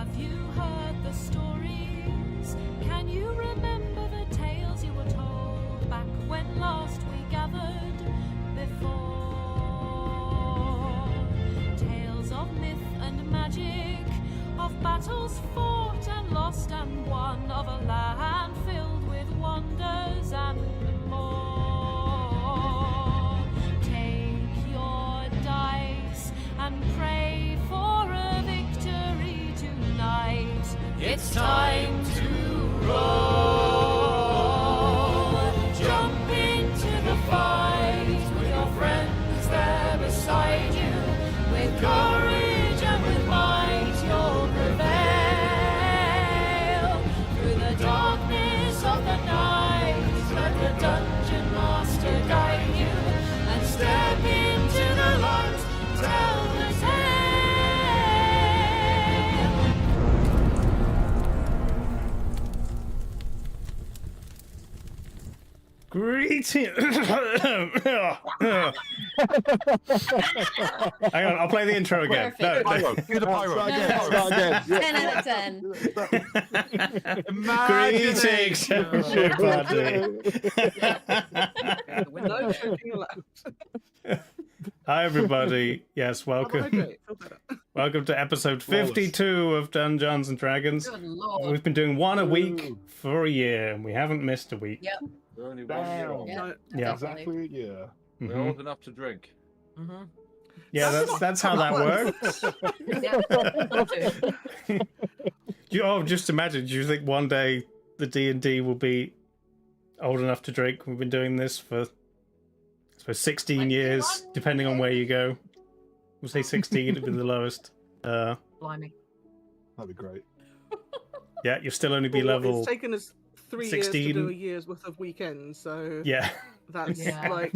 Have you heard the stories? Can you remember the tales you were told back when last we gathered before? Tales of myth and magic, of battles fought and lost and won, of a land filled with wonders and more. Take your dice and pray for a victory tonight. It's time to roll. Jump into the fight with your friends there beside you. With courage and with might you'll prevail. Through the darkness of the night, let the dungeon master guide you. And step into the light, tell the tale. Greetings. Hang on, I'll play the intro again. No, Pyro, do the pyro. Start again. 10 out of 10. Greetings, everybody. With no choking allowed. Hi, everybody. Yes, welcome. Welcome to episode 52 of Dungeons and Dragons. Good lord. We've been doing one a week for a year, and we haven't missed a week. Yep. We're only 1 year old. Yeah. Yeah. Exactly, yeah. We're old enough to drink. Mm-hmm. Yeah, that's how that works. Just imagine. Do you think one day the D&D will be old enough to drink? We've been doing this for, I suppose, 16 years, depending on where you go. We'll say 16 would be the lowest. Blimey. That'd be great. Yeah, you'll still only be level. It's taken us 3 years 16. to do a year's worth of weekends, so Yeah. that's Yeah. like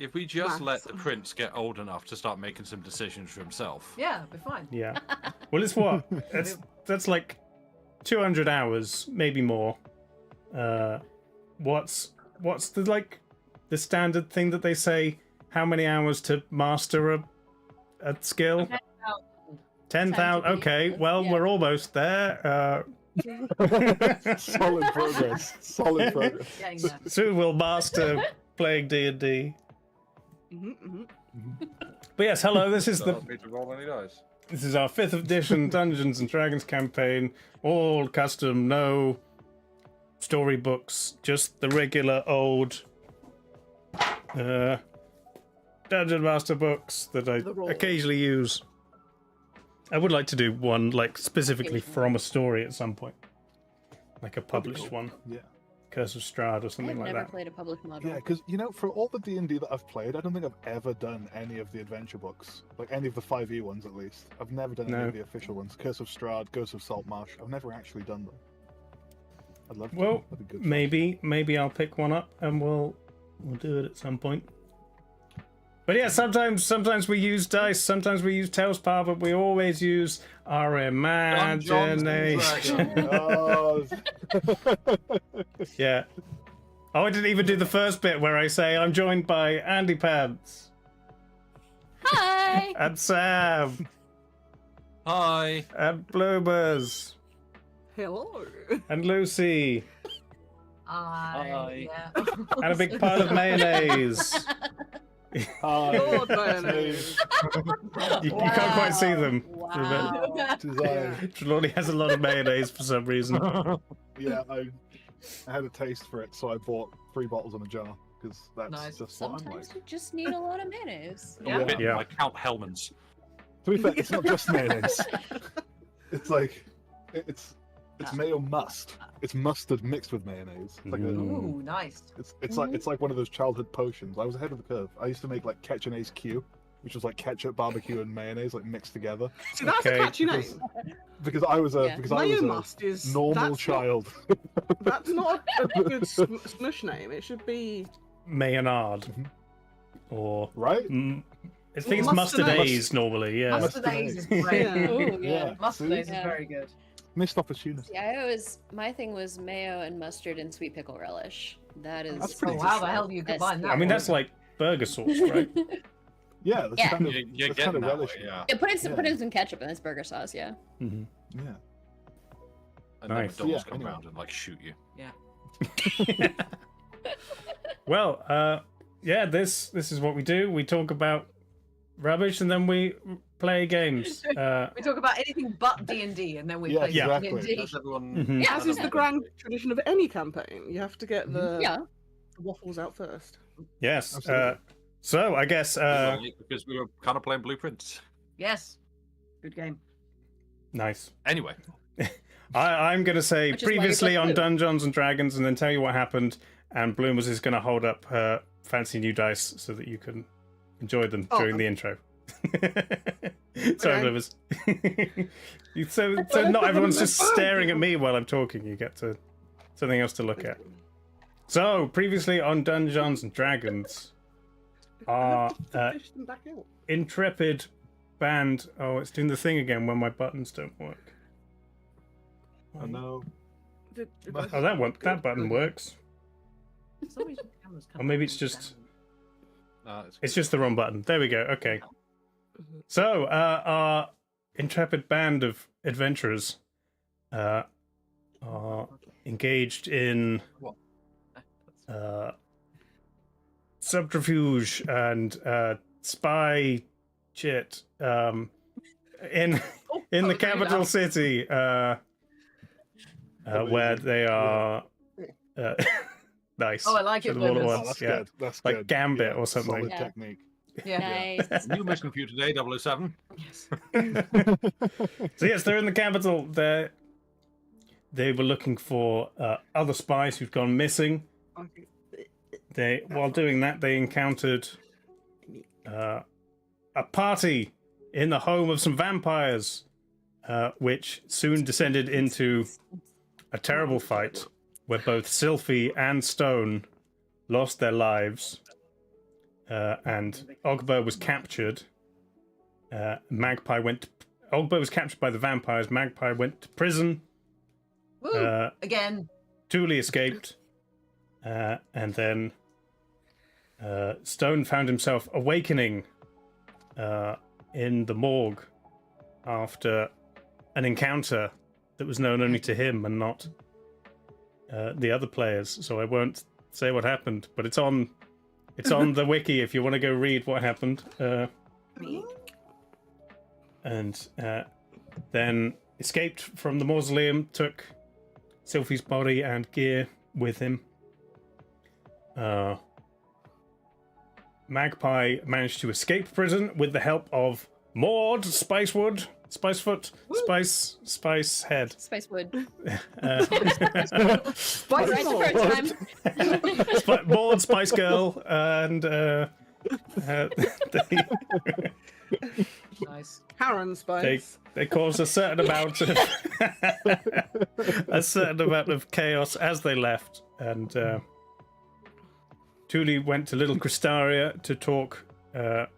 If we just let Maths. the prince get old enough to start making some decisions for himself. Yeah, we're fine. Yeah. Well, it's what? That's like 200 hours, maybe more. What's the the standard thing that they say? How many hours to master a skill? 10,000. Okay, well, Yeah. we're almost there. Solid progress. Solid progress. Getting there. Soon we'll master playing D&D. But yes, hello. This is So me to roll any dice. This is our 5th edition Dungeons and Dragons campaign. All custom, no storybooks, just the regular old Dungeon Master books that I The raw. occasionally use. I would like to do one specifically from a story at some point, like a published one, Yeah. Curse of Strahd or I've something like never that. played a public model. Yeah, because, for all the D&D that I've played, I don't think I've ever done any of the adventure books. Like, any of the 5e ones, at least. I've never done any No. of the official ones. Curse of Strahd, Ghost of Saltmarsh. I've never actually done them. I'd love to. Well, That'd be good. maybe I'll pick one up and we'll do it at some point. But yeah, sometimes we use dice, sometimes we use TaleSpire, but we always use our imagination. Oh, Yeah. Oh, I didn't even do the first bit where I say I'm joined by Andy Pants Hi! and Sam Hi. and Bloomers hello. and Lucy Hi. Yeah. and a big pile of mayonnaise. Lord mayonnaise. You can't quite see them. Wow. Trelawney has a lot of mayonnaise for some reason. Yeah, I had a taste for it, so I bought 3 bottles in a jar, because that's Nice. just what I'm like. Sometimes you just need a lot of mayonnaise. I'm bitten Yeah. by Count Hellman's. To be fair, it's not just mayonnaise. It's like it's mayo must. It's mustard mixed with mayonnaise. It's like Ooh, nice. it's like one of those childhood potions. I was ahead of the curve. I used to make like Catch and Ace Q, which was like ketchup, barbecue, and mayonnaise like mixed together. See, that's Okay, a catchy because- name. Because I was a Yeah. Mayo must is normal that's child. Not, that's not a good smush name. It should be Maynard. Or Right? I think it's mustard Mustard A's normally, yeah. Mustard A's is great. Yeah. Ooh, Yeah. yeah. Mustard See? A's is very good. Missed opportunity. Yeah, my thing was mayo and mustard and sweet pickle relish. That is. That's pretty oh, good. how the hell do you combine that? I mean, that's like burger sauce, right? Yeah, that's Yeah. kind of You're that's getting kind of that way, relishing. yeah. Yeah, put Yeah. in some ketchup in this burger sauce. Yeah. Mhm. Yeah. And Nice. then McDonald's Yeah, come anyway. around and like shoot you. Well, yeah, this is what we do. We talk about rubbish and then we play games. We talk about anything but D&D, and then we Yeah, play Yeah. exactly. D&D. Does everyone? Mhm. Yeah, As is the grand tradition of any campaign. You have to get the Yeah. waffles out first. Yes. Absolutely. So I guess Because we were kind of playing blueprints. Yes. Good game. nice. Anyway, I'm going to say Which is why you previously play on Bloom. Dungeons and Dragons, and then tell you what happened. And Bloomers is going to hold up her fancy new dice so that you can enjoy them Oh, during the intro. Sorry, Okay. Bloomers. so not everyone's just staring at me while I'm talking. You get to something else to look at. So previously on Dungeons and Dragons, our Fish them back out. intrepid band. Oh, it's doing the thing again when my buttons don't work. Oh no. Oh, that button works. For some reason, the camera's Or maybe it's just it's it's just the wrong button. There we go. Okay. So our intrepid band of adventurers are engaged in subterfuge and spy shit in the capital city where they are nice. Oh, I like it, Sort of all at Bloomers. Oh, once, that's yeah. good. That's Like good. Gambit Yeah, or something. Solid Yeah. technique. Yeah. Nice. new mission for you today, 007. Yes. So yes, they're in the capital. They were looking for other spies who'd gone missing. Okay. While doing that, they encountered a party in the home of some vampires, which soon descended into a terrible fight where both Sylphie and Stone lost their lives, and Ogba was captured. Ogba was captured by the vampires. Magpie went to prison. Woo! Again. Thule escaped, and then Stone found himself awakening in the morgue after an encounter that was known only to him and not the other players. So I won't say what happened, but it's on the wiki if you want to go read what happened. And then escaped from the mausoleum, took Sylphie's body and gear with him. Magpie managed to escape prison with the help of Maud, Spicefoot, Spicehead. Spicewood. Spice Right Girl. the first time. Maud, Spice Girl, and Nice. Karen Spice. they caused a certain amount of chaos as they left, and Thule went to Little Cristaria to talk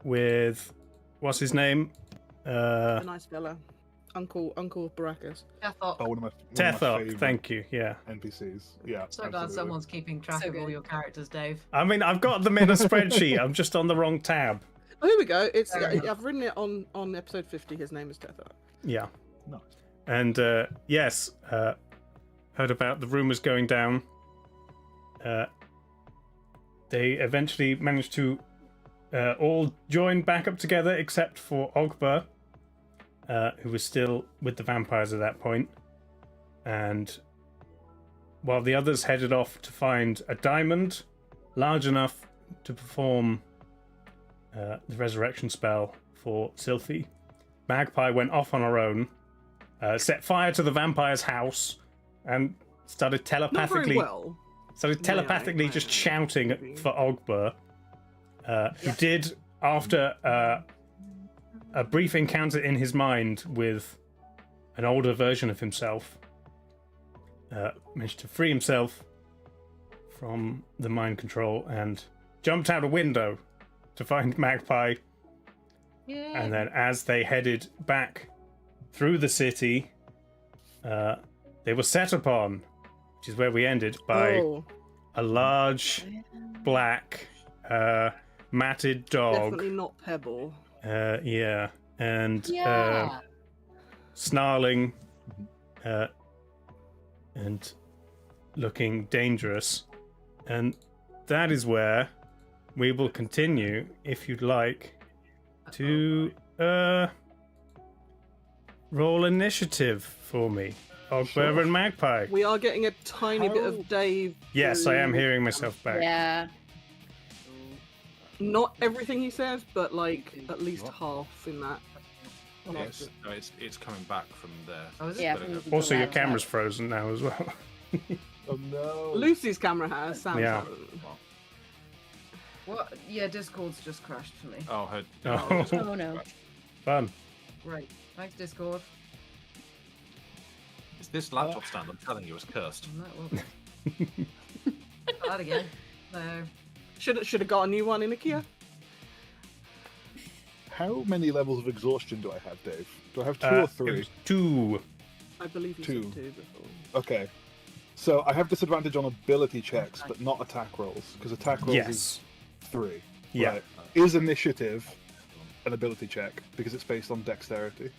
with what's his name? A nice fella. Uncle Baracus. I thought, Oh, one of my Tethok, favorite thank you. Yeah, NPCs. Yeah. so glad absolutely. someone's keeping track So of all good. your characters, Dave. I mean I've got them in a spreadsheet. I'm just on the wrong tab. Oh, here we go. It's Fair enough. I've written it on episode 50. His name is Tethok. Yeah, Nice. and yes, heard about the rumors going down. They eventually managed to all join back up together except for Ogba, who was still with the vampires at that point. And while the others headed off to find a diamond large enough to perform the resurrection spell for Sylphie, Magpie went off on her own, set fire to the vampire's house, and started Not telepathically very well. just shouting for Ogba, who did, after a brief encounter in his mind with an older version of himself, managed to free himself from the mind control and jumped out a window to find Magpie. Yeah. And then as they headed back through the city, they were set upon, which is where we ended, by Oh. a large black matted dog. Definitely not Pebble. Yeah, and Yeah. snarling, and looking dangerous. And that is where we will continue, if you'd like, to roll initiative for me. Ogbear and Magpie. We are getting a tiny bit of Dave. Yes, I am through- hearing myself back. Yeah. Not everything he says, but like at least half in that. Yes, no, it's coming back from there. Oh, is it? Yeah. Gotta go. from Also, the your laptop. camera's frozen now as well. Oh no. Lucy's camera has. Sam's Yeah. hasn't. What? Yeah, Discord's just crashed for me. Oh, her. Oh. Oh no. Fun. Great. Thanks, Discord. It's this laptop stand. I'm telling you, it's cursed. No, well. That again. No. Should have got a new one in IKEA. How many levels of exhaustion do I have, Dave? Do I have two It or three? was 2. I believe you Two. said two before. Okay. So I have disadvantage on ability checks, but not attack rolls, because attack rolls is Yes. 3. Yeah. Right. Is initiative an ability check because it's based on dexterity?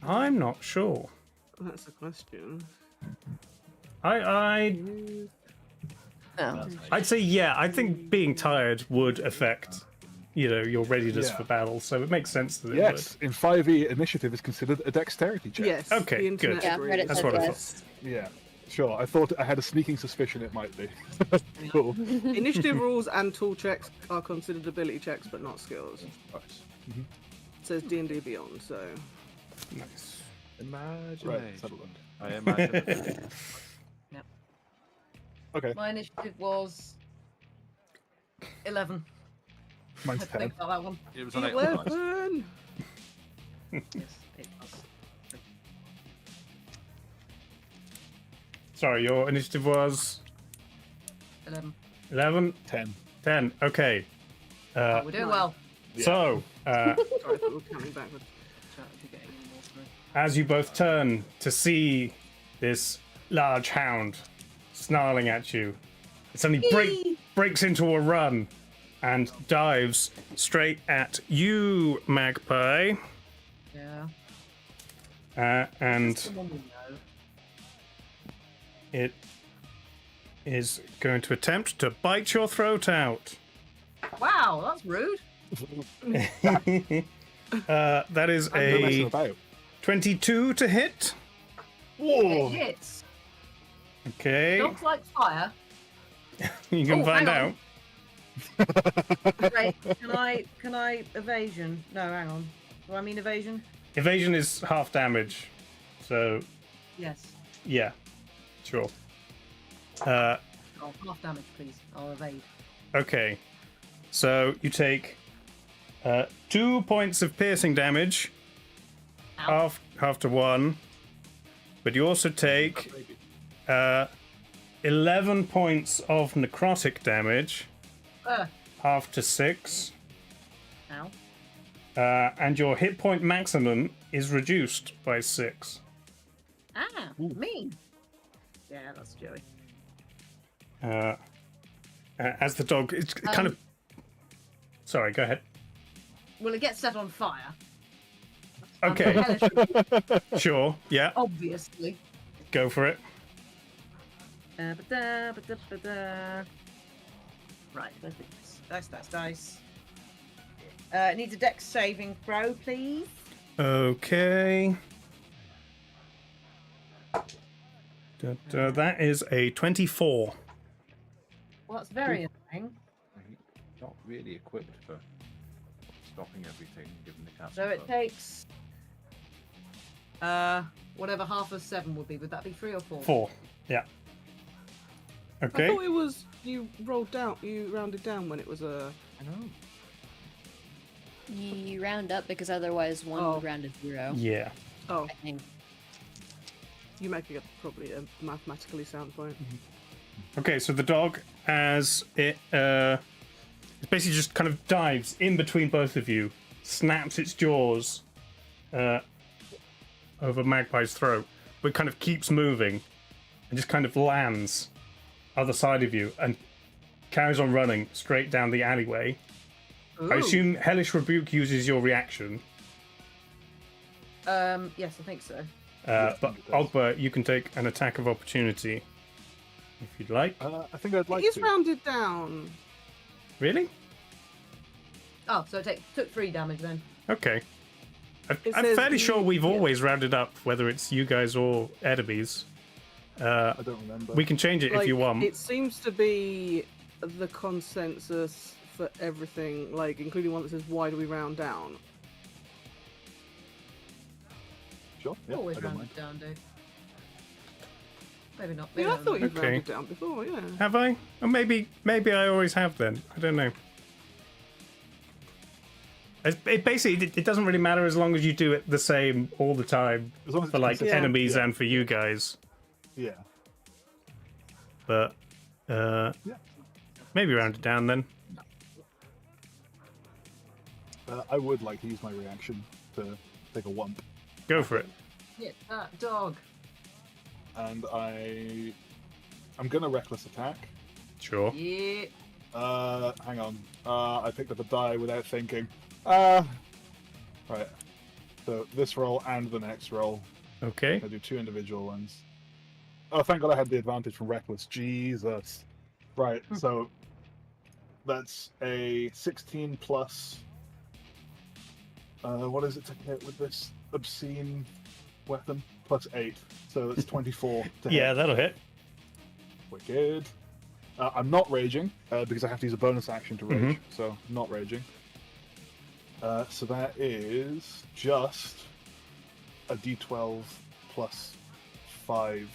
I'm not sure. That's the question. Oh. I'd say yeah. I think being tired would affect, your readiness Yeah. for battle. So it makes sense that it Yes. In 5e, initiative is considered a dexterity check. Yes. Okay, the internet good. Yeah, agrees. Reddit That's said what I thought. yes. Yeah. Sure. I had a sneaking suspicion it might be. Cool. Initiative rules and tool checks are considered ability checks, but not skills. Nice. It says D&D Beyond, so would. Nice. Imagination. Right, let's have a look. I imagine. Okay. My initiative was 11. Mine's I 10. think about that one. It was an 8 on the dice. 11. Yes, 8 plus. Sorry, your initiative was 11. 11, 10. 10. Okay. We're doing well. So, Sorry, I thought we were counting backwards. Chat if you're getting any more through. as you both turn to see this large hound snarling at you, it suddenly breaks into a run and dives straight at you, Magpie. Yeah. And Someone we know. it is going to attempt to bite your throat out. Wow, that's rude. That is No messing a about. 22 to hit. Whoa! It hits. Okay, Dogs like fire. you can Oh, find hang out. on. Wait, can I evasion? No, hang on. Do I mean evasion? Evasion is half damage, so Yes. yeah, sure. Oh, half damage, please. I'll evade. Okay, so you take 2 points of piercing damage Ow. after 1, but you also take 11 points of necrotic damage after 6, Ow. and your hit point maximum is reduced by 6. Ah, mean. Yeah, that's Joey. As the dog, it's kind of. Sorry, go ahead. Well, it gets set on fire. Okay, Hellish, sure, yeah, obviously. go for it. Ba-da, ba-da, ba-da. Right, where's this? Dice. It needs a dex saving throw, please. Okay. That is a 24. Well, that's very annoying. Not really equipped for stopping everything, given the captain. So it takes whatever half of 7 would be. Would that be 3 or 4? 4, yeah. I Okay. thought it was you rounded down when it was a. I know. You round up because otherwise one Oh. would round to 0. Yeah. Oh, I think. you making it probably a mathematically sound point. Okay, so the dog, as it basically just kind of dives in between both of you, snaps its jaws over Magpie's throat, but kind of keeps moving and just kind of lands other side of you and carries on running straight down the alleyway. I Ooh. assume Hellish Rebuke uses your reaction. Yes, I think so. But it does. Ogba, you can take an attack of opportunity if you'd like. I think I'd like It is to. rounded down. Really? Oh, so it took 3 damage then. Okay. I'm says fairly sure we've yeah. always rounded up, whether it's you guys or enemies. I don't remember. We can change it if you want. It seems to be the consensus for everything, like including one that says, "Why do we round down?" Sure. Yeah, Always I don't mind. rounded down, dude. Maybe not. Maybe Yeah, I not. thought you'd Okay. rounded down before. Yeah. Have I? Or maybe I always have then. I don't know. It basically it doesn't really matter as long as you do it the same all the time As long as for it's like consistent. enemies Yeah. and for you guys. Yeah. But Yeah. maybe round it down then. I would like to use my reaction to take a wump, Go for it. Hit that dog. and I'm gonna reckless attack. Sure. Yeah. Hang on. I picked up a die without thinking. Right. So this roll and the next roll. Okay. I do 2 individual ones. Oh, thank God I had the advantage from reckless. Jesus. Right. So that's a 16 plus. What is it to hit with this obscene weapon? Plus 8. So it's 24 to Yeah, hit. that'll hit. Wicked. I'm not raging because I have to use a bonus action to rage, Mhm. so not raging. So that is just a d12 plus 5.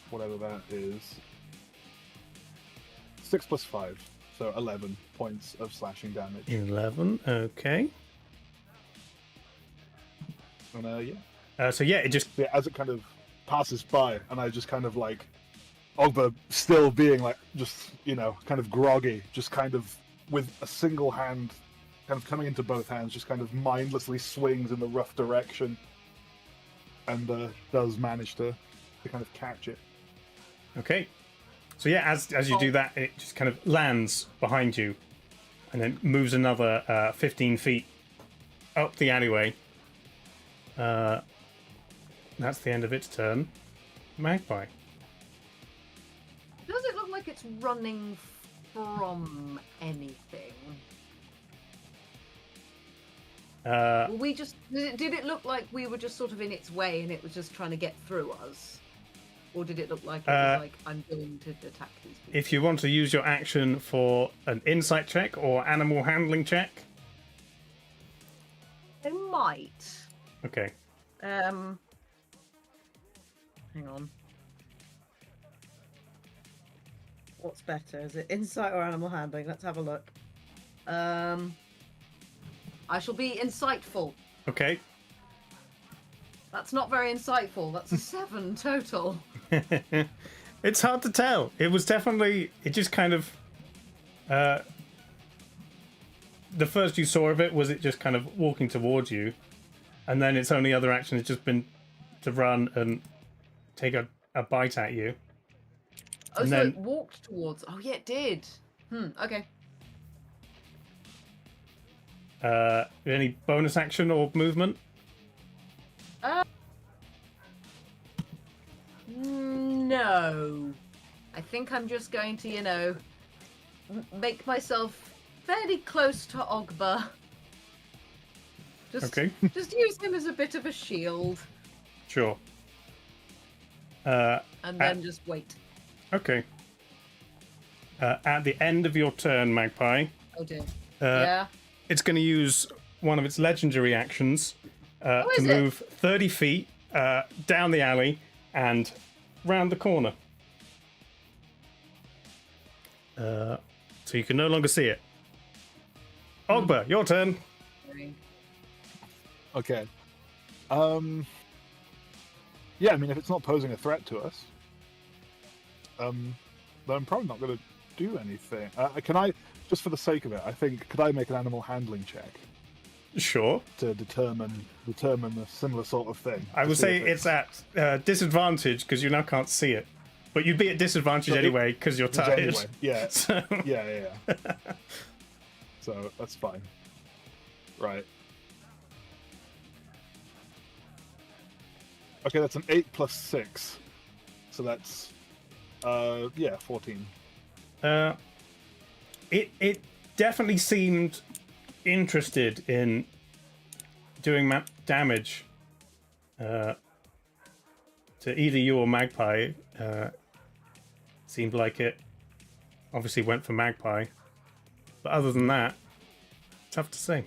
Whatever that is. 6 plus 5, so 11 points of slashing damage. 11. Okay. And So yeah, it just yeah, as it kind of passes by, and I just kind of like Ogba still being like just kind of groggy, just kind of with a single hand, kind of coming into both hands, just kind of mindlessly swings in the rough direction, and does manage to kind of catch it. okay. So yeah, as you do that, it just kind of lands behind you, and then moves another 15 feet up the alleyway. That's the end of its turn. Magpie. Does it look like it's running from anything? Were we just did it look like we were just sort of in its way and it was just trying to get through us? Or did it look like it was like, I'm going to attack these people? If you want to use your action for an insight check or animal handling check. They might. Okay. Hang on. What's better? Is it insight or animal handling? Let's have a look. I shall be insightful. Okay. That's not very insightful. That's a 7 total. It's hard to tell. It was definitely. It just kind of. The first you saw of it was it just kind of walking towards you, and then its only other action has just been to run and take a bite at you. Oh, And so then- it walked towards. Oh, yeah, it did. Okay. Any bonus action or movement? No. I think I'm just going to, make myself fairly close to Ogba. Just, Okay. just use him as a bit of a shield, Sure. and then just wait. Okay. At the end of your turn, Magpie, Oh dear. Yeah. it's going to use one of its legendary actions to is it? move 30 feet down the alley and round the corner. So you can no longer see it. Ogba, your turn. Okay. Yeah, I mean, if it's not posing a threat to us, then I'm probably not going to do anything. Can I, just for the sake of it, could I make an animal handling check Sure. to determine a similar sort of thing? I To would see say if it's at disadvantage because you now can't see it. But you'd be at disadvantage So anyway because you're tired. Anyway, yeah. So... Yeah. So that's fine. Right. Okay, that's an 8 plus 6. So that's 14. It definitely seemed interested in doing damage to either you or Magpie. Seemed like it obviously went for Magpie. But other than that, tough to say.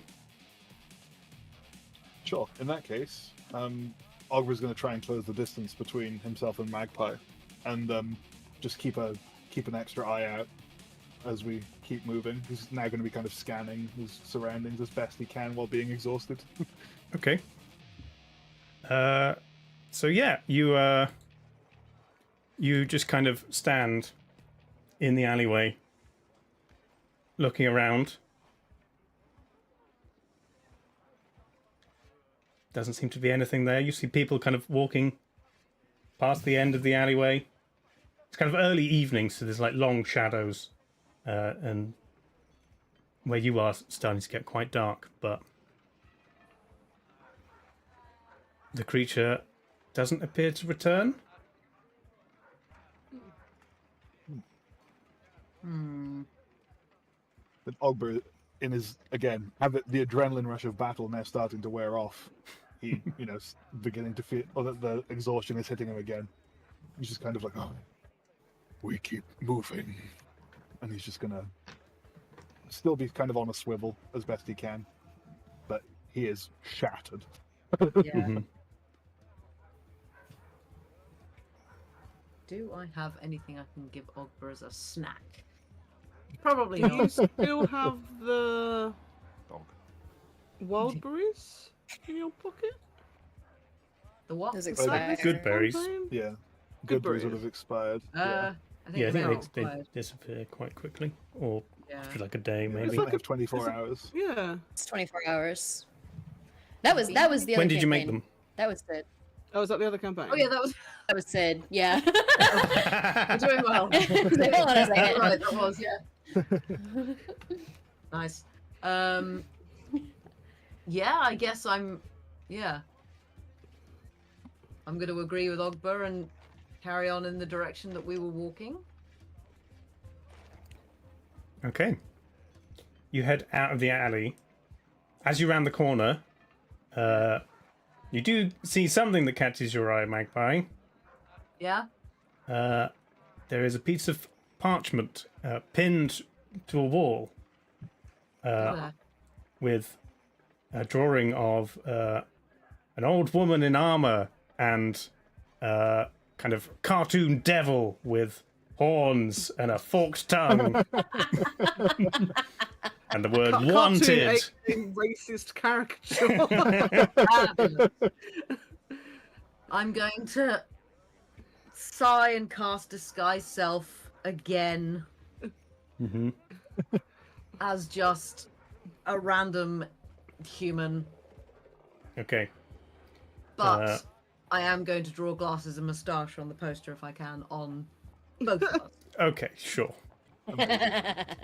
Sure. In that case, Ogber's going to try and close the distance between himself and Magpie, and just keep an extra eye out as we keep moving. He's now going to be kind of scanning his surroundings as best he can while being exhausted. Okay. So yeah, you just kind of stand in the alleyway, looking around. Doesn't seem to be anything there. You see people kind of walking past the end of the alleyway. It's kind of early evening, so there's like long shadows, and where you are starting to get quite dark, but the creature doesn't appear to return. But Ogber, in his the adrenaline rush of battle now starting to wear off, he beginning to feel that the exhaustion is hitting him again. He's just kind of like, oh, we keep moving, and he's just gonna still be kind of on a swivel as best he can, but he is shattered. Yeah. Do I have anything I can give Ogber as a snack? Probably Do you not. still have the Dog. wild berries in your pocket? The what? Does The expire. snack? Good berries. Campaign? Yeah, Good good berries would berries. have expired. I think Yeah, I they think they expired. disappear quite quickly, or Yeah. after like a day It's maybe. like 24 hours. Yeah. It's 24 hours. That was the other When did you make campaign. them? That was Sid. Oh, is that the other campaign? Oh yeah, that was. That was Sid. Yeah. I'm doing well. Hold on a second. Right, that was nice. Yeah, I guess I'm going to agree with Ogber and carry on in the direction that we were walking. Okay. You head out of the alley. As you round the corner, you do see something that catches your eye, Magpie. Yeah. There is a piece of parchment pinned to a wall with a drawing of an old woman in armor and kind of cartoon devil with horns and a forked tongue. And the word wanted. Cartoon racist caricature. Fabulous. I'm going to sigh and cast disguise self again Mm-hmm. as just a random human, Okay. but I am going to draw glasses and moustache on the poster if I can on both of us. Okay, sure.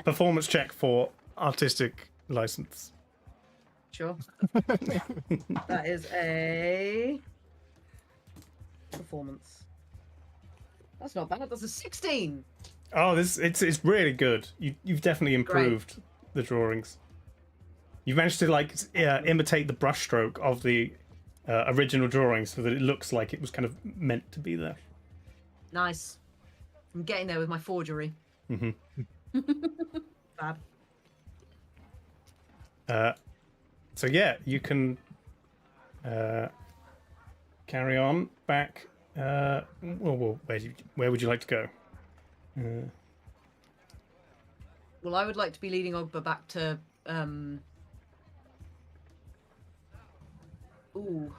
Performance check for artistic license. Sure. That is a performance. That's not bad. That's a 16. Oh, it's really good. You've definitely improved the drawings. You've managed to imitate the brushstroke of the original drawing so that it looks like it was kind of meant to be there. Nice. I'm getting there with my forgery. Mm-hmm. Fab. So yeah, you can carry on back. Well, where would you like to go? Well, I would like to be leading Ogba back to. Ooh.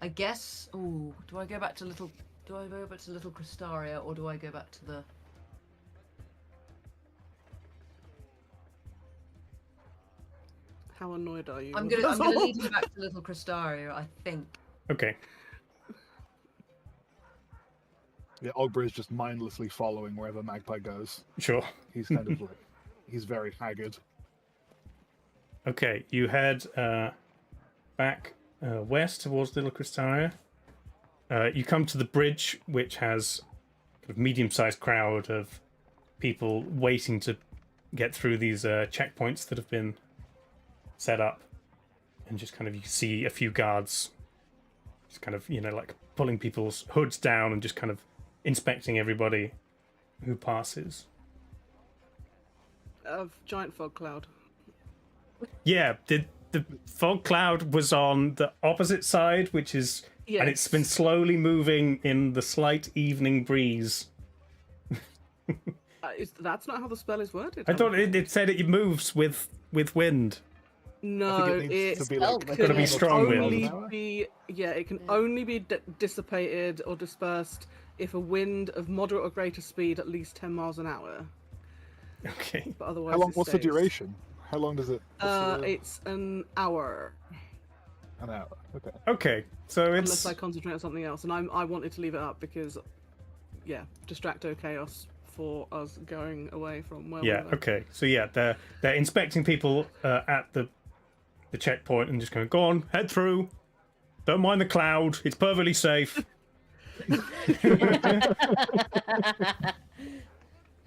I guess. Ooh. Do I go back to Little? Do I go back to Little Cristaria, or do I go back to the? How annoyed are you? I'm gonna lead him back to Little Cristaria, I think. Okay. Yeah, Ogber is just mindlessly following wherever Magpie goes. Sure. He's kind of like, he's very haggard. Okay, you head back west towards Little Cristaria. You come to the bridge, which has kind of medium-sized crowd of people waiting to get through these checkpoints that have been set up, and just kind of you see a few guards, just kind of like pulling people's hoods down and just kind of inspecting everybody who passes. Giant fog cloud. Yeah, the fog cloud was on the opposite side, which is, Yes. and it's been slowly moving in the slight evening breeze. That's not how the spell is worded. I thought it said it moves with wind. No, I think it needs it's to be like Gotta be strong wind. only it can only be dissipated or dispersed if a wind of moderate or greater speed, at least 10 miles an hour. Okay. But otherwise, How long? it What's the stays. duration? How long does it? It's an hour. An hour. Okay. Okay, so Unless it's I concentrate on something else, and I wanted to leave it up because, yeah, distracto chaos for us going away from where we were. okay. So yeah, they're inspecting people at the checkpoint and just going, go on, head through. Don't mind the cloud. It's perfectly safe.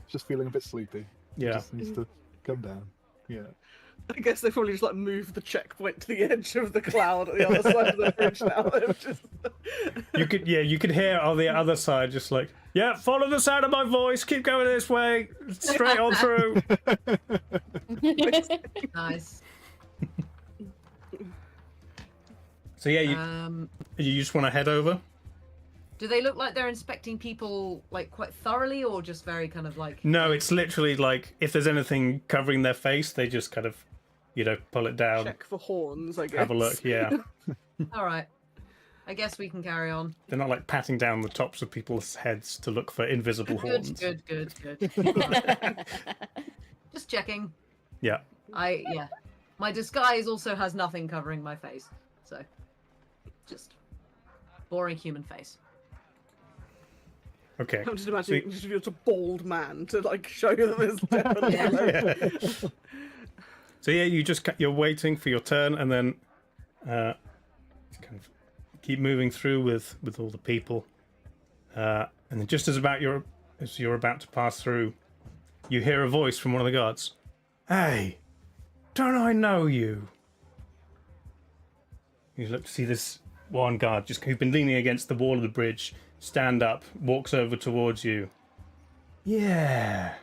Just feeling a bit sleepy. Yeah. Just needs to come down. Yeah. I guess they probably just like moved the checkpoint to the edge of the cloud at the other side of the bridge now. They've just... You could hear on the other side just like, yeah, follow the sound of my voice. Keep going this way, straight on through. Nice. So yeah, you just want to head over. Do they look like they're inspecting people like quite thoroughly, or just very kind of like? No, it's literally like if there's anything covering their face, they just kind of, pull it down, Check for horns, I guess. have a look. Yeah, All right. I guess we can carry on. they're not like patting down the tops of people's heads to look for invisible horns. Good. All right. Just checking. Yeah. My disguise also has nothing covering my face, so just boring human face. Okay. I'm just imagining just a bald man to like show you that there's definitely So yeah, you're waiting for your turn, and then kind of keep moving through with all the people, and then just as you're about to pass through, you hear a voice from one of the guards. Hey, don't I know you? You look to see this one guard who's been leaning against the wall of the bridge, stand up, walks over towards you. Yeah.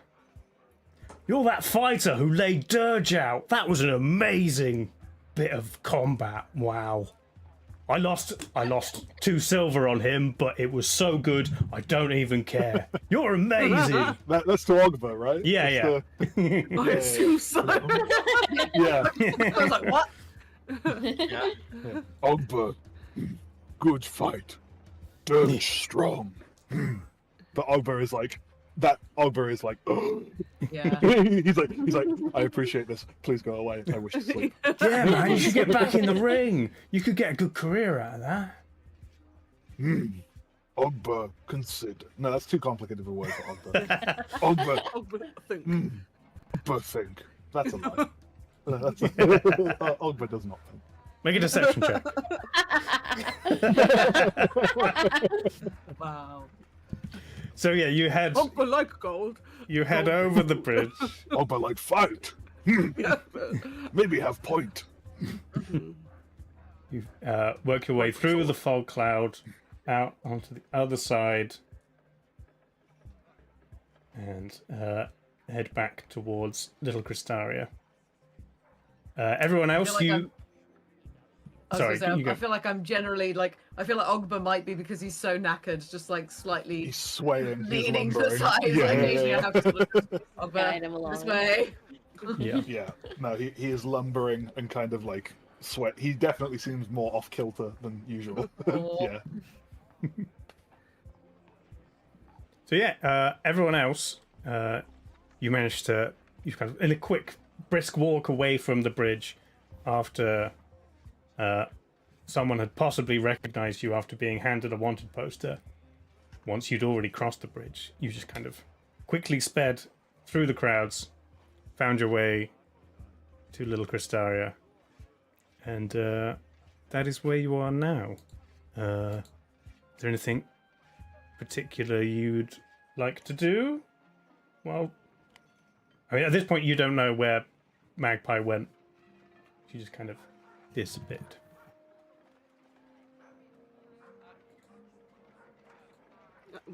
You're that fighter who laid Dirge out. That was an amazing bit of combat. Wow. I lost 2 silver on him, but it was so good, I don't even care. You're amazing. That's to Ogba, right? Yeah. I assume so. Yeah. I was like, what? Ogba, good fight. Dirge strong. But Ogba is like, Yeah. he's like, I appreciate this. Please go away. I wish to sleep. Yeah, man, you should get back in the ring. You could get a good career out of that. Ogba, consider. No, that's too complicated of a word for Ogba. Ogba, think. Ogba, think. That's a lie. Ogba does not think. Make a deception check. Wow. So yeah, you head Ogba like gold. over the bridge. Ogba like fight. Maybe have point. You work your way through the fog cloud, out onto the other side, and head back towards Little Cristaria. Everyone else, Sorry, you go. I feel like I'm generally like, I feel like Ogba might be, because he's so knackered, just like slightly He's swaying. He's leaning to the lumbering. side. Yeah, Occasionally I have to look at Ogba Guide him along. this way. Yeah. Yeah. No, he is lumbering and kind of like sweat. He definitely seems more off kilter than usual. Oh. Yeah. So yeah, everyone else, you managed to, kind of in a quick, brisk walk away from the bridge after someone had possibly recognized you after being handed a wanted poster. once you'd already crossed the bridge, you just kind of quickly sped through the crowds, found your way to Little Cristaria, and that is where you are now. Is there anything particular you'd like to do? Well, I mean, at this point, you don't know where Magpie went. She just kind of disappeared.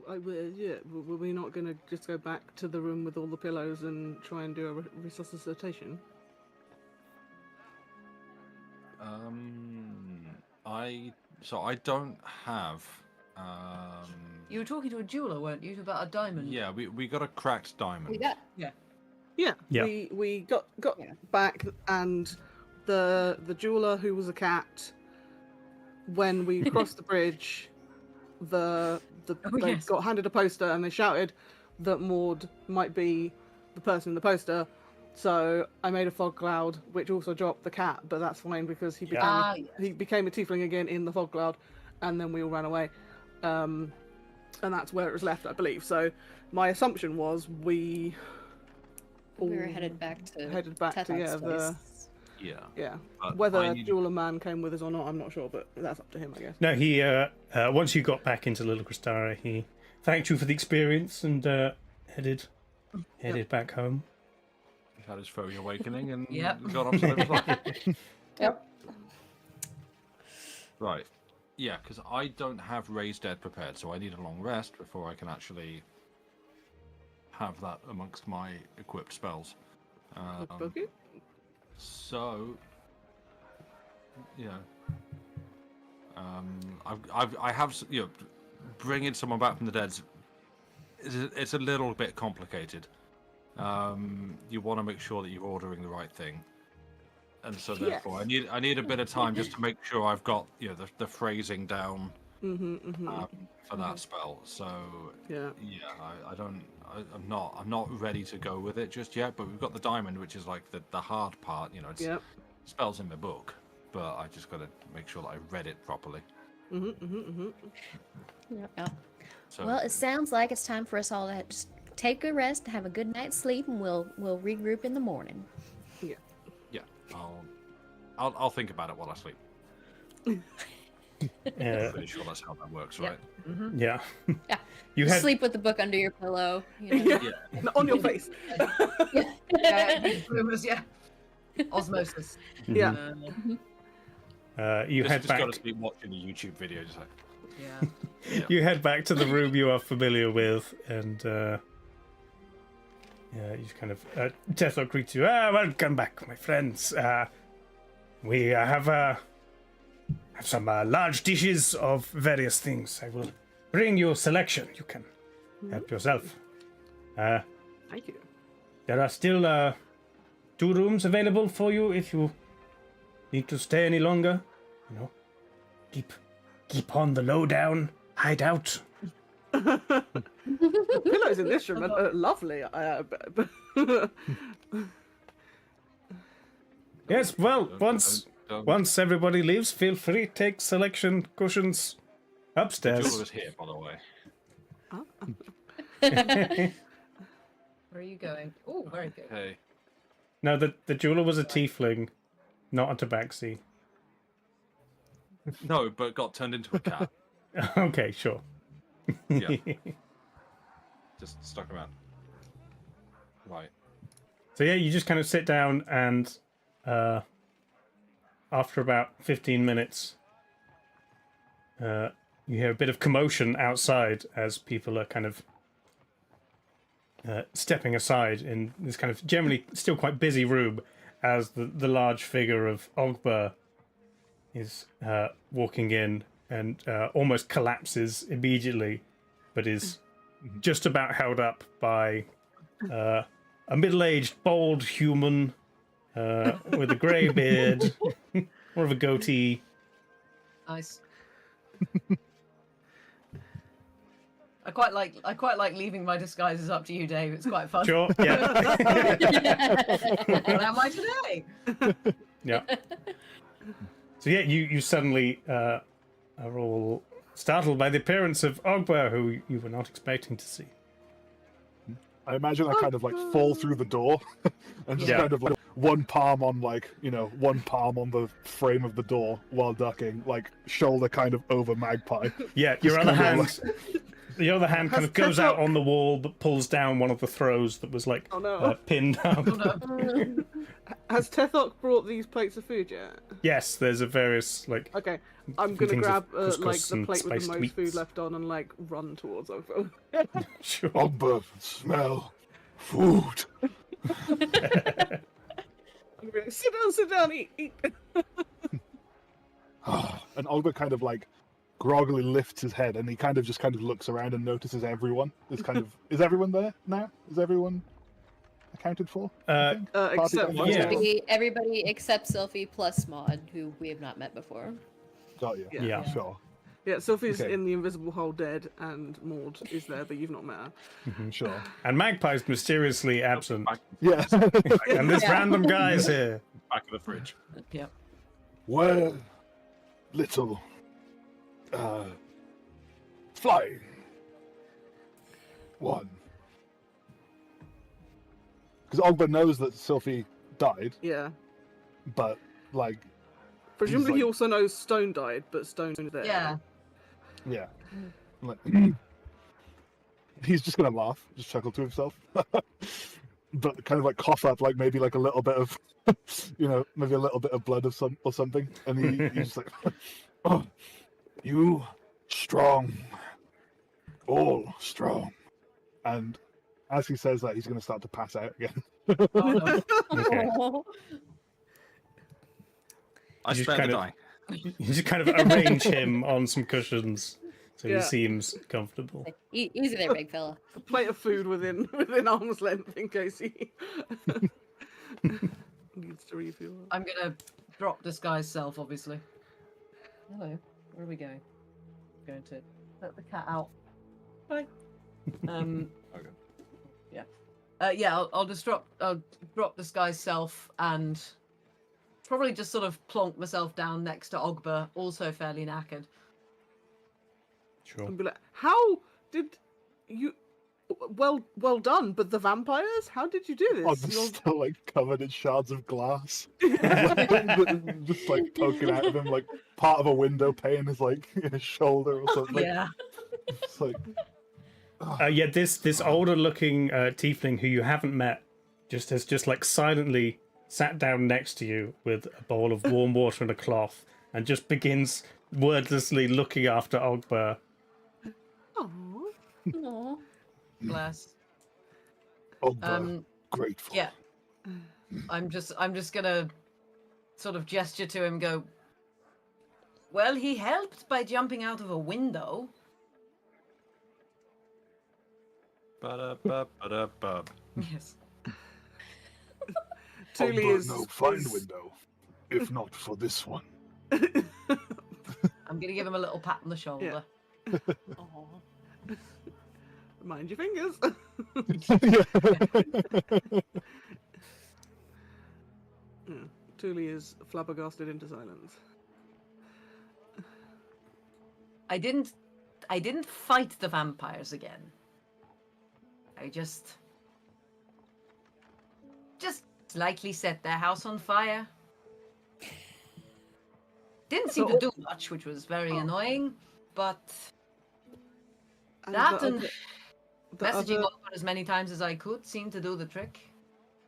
Were we not going to just go back to the room with all the pillows and try and do a resuscitation? I don't have. You were talking to a jeweler, weren't you, about a diamond? Yeah, we got a cracked diamond. We got Yeah. Yeah. We got back, and the jeweler, who was a cat, when we crossed the bridge, they yes. got handed a poster and they shouted that Maud might be the person in the poster. So I made a fog cloud, which also dropped the cat, but that's fine because he became he became a tiefling again in the fog cloud, and then we all ran away, and that's where it was left, I believe. So my assumption was we we were headed back to Tetok's place. Yeah. But Whether jeweler man came with us or not, I'm not sure, but that's up to him, I guess. No, he once you got back into Little Cristaria, he thanked you for the experience and headed back home. He had his furry awakening and Yep. got off to live his life. Yep. Right. Yeah, because I don't have Raise Dead prepared, so I need a long rest before I can actually have that amongst my equipped spells. Okay. So, I have, bringing someone back from the dead. It's a little bit complicated. You want to make sure that you're ordering the right thing, and so therefore I need a bit of time just to make sure I've got the phrasing down for that spell. So I'm not ready to go with it just yet. But we've got the diamond, which is like the hard part. It's spells in the book, but I just got to make sure that I read it properly. Yeah. So, Well, it sounds like it's time for us all to just take a rest, have a good night's sleep, and we'll regroup in the morning. yeah, I'll think about it while I sleep. I'm pretty sure that's how that works, right? Yeah. Yeah. You Just had sleep with the book under your pillow. You know? Yeah. On your face. Yeah. Osmosis. Yeah. you head just back. got to be watching a YouTube video, just like. Yeah. You head back to the room you are familiar with, and you just kind of Tethok greets you. Welcome back, my friends. We have some large dishes of various things. I will bring you a selection. You can help yourself. Thank you. There are still 2 rooms available for you if you need to stay any longer. Keep on the lowdown. Hide out. The pillows in this room are lovely. Yes, well, Don't- once everybody leaves, feel free to take selection cushions The upstairs. jeweler is here, by the way. Where are you going? Oh, very good. Hey. No, the jeweler was a tiefling, not a tabaxi. No, but got turned into a cat. Okay, sure. Yeah. Just stuck around. Right. So yeah, you just kind of sit down, and after about 15 minutes, you hear a bit of commotion outside as people are kind of stepping aside in this kind of generally still quite busy room, as the large figure of Ogba is walking in and almost collapses immediately, but is just about held up by a middle-aged, bald human with a grey beard, more of a goatee. Nice. I quite like leaving my disguises up to you, Dave. It's quite fun. Sure, yeah. What am I today? Yeah. So yeah, you suddenly are all startled by the appearance of Ogba, who you were not expecting to see. I imagine I kind of like fall through the door and just kind of like one palm on one palm on the frame of the door while ducking, like shoulder kind of over Magpie. Yeah, your other hand, the other hand kind of goes out on the wall but pulls down one of the throws that was like pinned up. Has Tethok brought these plates of food yet? Yes, there's a various like. Okay, I'm gonna grab like couscous the and plate with the spiced most food meats. left on and like run towards Ogba. Sure. Ogba, smell food. I'm gonna be like, sit down, eat. And Ogba kind of like groggily lifts his head and he kind of looks around and notices everyone. Is everyone there now? Is everyone accounted for? Except Everybody except Sylphie plus Maud, who we have not met before. Got you. Yeah. Sure. Yeah, Sophie's Okay. in the invisible hole dead, and Maud is there, but you've not met her. Sure. And Magpie's mysteriously absent. Yeah. And this random guy's here. Back of the fridge. Yeah. Where little flying one. Because Ogba knows that Sylphie died, Yeah. but like Presumably like- he also knows Stone died, but Stone is there. Yeah. yeah. Like, he's just gonna laugh, just chuckle to himself. But kind of like cough up like maybe like a little bit of maybe a little bit of blood or something. And he's just like, oh, you strong. All strong. And as he says that, he's going to start to pass out again. Oh, no. Okay. I You just spare the kind of- die. You just kind of arrange him on some cushions so he Yeah. seems comfortable. Like, easy there, big fella. A plate of food within arm's length in case he needs to refuel. I'm gonna drop disguise self, obviously. Hello. Where are we going? Going to let the cat out. Bye. Okay. Yeah. I'll drop disguise self and probably just sort of plonk myself down next to Ogba, also fairly knackered. Sure. And be like, how did you? Well done, but the vampires? How did you do this? Ogba's You're- still like covered in shards of glass. Just like poking out of him, like part of a window pane is like in his shoulder or something. Yeah. It's like, This older looking tiefling who you haven't met has just like silently sat down next to you with a bowl of warm water and a cloth and just begins wordlessly looking after Ogba. Aw. Aw. Bless. Ogba, grateful. Yeah. I'm just gonna sort of gesture to him, go, well, he helped by jumping out of a window. Ba-da-ba-ba-da-ba. Yes. Thule Ogba, is no fine is- window, if not for this one. I'm gonna give him a little pat on the shoulder. Aw. Mind your fingers. Yeah, Thule is flabbergasted into silence. I didn't fight the vampires again. I just slightly set their house on fire. Didn't seem to do much, which was very annoying, but And that the and other- the messaging other- Ogba as many times as I could seemed to do the trick.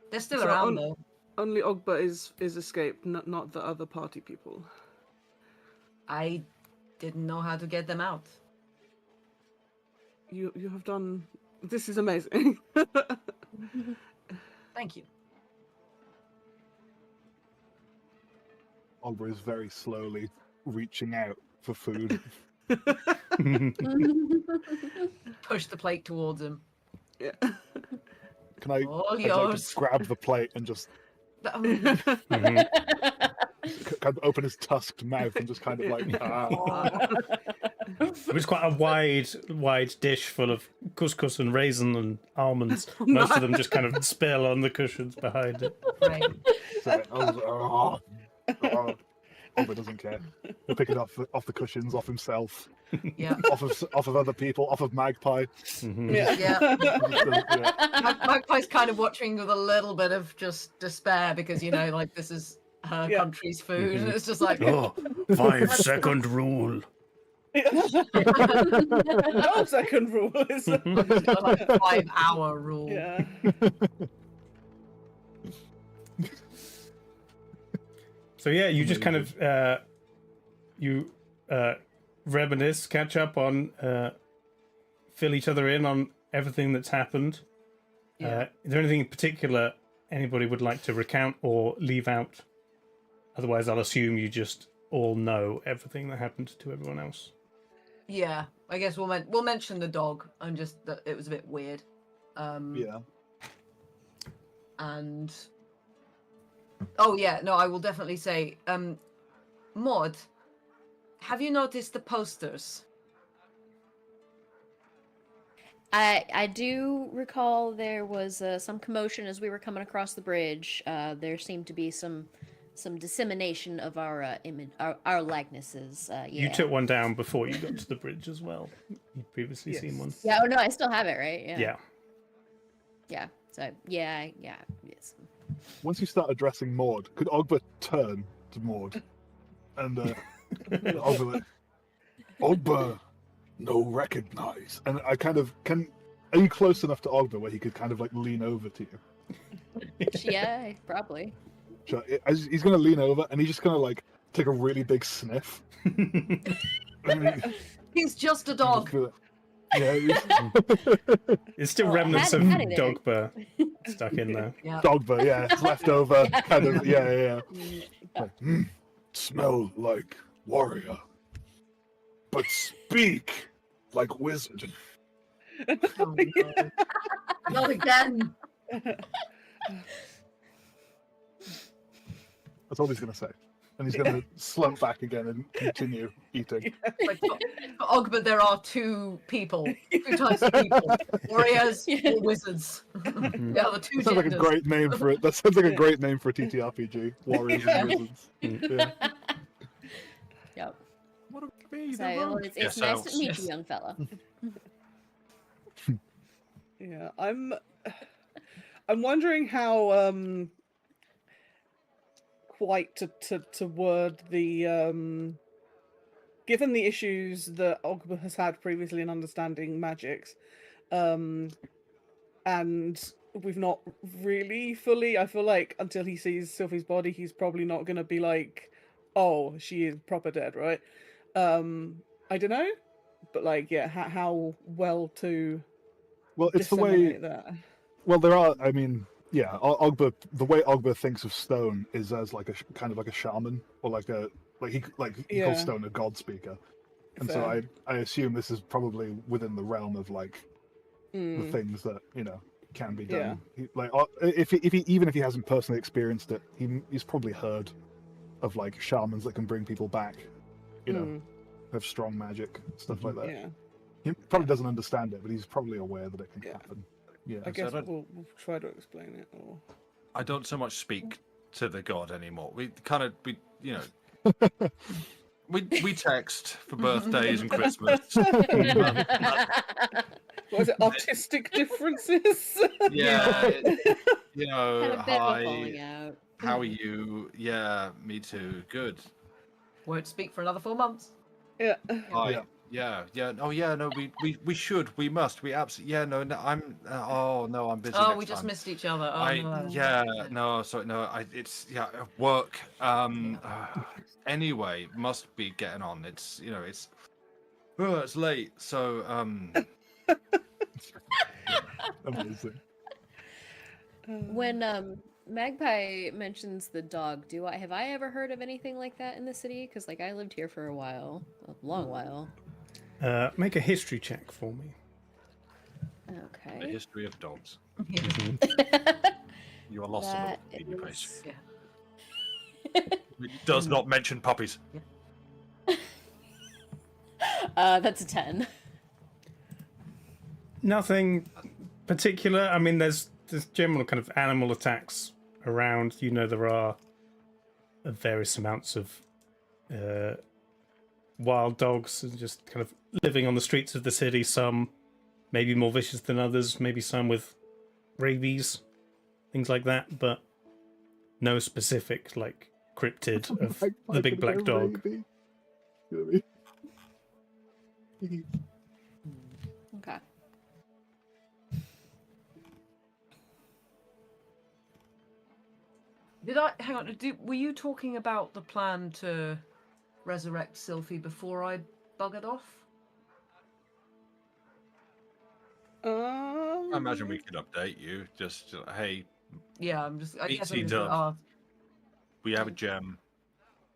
They're still So around though. only Ogba is escaped, not the other party people. I didn't know how to get them out. You have done. This is amazing. Thank you. Ogba is very slowly reaching out for food. Push the plate towards him. Yeah. Can I, All I'd like yours. to grab the plate and just Mhm. kind of open his tusked mouth and just kind of like, It was quite a wide dish full of couscous and raisin and almonds. Most of them just kind of spill on the cushions behind it. Right. So I was like, Ogba doesn't care. He'll pick it off the cushions, off himself, Yeah. off of other people, off of Magpie. Yeah. Yeah. Magpie's kind of watching with a little bit of just despair because, like, this is her country's food. And it's just like, Oh, 5-second rule. No second rule is like a 5-hour rule. yeah. So yeah, you just kind of reminisce, catch up on, fill each other in on everything that's happened. Yeah. Is there anything in particular anybody would like to recount or leave out? Otherwise, I'll assume you just all know everything that happened to everyone else. Yeah, I guess we'll mention the dog and just that it was a bit weird. Yeah. And oh yeah, no, I will definitely say, Maud, have you noticed the posters? I do recall there was some commotion as we were coming across the bridge. There seemed to be some dissemination of our image, our likenesses. Yeah. You took one down before you got to the bridge as well. You'd previously seen one. Yeah. Oh no, I still have it, right? Yeah. Yeah. Yeah. So yeah. Yes. Once you start addressing Maud, could Ogba turn to Maud? And Ogba, like, Ogba, no recognize. And I kind of are you close enough to Ogba where he could kind of like lean over to you? Yeah, probably. So he's going to lean over and he's just going to like take a really big sniff. He's just a dog. Yeah, It's still remnants of Dogba stuck in there. Yeah. Dogba, yeah, it's left over, kind of, yeah. Like, smell like warrior, but speak like wizard. Oh, no. Not again. That's all he's going to say. And he's going to slump back again and continue eating. Like, for Ogba, there are two types of people: warriors or wizards. Yeah, the two That sounds like a genders. great name for it. That sounds like a great name for a TTRPG. Warriors and wizards. Yeah. Yep. What a be So well, it's nice to meet you, young fella. Yeah, I'm wondering how quite to word the given the issues that Ogba has had previously in understanding magics, and we've not really fully, I feel like until he sees Sylvie's body, he's probably not going to be like, oh, she is proper dead, right? I don't know, but like, yeah, how well to It's the way that. Well, there are. I mean, yeah, Ogba. The way Ogba thinks of stone is as like a kind of like a shaman, or like he calls stone a god speaker, and so I assume this is probably within the realm of like the things that can be done. Yeah. Even if he hasn't personally experienced it, he's probably heard of like shamans that can bring people back. Have strong magic, stuff like that. Yeah. He probably doesn't understand it, but he's probably aware that it can happen. Yeah. I guess we'll try to explain it. Or I don't so much speak to the god anymore. We we text for birthdays and Christmas. What was it? Artistic differences? Yeah. Had a bit of a Hi. falling out. How are you? Yeah, me too. Good. Won't speak for another 4 months. Yeah. Hi. Yeah. Oh yeah. No, we should. We must. We absolutely. Yeah. No. I'm. Oh no. I'm busy. Oh, next we just time. missed each other. Oh, no. Yeah. No. Sorry. No. It's work. Anyway, must be getting on. It's it's late. So Amazing. When Magpie mentions the dog, have I ever heard of anything like that in the city? Because like I lived here for a long while. Make a history check for me. the Okay. history of dogs. That You are lost in the Wikipedia page. is- It does not mention puppies. That's a 10. Nothing particular. I mean, there's general kind of animal attacks around. There are various amounts of wild dogs and just kind of living on the streets of the city. Some maybe more vicious than others, maybe some with rabies, things like that, but no specific like cryptid of the big black dog. Okay. Did I hang on? Were you talking about the plan to resurrect Sylphie before I buggered off? I imagine we could update you. Just hey. Yeah, I'm just. I guess I'm Meet just gonna we have a gem.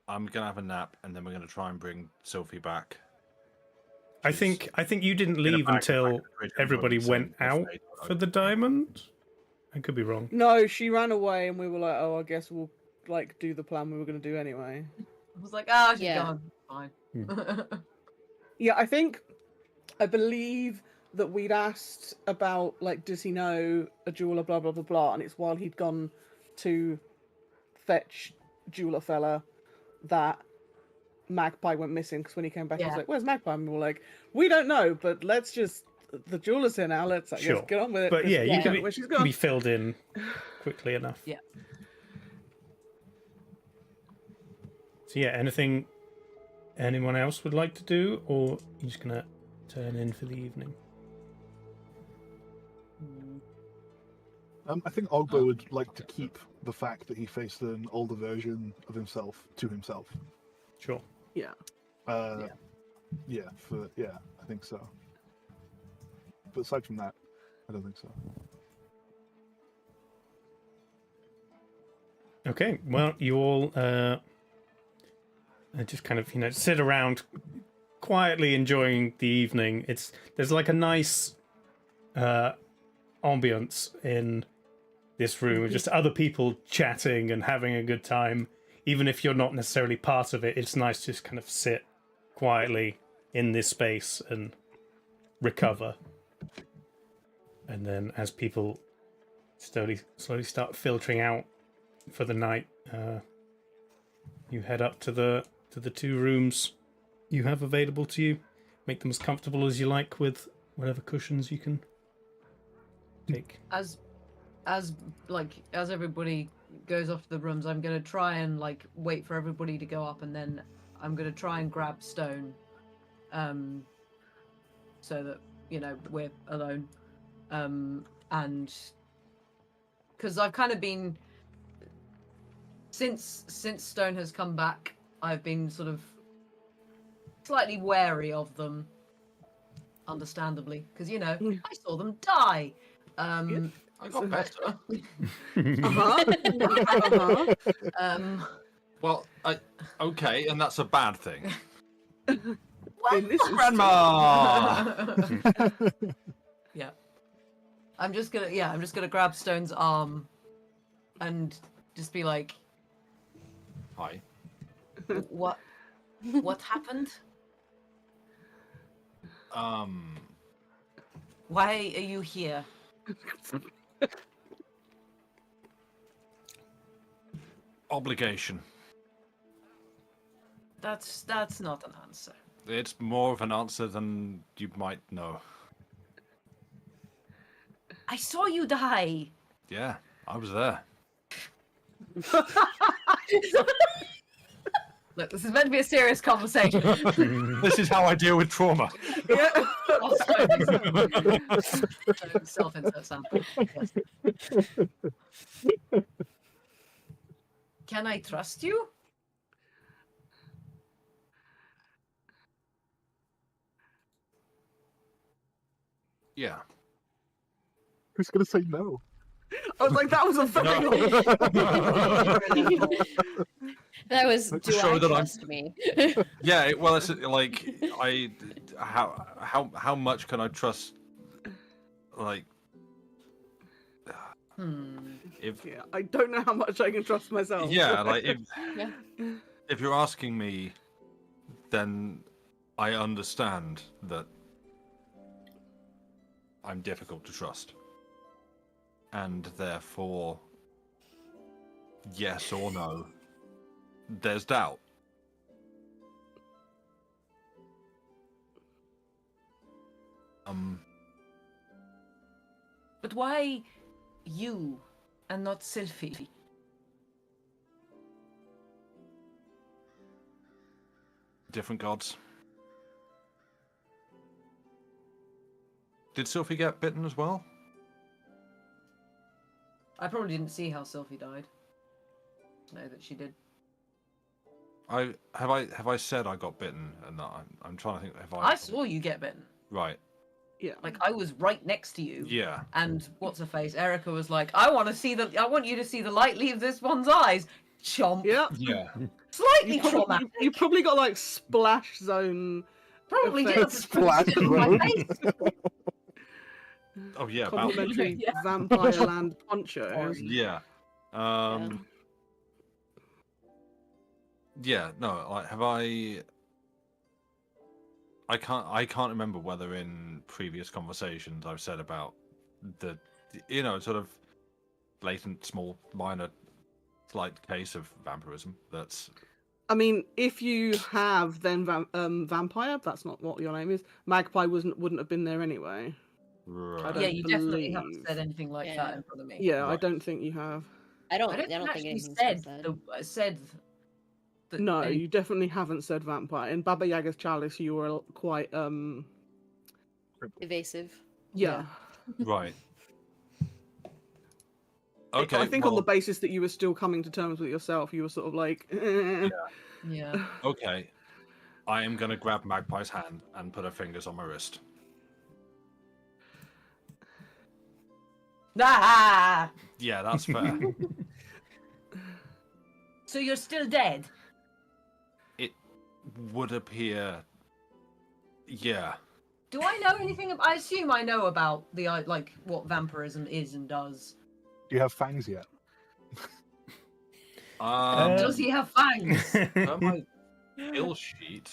I'm gonna have a nap, and then we're gonna try and bring Sylphie back. I think you didn't leave until everybody went out for the diamond. I could be wrong. No, she ran away, and we were like, "Oh, I guess we'll like do the plan we were going to do anyway." I was like, "Ah, she's Yeah. gone. Fine." Yeah, I believe that we'd asked about like, does he know a jeweler? Blah blah blah blah, and it's while he'd gone to fetch jeweler fella that Magpie went missing. Because when he came back, he was like, "Where's Magpie?" And we were like, "We don't know, but let's just." The jeweler's here now. Let's Sure. get on with it. But yeah, you can where she's be gone. filled in quickly enough. Yeah. So yeah, anything anyone else would like to do, or you're just gonna turn in for the evening? I think Ogbo would like to keep the fact that he faced an older version of himself to himself. Sure. Yeah. I think so. But aside from that, I don't think so. Okay, well, you all just kind of, sit around quietly enjoying the evening. There's like a nice ambience in this room of just other people chatting and having a good time. Even if you're not necessarily part of it, it's nice to just kind of sit quietly in this space and recover. And then as people slowly start filtering out for the night, you head up to the 2 rooms you have available to you. Make them as comfortable as you like with whatever cushions you can take. As everybody goes off to the rooms, I'm gonna try and like wait for everybody to go up, and then I'm gonna try and grab Stone, so that we're alone, and because I've kind of been since Stone has come back, I've been sort of slightly wary of them, understandably, because I saw them die. I got better. Well, okay, and that's a bad thing. Grandma. Yeah. I'm just gonna grab Stone's arm and just be like, Hi. What happened? Why are you here? Obligation. That's not an answer. It's more of an answer than you might know. I saw you die. Yeah, I was there. Look, this is meant to be a serious conversation. This is how I deal with trauma. Yeah. Self-insert sample. Yes. Can I trust you? Yeah. Who's gonna say no? I was like, that was a very That was, do Show I that I'm- trust me? Yeah, well, it's like how much can I trust? Like, if Yeah, I don't know how much I can trust myself. yeah, like Yeah. if you're asking me, then I understand that I'm difficult to trust, and therefore, yes or no, there's doubt. But why you and not Sylphie? Different gods. Did Sylphie get bitten as well? I probably didn't see how Sylphie died. Know that she did. Have I said I got bitten? And I'm trying to think. I saw you get bitten. Right. Yeah. Like I was right next to you. Yeah. And what's her face? Erica was like, I want you to see the light leave this one's eyes. Chomp. Yeah. Yeah. Slightly traumatic. You probably got like splash zone. Probably did. effect. Splash In my zone. face. Oh yeah. About, Complimentary Yeah. Vampire Land ponchos. yeah. Yeah. No. Like, have I? I can't remember whether in previous conversations I've said about the, sort of blatant, small, minor, slight case of vampirism. That's. I mean, if you have then vampire, that's not what your name is. Magpie wouldn't have been there anyway. Right. I don't Yeah, you definitely haven't believe. said anything like Yeah. that in front of me. Yeah, I Right. don't think you have. I don't I don't think actually anything's said been said that No, any- you definitely haven't said vampire. In Baba Yaga's chalice, you were quite evasive. yeah. Right. Okay. I think on well, the basis that you were still coming to terms with yourself, you were sort of like, Yeah. Okay. I am gonna grab Magpie's hand and put her fingers on my wrist. Ah! Yeah, that's fair. So you're still dead? It would appear. Yeah. Do I know anything? I assume I know about the like what vampirism is and does. Do you have fangs yet? Does he have fangs? On my skill sheet,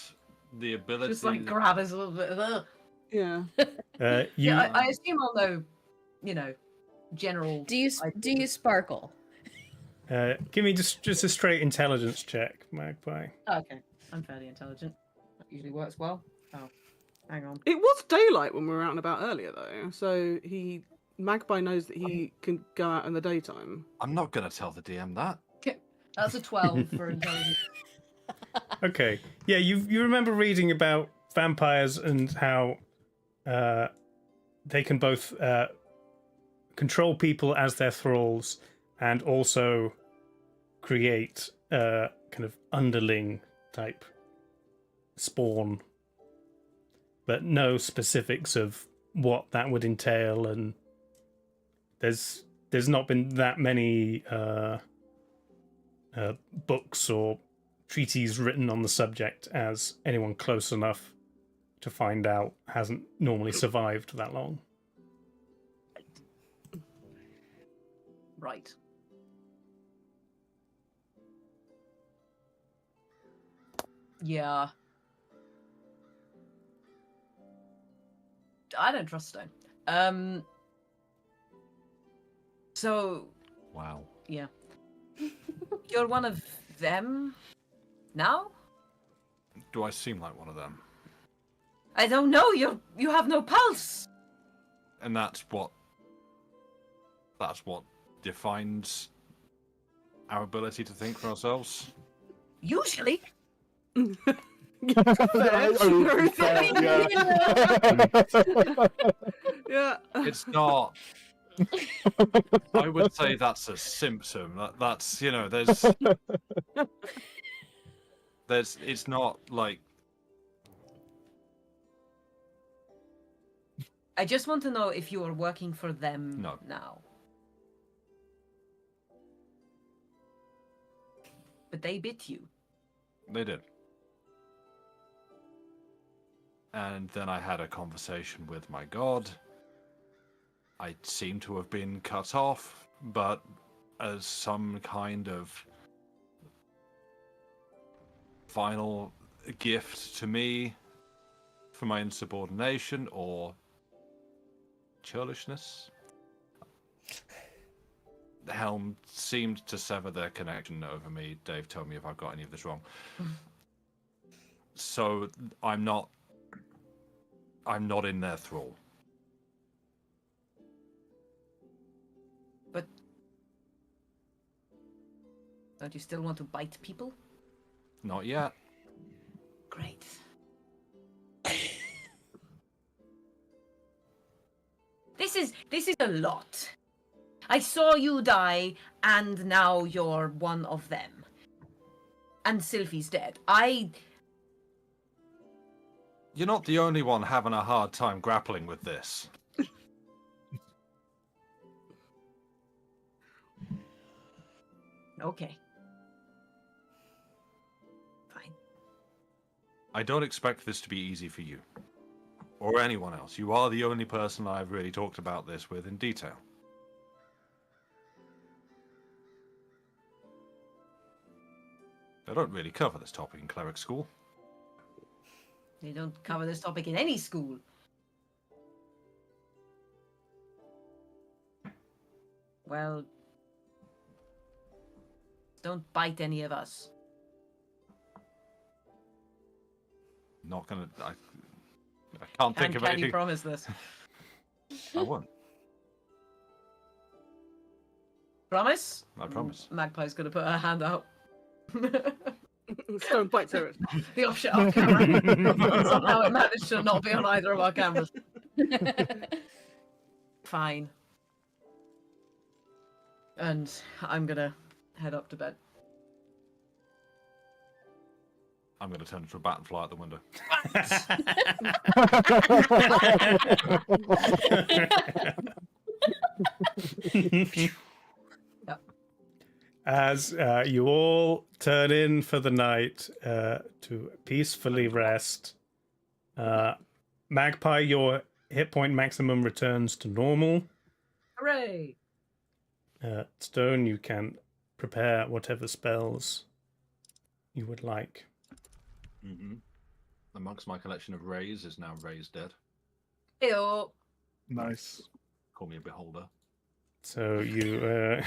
the ability. Just like grab his little bit of the. yeah. You, Yeah, I assume I'll know, general. Do you sparkle? give me just a straight intelligence check, Magpie. Oh, okay, I'm fairly intelligent. That usually works well. Oh, hang on. It was daylight when we were out and about earlier, though. So Magpie knows that he can go out in the daytime. I'm not gonna tell the DM that. That's a 12 for intelligence. Okay. Yeah, you remember reading about vampires and how they can both control people as their thralls and also create kind of underling type spawn, but no specifics of what that would entail. And there's not been that many books or treaties written on the subject, as anyone close enough to find out hasn't normally survived that long. Right. Yeah. I don't trust Stone. So Wow. yeah. You're one of them now? Do I seem like one of them? I don't know. You have no pulse. And that's what defines our ability to think for ourselves. Usually. Yeah. It's not. I would say that's a symptom. That's there's. It's not like. I just want to know if you are working for them No. now. But they bit you. They did. And then I had a conversation with my god. I seem to have been cut off, but as some kind of final gift to me for my insubordination or churlishness. The helm seemed to sever their connection over me. Dave, tell me if I've got any of this wrong. So I'm not in their thrall. Don't you still want to bite people? Not yet. Great. This is a lot. I saw you die, and now you're one of them. And Sylphie's dead. You're not the only one having a hard time grappling with this. Okay. Fine. I don't expect this to be easy for you. Or anyone else. You are the only person I've really talked about this with in detail. I don't really cover this topic in cleric school. They don't cover this topic in any school. Well, don't bite any of us. Not gonna. I can't think of Can anything. you promise this? I won't. Promise? I promise. Magpie's gonna put her hand out. Stone bites her. The offshot off camera. Somehow it managed to not be on either of our cameras. Fine. And I'm gonna head up to bed. I'm gonna turn into a bat and fly out the window. As you all turn in for the night to peacefully rest, Magpie, your hit point maximum returns to normal. Hooray! Stone, you can prepare whatever spells you would like. Mm-hmm. Amongst my collection of Rays is now Ray's dead. Ew. Nice. Call me a beholder. So you,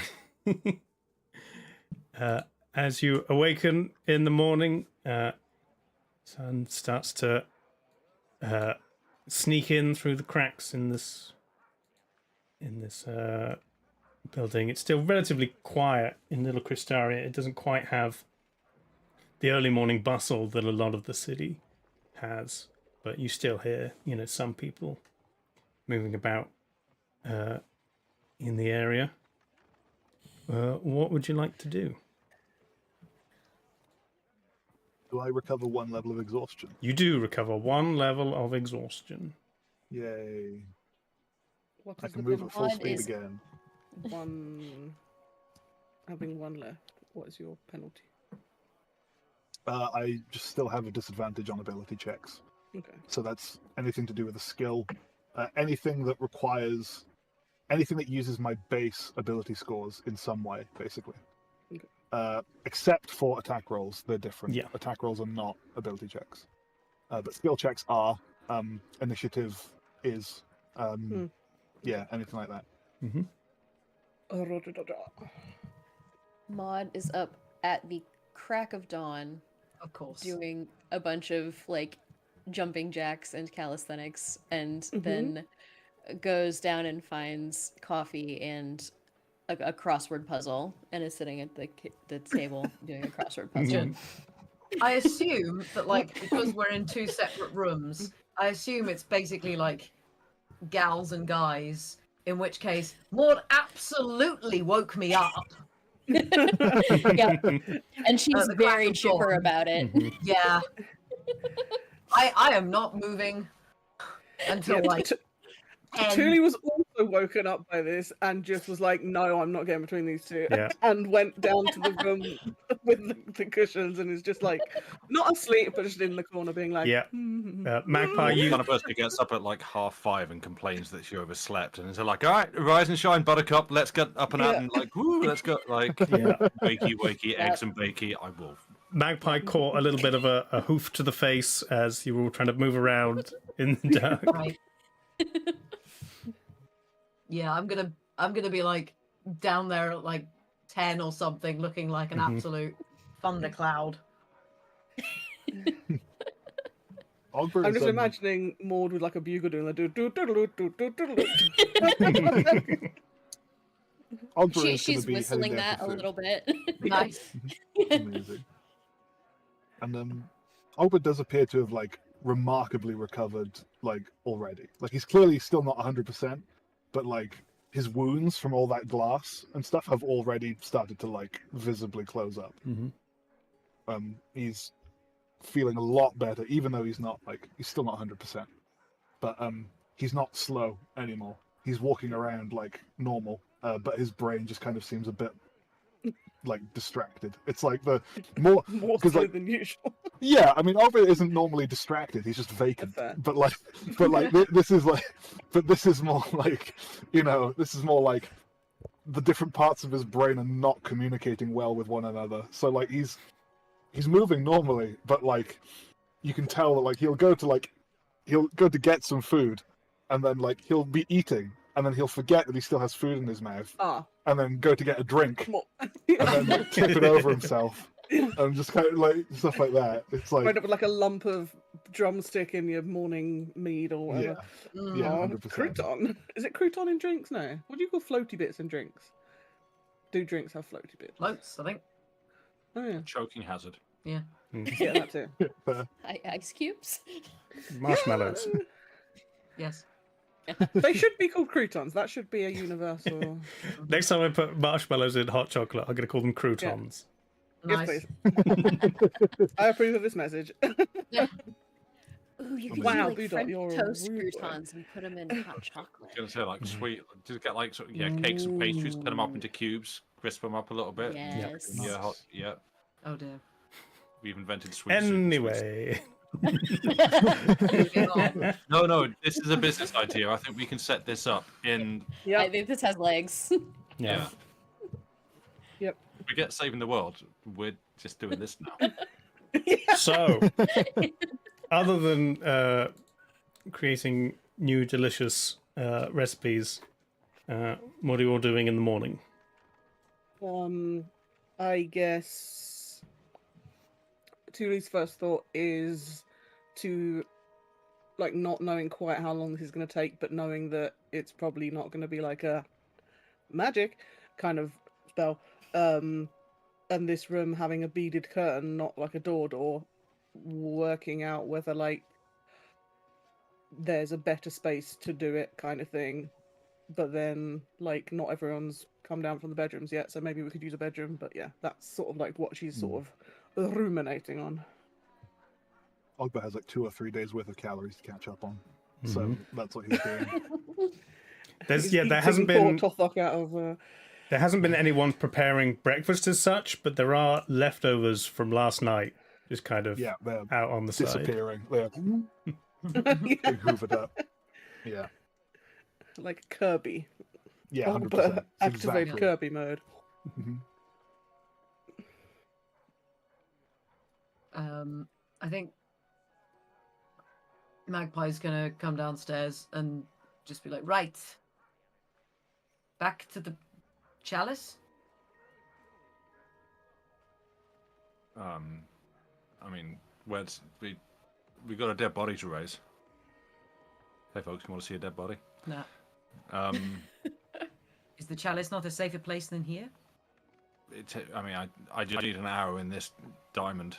as you awaken in the morning, sun starts to sneak in through the cracks in this building. It's still relatively quiet in Little Cristaria. It doesn't quite have the early morning bustle that a lot of the city has, but you still hear, some people moving about in the area. What would you like to do? Do I recover 1 level of exhaustion? You do recover 1 level of exhaustion. Yay. What I is can the move at full penalty? speed again. Having 1 left. What is your penalty? I just still have a disadvantage on ability checks. Okay. So that's anything to do with a skill. Anything that uses my base ability scores in some way, basically. Okay. Except for attack rolls, they're different. Yeah. Attack rolls are not ability checks. But skill checks are. Initiative is. Yeah, anything like that. Mm-hmm. Maud is up at the crack of dawn, Of course. doing a bunch of jumping jacks and calisthenics, and then goes down and finds coffee and a crossword puzzle, and is sitting at the table doing a crossword puzzle. I assume that because we're in 2 separate rooms, I assume it's basically gals and guys, in which case Maud absolutely woke me up. Yeah, and she's The very crack of chipper dawn. about it. Yeah. I am not moving until Yeah, 10. Tuli was also woken up by this and just was like, no, I'm not getting between these two. Yeah. And went down to the room with the cushions and is just not asleep, but just in the corner being like, Yeah. Magpie, The you kind of person who gets up at 5:30 and complains that she overslept, and is like, "All right, rise and shine, Buttercup. Let's get up and out and woo, let's go." Wakey, eggs and bakey. I will. Magpie caught a little bit of a hoof to the face as you were all trying to move around in the dark. Right. Yeah, I'm gonna be down there at 10 or something, looking like an absolute thundercloud. I'm just imagining Maud with a bugle doing the do do do do do do do do. Ogba is going She's to be whistling heading there that for a food. little bit. Nice. Amazing. And Ogba does appear to have like remarkably recovered like already. Like he's clearly still not 100%, but like his wounds from all that glass and stuff have already started to like visibly close up. He's feeling a lot better, even though he's still not 100%. But he's not slow anymore. He's walking around like normal, but his brain just kind of seems a bit like distracted. It's like the more slow like than usual. yeah, I mean, Arvid isn't normally distracted. He's just vacant. Fair. But this is like, but this is more like, this is more like the different parts of his brain are not communicating well with one another. So like he's moving normally, but like you can tell that like he'll go to get some food, and then like he'll be eating, and then he'll forget that he still has food in his mouth, and then go to get a drink, and then like, tip it over himself. And just kind of like stuff like that. It's like End up with like a lump of drumstick in your morning mead or whatever. yeah, 100%. Crouton. Is it crouton in drinks? No. What do you call floaty bits in drinks? Do drinks have floaty bits? Floats, I think. Oh yeah. Choking hazard. Yeah. Yeah, that too. Ice cubes. Marshmallows. Yes. They should be called croutons. That should be a universal. Next time I put marshmallows in hot chocolate, I'm going to call them croutons. Nice. Yes, please. I approve of this message. Ooh, you could Wow, do like Budot, French you're a toast rude boy. croutons and put them in hot chocolate. I was gonna say like sweet. Just get like cakes and pastries, cut them up into cubes, crisp them up a little bit. Yes. Yeah. Oh dear. We've invented sweet. Anyway. No. This is a business idea. I think we can set this up in. Yeah. I think this has legs. Yeah. Yep. If we get saving the world, we're just doing this now. So, other than creating new delicious recipes, what are you all doing in the morning? I guess Tuli's first thought is to, like, not knowing quite how long this is going to take, but knowing that it's probably not going to be like a magic kind of spell, and this room having a beaded curtain, not like a door, working out whether, like, there's a better space to do it kind of thing. But then, like, not everyone's come down from the bedrooms yet, so maybe we could use a bedroom. But yeah, that's sort of like what she's sort of ruminating on. Ogba has like 2 or 3 days worth of calories to catch up on, so that's what he's doing. There hasn't been Tothok out of. There hasn't been anyone preparing breakfast as such, but there are leftovers from last night, just kind of they're out on the side. disappearing. They're being hoovered up. Yeah. Like Kirby. Yeah, 100%. But activate Exactly. Kirby mode. I think Magpie's gonna come downstairs and just be like, right, back to the chalice. I mean, we got a dead body to raise. Hey folks, you want to see a dead body? No. Is Is the chalice not a safer place than here? I mean, I just need an arrow in this diamond.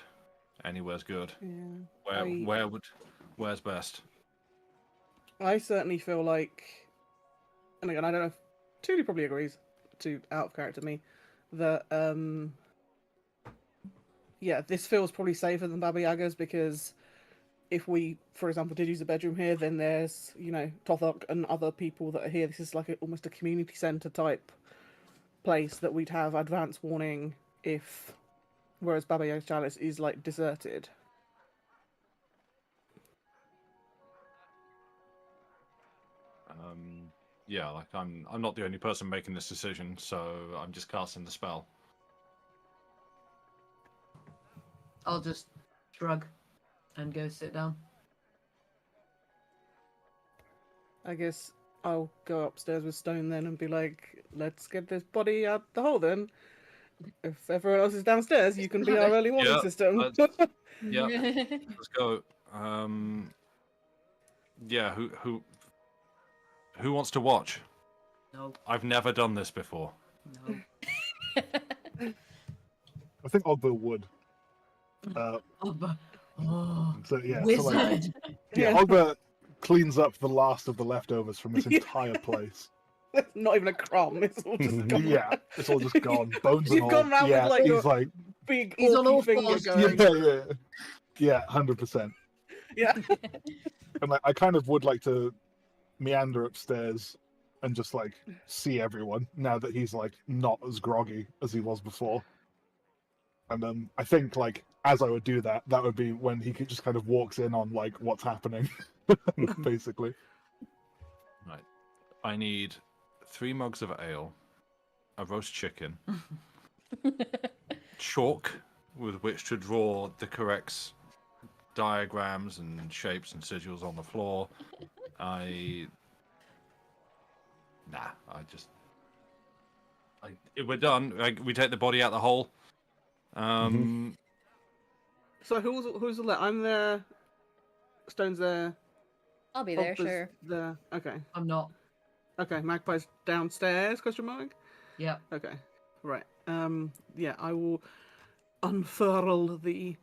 Anywhere's good. Yeah. Where's best? I certainly feel like, and again, I don't know if Tuli probably agrees, to out of character me, that yeah, this feels probably safer than Baba Yaga's, because if we, for example, did use a bedroom here, then there's, you know, Tothok and other people that are here. This is like almost a community centre type place that we'd have advance warning if, whereas Baba Yaga's chalice is like deserted. Yeah, like I'm not the only person making this decision, so I'm just casting the spell. I'll just shrug and go sit down. I guess I'll go upstairs with Stone then and be like, let's get this body out the hole then. If everyone else is downstairs, you can be our early warning Yeah, system. Yeah, let's go. Yeah, who wants to watch? No. I've never done this before. I think Ogbo would. Ogba. Oh, So yeah, wizard. so like, yeah, Ogbo cleans up the last of the leftovers from this entire place. Not even a crumb. It's all just gone. Yeah, it's all just gone, bones and You've all. gone round Yeah, with like he's your like, big He's on all orky finger fours. going. yeah, 100%. Yeah. And like, I kind of would like to meander upstairs and just like see everyone now that he's like not as groggy as he was before. And I think like as I would do that, that would be when he just kind of walks in on like what's happening, basically. Right. I need 3 mugs of ale, a roast chicken, chalk with which to draw the correct diagrams and shapes and sigils on the floor. If we're done, we take the body out the hole. So who's left? I'm there. Stone's there. I'll be there, Ogba's sure. There. Okay. I'm not. Okay. Magpie's downstairs? Question mark. Yeah. Okay. Right. Yeah. I will unfurl the.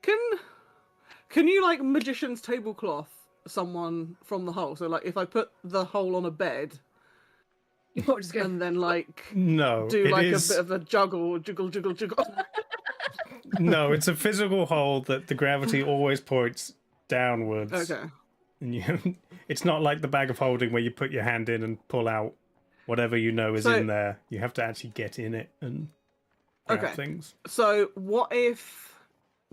Can you like magician's tablecloth someone from the hole? So like if I put the hole on a bed. You're just going. And then like No, do it like is... a bit of a juggle. No, it's a physical hole that the gravity always points downwards. Okay. And it's not like the bag of holding where you put your hand in and pull out whatever you know is in there. You have to actually get in it and grab things. So what if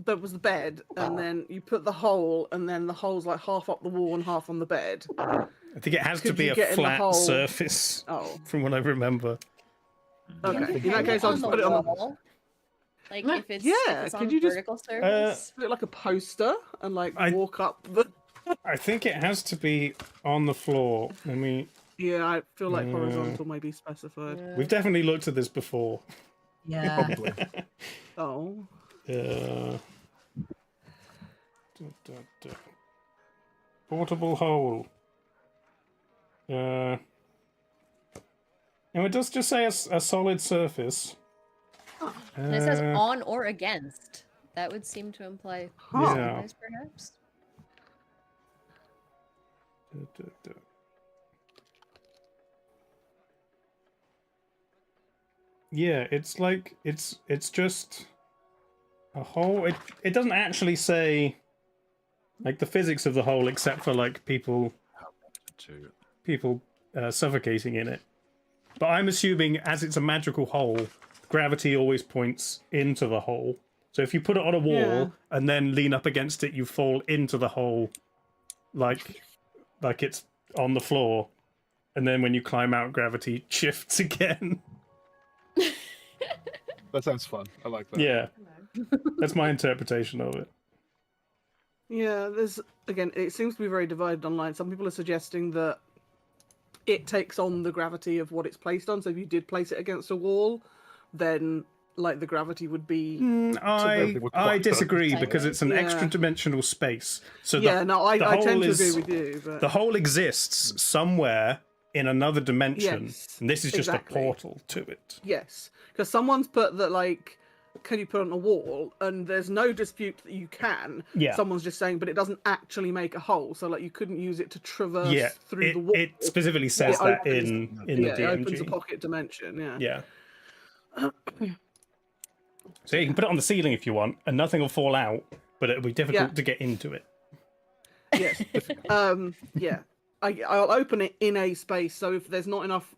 there was the bed and then you put the hole and then the hole's like half up the wall and half on the bed? I think it has to Could be you a get in the flat hole? surface, from what I remember. Okay. In that case, I'll just put it on the wall. Like if it's, Yeah, if it's on could a you just- vertical surface. put it like a poster and like I- walk up the. I think it has to be on the floor. I mean, Yeah, I feel like horizontal may be specified. we've definitely looked at this before. Yeah. Probably. Oh. Portable hole. No, it does just say a solid surface. And it says on or against. That would seem to imply Yeah. surprise, perhaps. Yeah, it's like it's just a hole. It doesn't actually say like the physics of the hole, except for like people suffocating in it. But I'm assuming as it's a magical hole, gravity always points into the hole. So if you put it on a wall and then lean up against it, you fall into the hole like it's on the floor. And then when you climb out, gravity shifts again. That sounds fun. I like that. Yeah. That's my interpretation of it. Yeah, it seems to be very divided online. Some people are suggesting that it takes on the gravity of what it's placed on. So if you did place it against a wall, then like the gravity would be. I disagree because it's an extra dimensional space. So I tend to agree is, with you. But... The hole exists somewhere in another dimension, Yes, and this is just exactly. a portal to it. Yes, because someone's put that like, can you put it on a wall? And there's no dispute that you can. Yeah. Someone's just saying, but it doesn't actually make a hole, so like you couldn't use it to traverse through the wall. It specifically says that in the DMG. It opens a pocket dimension. Yeah. Yeah. So you can put it on the ceiling if you want, and nothing will fall out, but it'll be difficult to get into it. Yes. Yeah. I'll open it in a space, so if there's not enough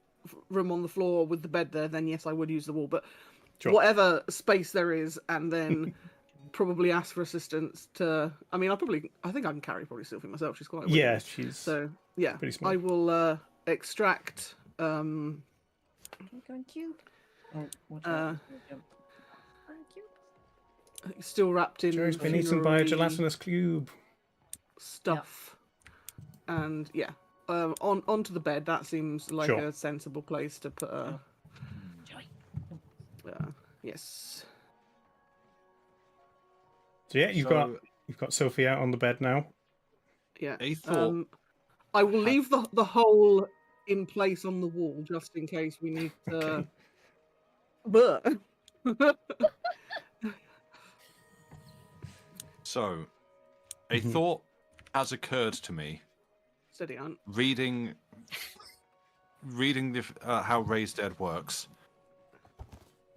room on the floor with the bed there, then yes, I would use the wall. But whatever space there is, and then probably ask for assistance to. I mean, I think I can carry probably Sylvie myself. She's quite. Yeah, she's. So yeah, pretty small. I will extract. Going cube. Still wrapped in. Jerry's been eaten by a gelatinous cube. Stuff. And onto the bed. That seems like a sensible place to put a. Yes. So yeah, you've got Sophie out on the bed now. Yeah. A thought. I will leave the hole in place on the wall just in case we need to But So, a thought has occurred to me steady on. reading the how Raise Dead works.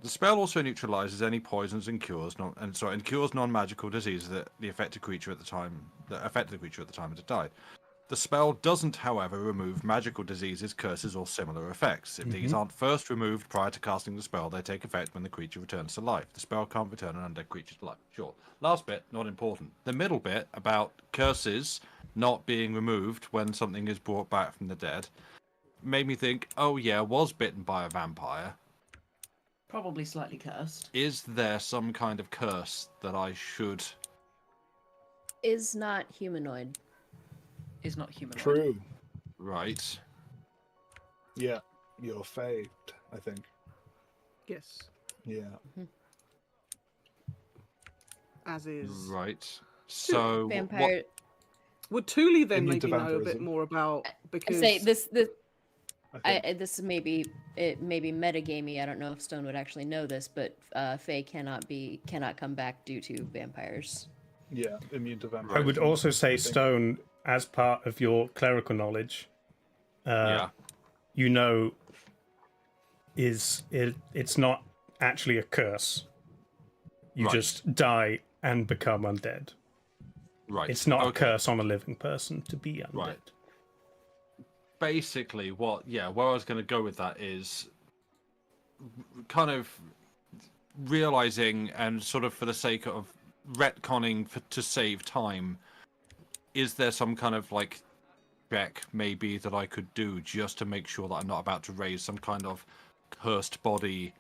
The spell also neutralizes any poisons and cures and cures non-magical diseases that affected the creature at the time it died. The spell doesn't, however, remove magical diseases, curses, or similar effects. If these aren't first removed prior to casting the spell, they take effect when the creature returns to life. The spell can't return an undead creature to life. Sure. Last bit, not important. The middle bit about curses not being removed when something is brought back from the dead made me think, oh yeah, was bitten by a vampire. Probably slightly cursed. Is there some kind of curse that I should... Is not humanoid. Is not human. True. Right. Yeah, you're faved, I think. Yes, Yeah. as is. Right. So... Vampire. Would Thule then Immune to maybe know a bit vampirism. more about I because say this. I think. This may be metagamey. I don't know if Stone would actually know this, but Fae cannot come back due to vampires. Yeah, immune to I vampirism. would also say, I think. Stone, as part of your clerical knowledge, you know, it's not actually a curse. You Right. just die and become undead. Right. It's not a Okay. curse on a living person to be undead. Right. Basically, where I was going to go with that is kind of realizing, and sort of for the sake of retconning to save time, is there some kind of like check maybe that I could do just to make sure that I'm not about to raise some kind of cursed body,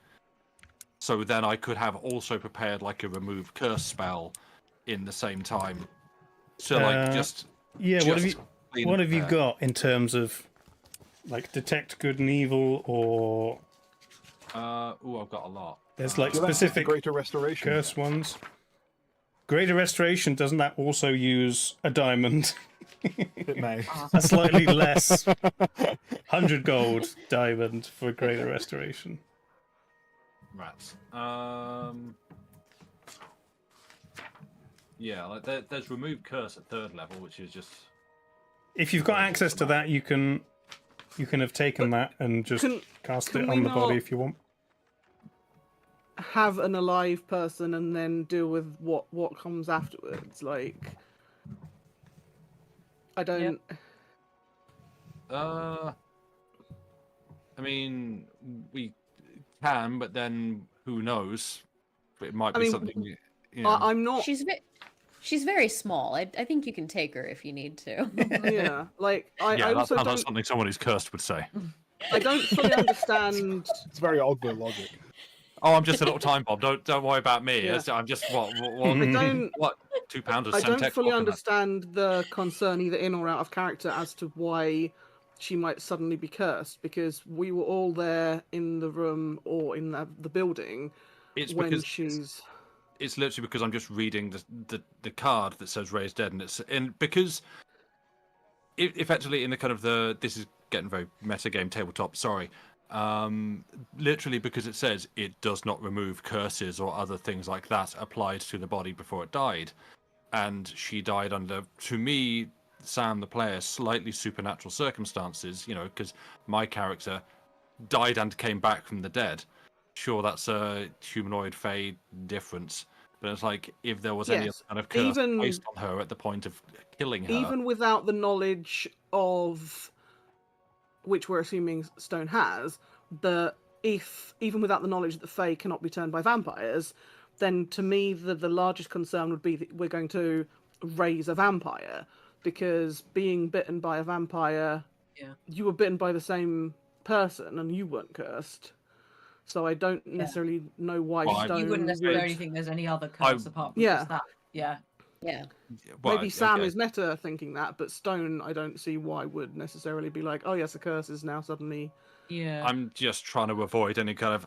so then I could have also prepared like a remove curse spell in the same time. So like just Yeah, what have clean you prepare. got in terms of like detect good and evil, or I've got a lot. there's like Well, that's specific Greater Restoration. curse ones? Greater Restoration, doesn't that also use a diamond? It may. A slightly less 100 gold diamond for Greater Restoration. Rats. Yeah, like there's remove curse at 3rd level, which is just If you've got access to that, you can have taken that and just cast can it we on the body not- if you want. have an alive person and then deal with what comes afterwards. Like, I don't. I mean, we can, but then who knows? It might be I mean, something. You know. I'm not. She's very small. I think you can take her if you need to. Yeah, like I that also sounds like don't. something someone who's cursed would say. I don't fully understand. It's very Ogba logic. Oh, I'm just a little time bomb. Don't worry about me. Yeah. I'm just what I don't. what 2 pounds of I don't Semtex fully coconut. understand the concern either in or out of character as to why she might suddenly be cursed, because we were all there in the room or in the building It's when because she's. it's literally because I'm just reading the card that says raised dead, and because effectively in the kind of this is getting very meta game tabletop. Sorry, literally because it says it does not remove curses or other things like that applied to the body before it died, and she died under, to me, Sam the player, slightly supernatural circumstances. You know, because my character died and came back from the dead. Sure, that's a humanoid fae difference, but it's like if there was any Yes, other kind of curse even- placed on her at the point of killing her. Even without the knowledge of, which we're assuming Stone has, that even without the knowledge that the Fae cannot be turned by vampires, then to me the largest concern would be that we're going to raise a vampire, because being bitten by a vampire, you were bitten by the same person and you weren't cursed. So I don't necessarily know why Well, Stone You wouldn't would... necessarily think there's any other curse apart from just that. Yeah. Yeah. Well, Maybe Sam okay. is meta thinking that, but Stone, I don't see why would necessarily be like, oh yes, a curse is now suddenly... Yeah. I'm just trying to avoid any kind of,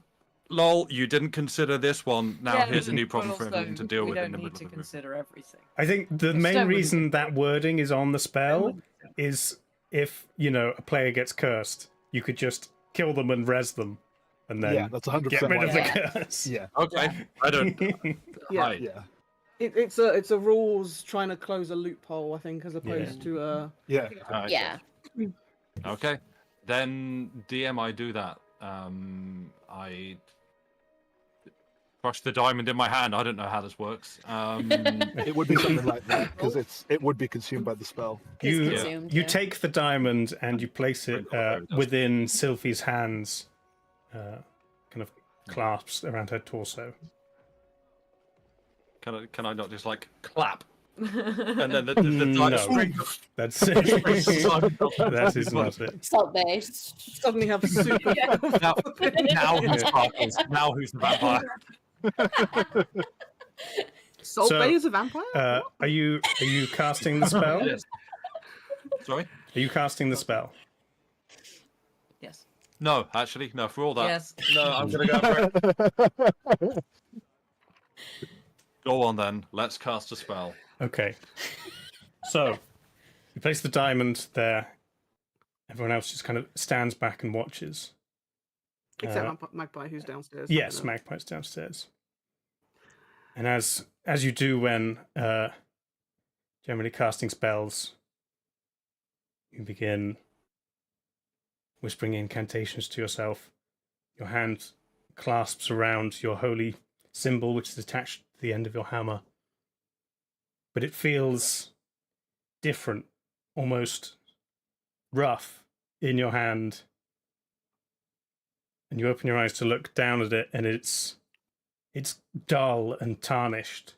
lol, you didn't consider this one. Now here's a new problem for everyone to deal with in the middle We don't need of to the movie. consider everything. I think the Stone main wouldn't reason do that wording is on the spell wouldn't is if, you know, a player gets cursed, you could just kill them and res them and then Yeah, that's 100% get rid of the Yeah. curse. Yeah, Okay. I don't. Yeah. Hi. yeah, It's a rules trying to close a loophole, I think, as opposed to yeah. Yeah. Okay. Then DM, I do that. I crush the diamond in my hand. I don't know how this works. It would be something like that because it would be consumed by the spell. It's You consumed. you yeah. take the diamond and you place it within Sylvie's hands, kind of clasped around her torso. Can I not just like clap? And then the No. diamond That's that is not it. Salt based. suddenly have super. now who sparkles? Now who's the vampire? Salt So, Bay is a vampire? Are you casting the spell? Yes. Sorry? Are you casting the spell? Yes. No, actually, no. For all that, Yes. no. I'm gonna go for it. Go on then. Let's cast a spell. Okay. So you place the diamond there. Everyone else just kind of stands back and watches. Except Magpie, who's downstairs. Yes, Magpie's downstairs. And as you do when generally casting spells, you begin whispering incantations to yourself. Your hand clasps around your holy symbol, which is attached to the end of your hammer. But it feels different, almost rough in your hand. And you open your eyes to look down at it, and it's dull and tarnished.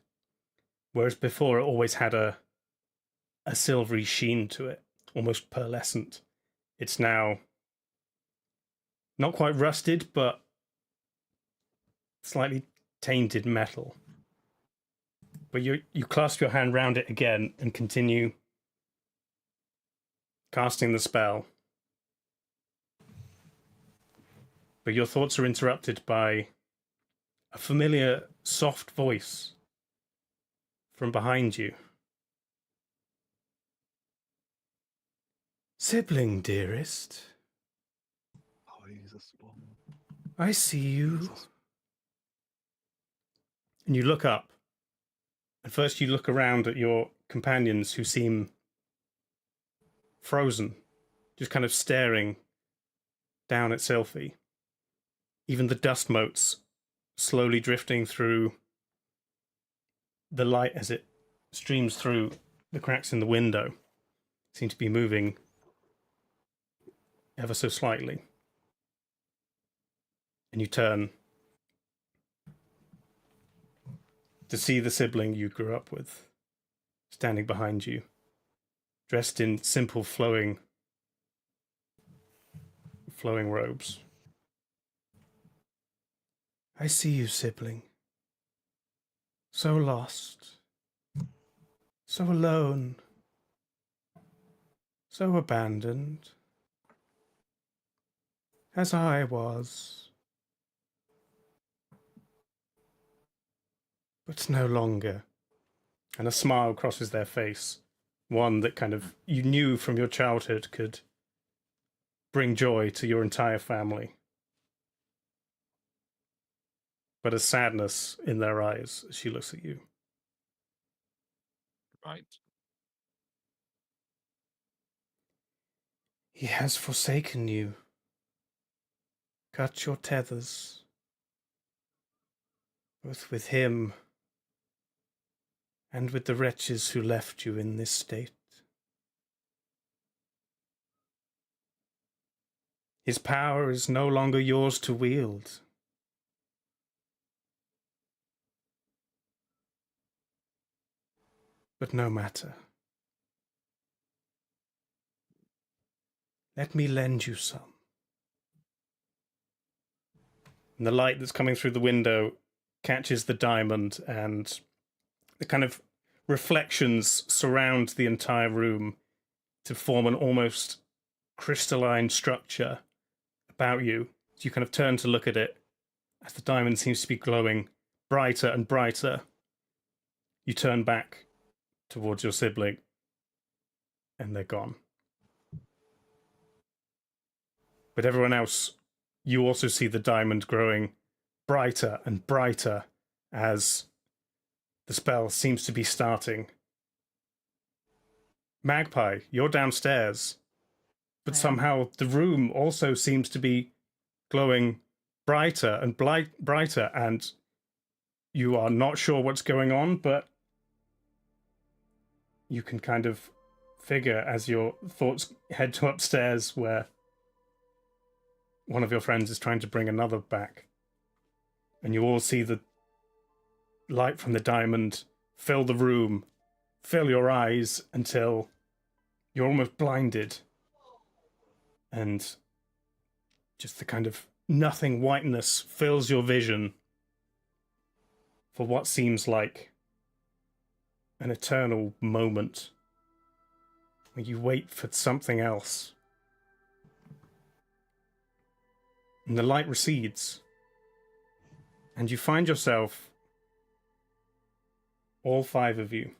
Whereas before it always had a silvery sheen to it, almost pearlescent. It's now not quite rusted, but slightly tainted metal. But you clasp your hand round it again and continue casting the spell. But your thoughts are interrupted by a familiar, soft voice from behind you. Sibling, dearest, Oh, Jesus. I see you. And you look up. And first you look around at your companions who seem frozen, just kind of staring down at Sylphie. Even the dust motes slowly drifting through the light as it streams through the cracks in the window seem to be moving ever so slightly. And you turn to see the sibling you grew up with standing behind you, dressed in simple flowing robes. I see you, sibling. So lost, so alone, so abandoned, as I was. But no longer. And a smile crosses their face, one that kind of you knew from your childhood could bring joy to your entire family. But a sadness in their eyes as she looks at you. Right. He has forsaken you. Cut your tethers. Both with him and with the wretches who left you in this state. His power is no longer yours to wield. But no matter. Let me lend you some. And the light that's coming through the window catches the diamond, and the kind of reflections surround the entire room to form an almost crystalline structure about you. So you kind of turn to look at it as the diamond seems to be glowing brighter and brighter. You turn back towards your sibling, and they're gone. But everyone else you also see the diamond growing brighter and brighter as the spell seems to be starting. Magpie, you're downstairs, but somehow the room also seems to be glowing brighter and brighter, and you are not sure what's going on, but you can kind of figure as your thoughts head to upstairs where one of your friends is trying to bring another back. And you all see the light from the diamond fill the room, fill your eyes until you're almost blinded. And just the kind of nothing whiteness fills your vision for what seems like an eternal moment where you wait for something else. And the light recedes, and you find yourself, all 5 of you,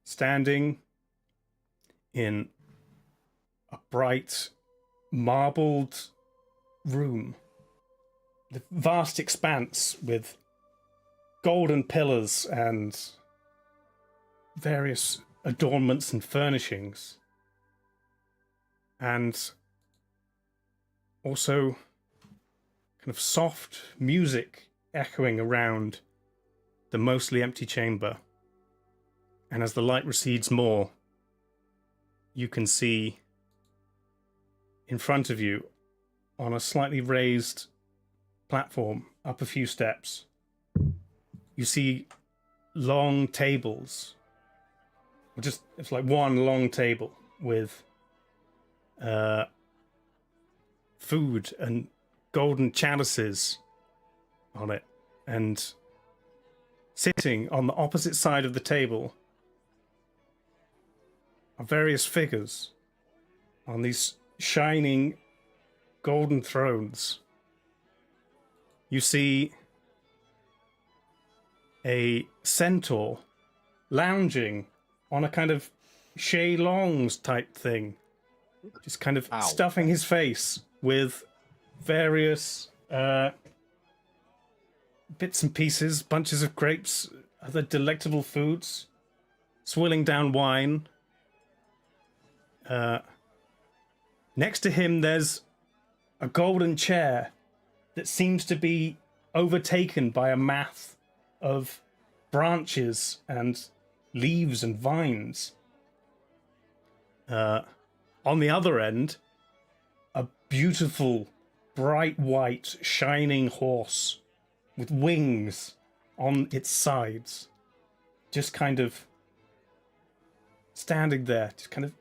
standing in a bright, marbled room. The vast expanse with golden pillars and various adornments and furnishings. And also kind of soft music echoing around the mostly empty chamber. And as the light recedes more, you can see in front of you, on a slightly raised platform up a few steps, you see long tables. It's like one long table with food and golden chalices on it, and sitting on the opposite side of the table are various figures on these shining golden thrones. You see a centaur lounging on a kind of Shay-Longs type thing, just kind of stuffing his face with various bits and pieces, bunches of grapes, other delectable foods, swilling down wine. Next to him, there's a golden chair that seems to be overtaken by a mass of branches and leaves and vines. On the other end, a beautiful, bright white, shining horse with wings on its sides, just kind of standing there, just kind of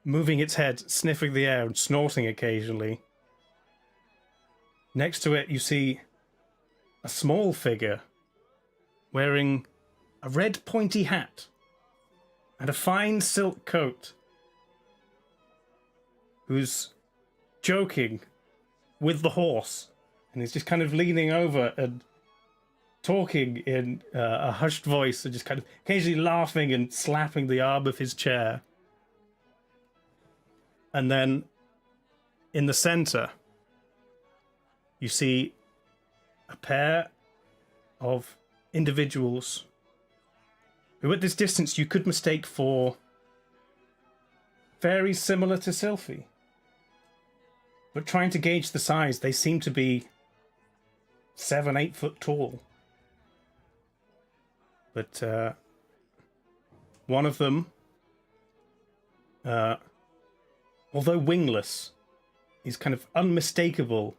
moving its head, sniffing the air and snorting occasionally. Next to it, you see a small figure wearing a red pointy hat and a fine silk coat, who's joking with the horse, and he's just kind of leaning over and talking in a hushed voice and just kind of occasionally laughing and slapping the arm of his chair. And then in the center, you see a pair of individuals who at this distance you could mistake for very similar to Sylphie. But trying to gauge the size, they seem to be 7-8 foot tall. But one of them, although wingless, is kind of unmistakable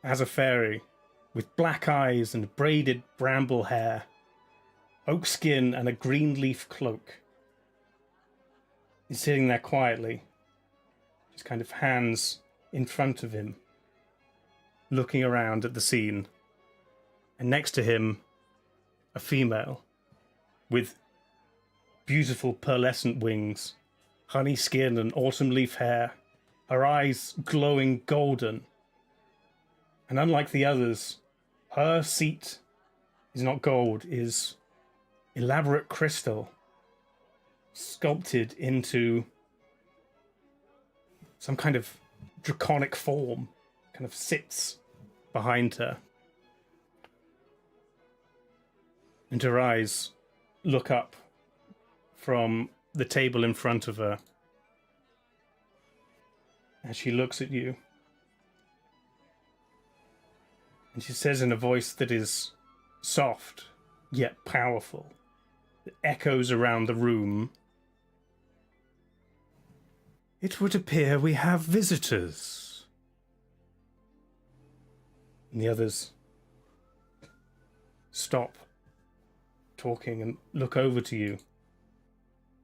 as a fairy, with black eyes and braided bramble hair, oak skin and a green leaf cloak. He's sitting there quietly, just kind of hands in front of him, looking around at the scene. And next to him, a female with beautiful pearlescent wings, honey skin and autumn leaf hair, her eyes glowing golden. And unlike the others, her seat is not gold, is elaborate crystal, sculpted into some kind of draconic form kind of sits behind her. And her eyes look up from the table in front of her as she looks at you. And she says in a voice that is soft, yet powerful, that echoes around the room, "It would appear we have visitors." And the others stop talking and look over to you.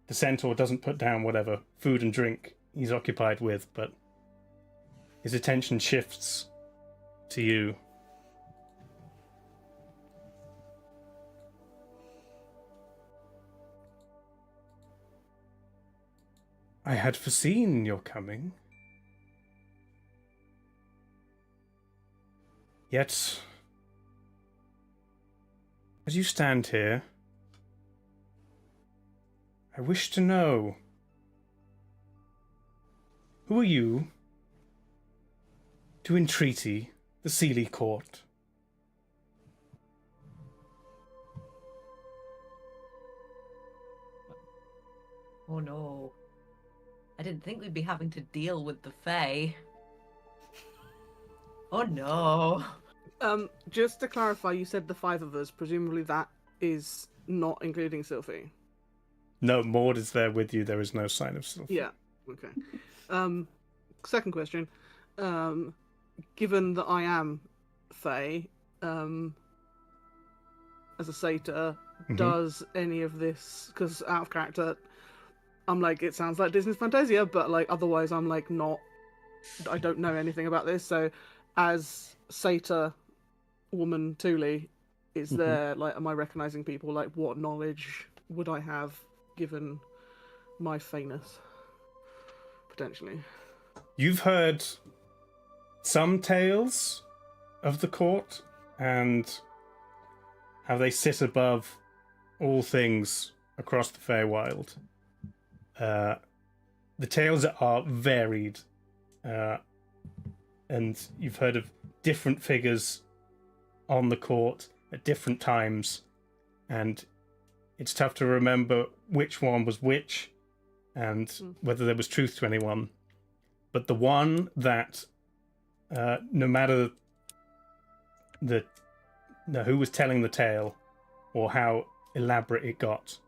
The centaur doesn't put down whatever food and drink he's occupied with, but his attention shifts to you. "I had foreseen your coming. Yet, as you stand here, I wish to know, who are you to entreaty the Sealy Court?" Oh no. I didn't think we'd be having to deal with the Fae. Oh no. Just to clarify, you said the 5 of us. Presumably that is not including Sylphie. No, Maud is there with you. There is no sign of Sylphie. Yeah. Okay. Second question. Given that I am Fae, as a satyr, does any of this, because out of character, I'm like, it sounds like Disney's Fantasia, but like otherwise I'm like not, I don't know anything about this. So as satyr woman Thule, is there, like, am I recognizing people? Like, what knowledge would I have given my faeness, potentially? You've heard some tales of the court and how they sit above all things across the Feywild. The tales are varied, and you've heard of different figures on the court at different times, and it's tough to remember which one was which and whether there was truth to anyone. But the one that, no matter who was telling the tale or how elaborate it got,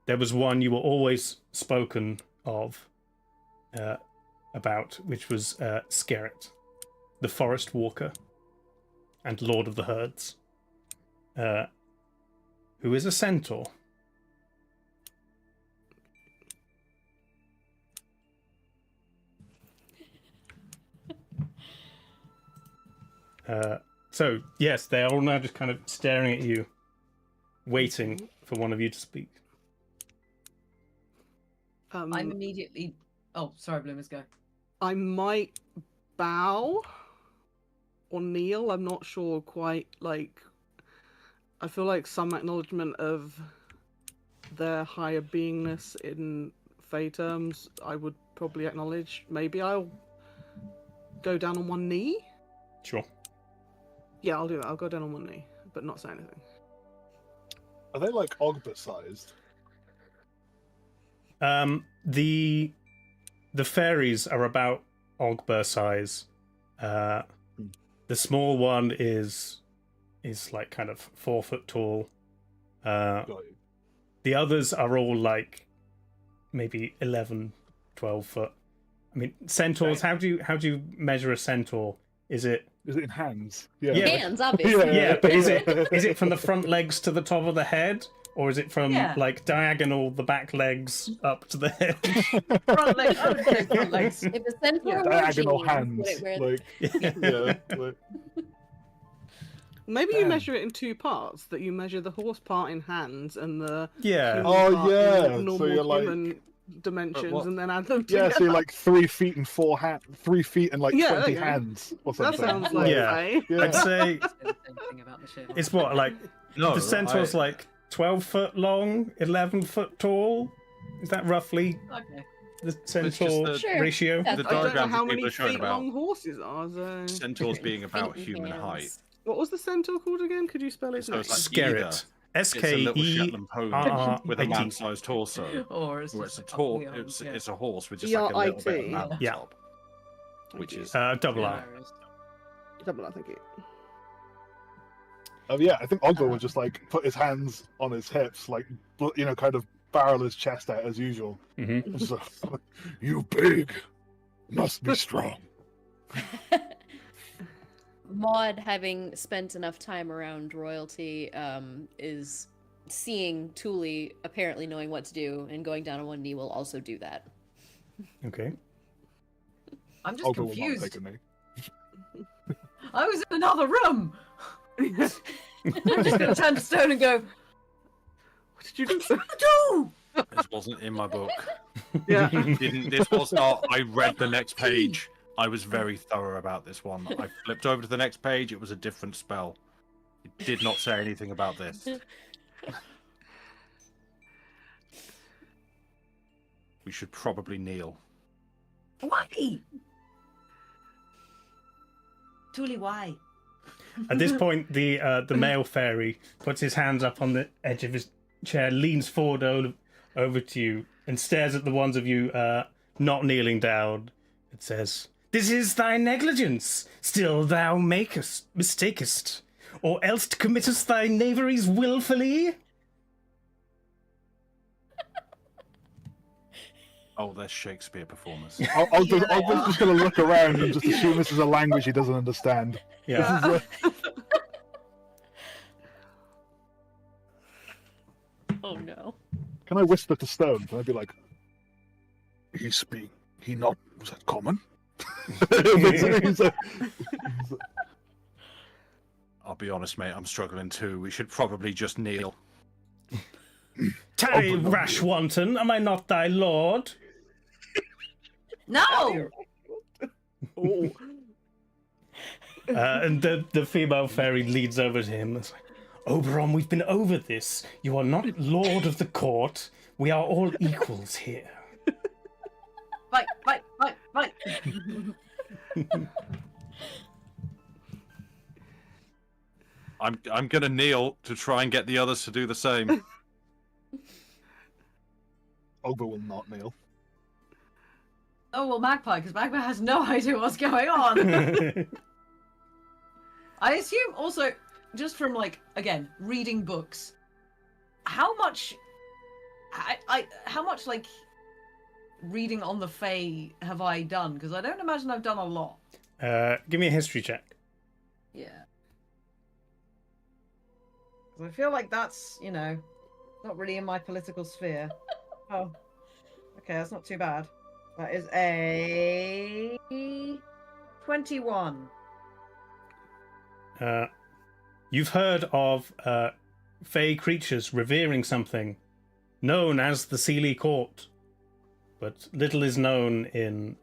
there was one you were always spoken of about, which was Skerrit, the Forest Walker and Lord of the Herds, who is a centaur. So, yes, they are all now just kind of staring at you, waiting for one of you to speak. I'm immediately... Oh, sorry, Bloomers, go. I might bow or kneel. I'm not sure quite. Like, I feel like some acknowledgement of their higher beingness in Fey terms, I would probably acknowledge. Maybe I'll go down on one knee. Sure. Yeah, I'll do that. I'll go down on one knee, but not say anything. Are they like Ogba sized? The fairies are about Ogber size. The small one is like kind of 4 foot tall. Got you. The others are all like maybe 11, 12 foot. I mean, centaurs. How do you measure a centaur? Is it in hands? Yeah. Hands, obviously. Yeah, but is it from the front legs to the top of the head, or is it from like diagonal the back legs up to the head? Front legs, I would say front legs. If a centaur were Diagonal jeans, hands. would it wear- Like, yeah. Like, Maybe you measure it in 2 parts. That you measure the horse part in hands and the Yeah. human Oh, part yeah. in So normal you're like- human dimensions, what? and then add them yeah, together. so you're like 3 feet and 3 feet and like Yeah, there 20 you go. hands or That something. sounds like Yeah. Fae. Yeah. I'd say Say the same thing about the shit. it's what, like No, the centaur's like 12 foot long, 11 foot tall. Is that roughly? Okay. The centaur the- Sure. ratio? That's The I don't know diagrams how that people many are showing feet about long horses are. So... centaurs being about Feet human hands. height. What was the centaur called again? Could you spell his So name? it's like Skerrit. It's a little Shetland pony with a SKERRIT. man-sized torso, Or it's or just it's a a couple of it's, yards, it's a horse with just like a little bit of GRIT. man on Yeah. top, which is Double R. hilarious. Double, I think it. Oh yeah, I think Ogba would just like put his hands on his hips, like kind of barrel his chest out as usual. Mm-hmm. Just like, you big, must be strong. Maud, having spent enough time around royalty, is seeing Thule apparently knowing what to do and going down on one knee will also do that. Okay. I'm just Ogba will not confused. take a knee. I was in another room. I'm just gonna turn to Stone and go, What did you do? do? this wasn't in my book. Yeah. This was not. I read the next page. I was very thorough about this one. I flipped over to the next page. It was a different spell. It did not say anything about this. We should probably kneel. Why? Tuli, why? At this point, the male fairy puts his hands up on the edge of his chair, leans forward over to you, and stares at the ones of you not kneeling down. It says, "This is thy negligence. Still thou mistakest, or else committest thy knaveries wilfully." Oh, there's Shakespeare performers. Ogba's just going to look around and just assume this is a language he doesn't understand. Yeah. Oh no. Can I whisper to Stone? Can I be like, he not, was that common? He's like- I'll be honest, mate. I'm struggling too. We should probably just kneel. Tarry, rash wanton, am I not thy lord? No. Oh. And the female fairy leads over to him. It's like, "Oberon, we've been over this. You are not lord of the court. We are all equals here." Fight. I'm gonna kneel to try and get the others to do the same. Ogba will not kneel. Oh well, Magpie, because Magpie has no idea what's going on. I assume also, just from again reading books, how much, how much reading on the Fae have I done? Because I don't imagine I've done a lot. Give me a history check. Yeah. 'Cause I feel like that's not really in my political sphere. Oh, okay, that's not too bad. That is a 21. You've heard of fey creatures revering something known as the Sealy Court, but little is known in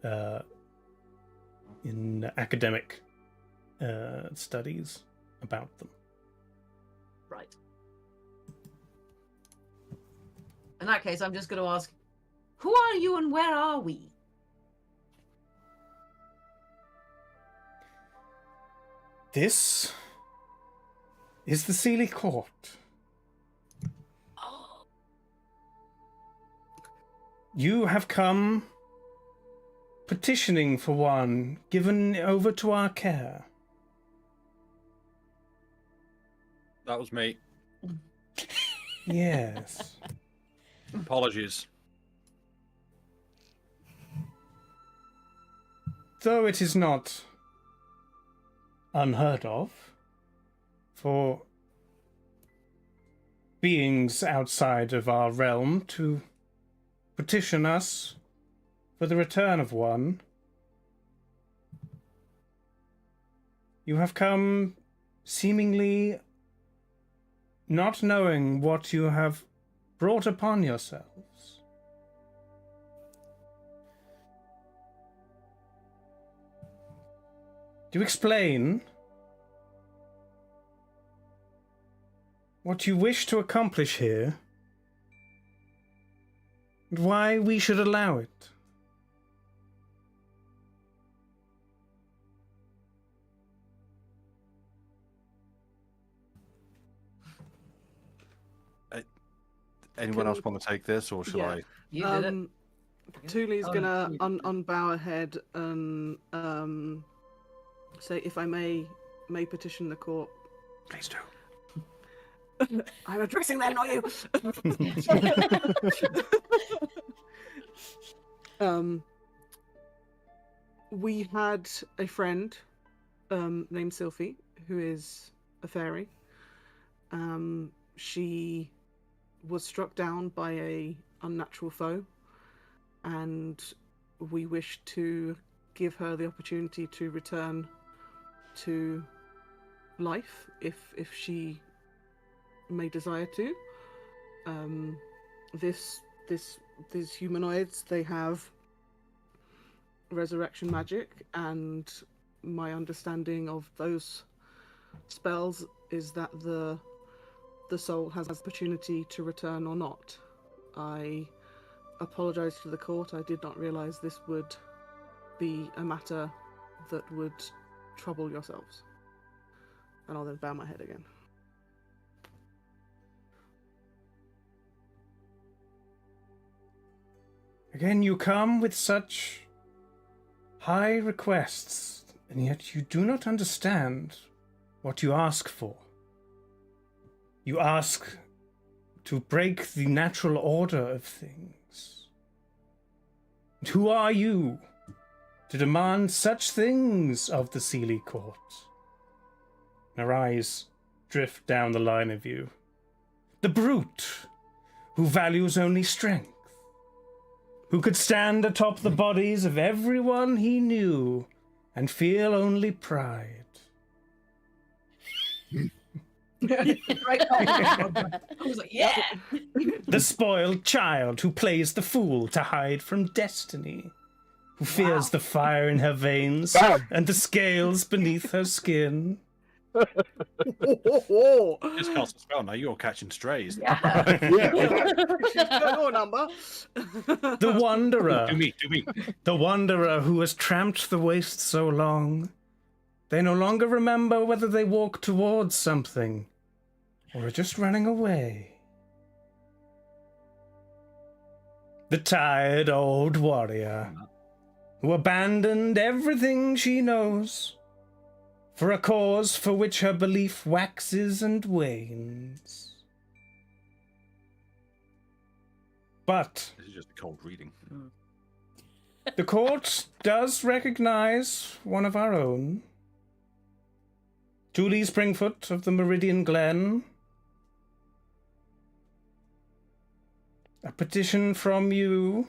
academic studies about them. Right. In that case, I'm just going to ask, who are you and where are we? This is the Sealy Court. You have come petitioning for one given over to our care. That was me. Yes. Apologies. Though it is not unheard of for beings outside of our realm to petition us for the return of one, you have come seemingly not knowing what you have brought upon yourselves. To explain what you wish to accomplish here and why we should allow it. Anyone Can- else want to take this, or should Yeah. I? You did it. Thule's Oh, gonna you- unbow her head and say, "If I may petition the court." Please do. I'm addressing them, not you. We had a friend named Sylphie, who is a fairy. She was struck down by a unnatural foe, and we wish to give her the opportunity to return to life if she may desire to. These humanoids, they have resurrection magic, and my understanding of those spells is that the soul has the opportunity to return or not. I apologize to the court. I did not realize this would be a matter that would trouble yourselves. And I'll then bow my head again. Again, you come with such high requests, and yet you do not understand what you ask for. You ask to break the natural order of things. And who are you to demand such things of the Seelie Court? Her eyes drift down the line of you. The brute who values only strength, who could stand atop the bodies of everyone he knew and feel only pride. Right. I was like, yeah. The spoiled child who plays the fool to hide from destiny, who fears the fire in her veins and the scales beneath her skin. Just cast a spell now. You're catching strays. Yeah. Your number. The wanderer. Do me. The wanderer who has tramped the waste so long, they no longer remember whether they walk towards something or are just running away. The tired old warrior who abandoned everything she knows for a cause for which her belief waxes and wanes. But This is just a cold reading. the court does recognize one of our own. Julie Springfoot of the Meridian Glen. A petition from you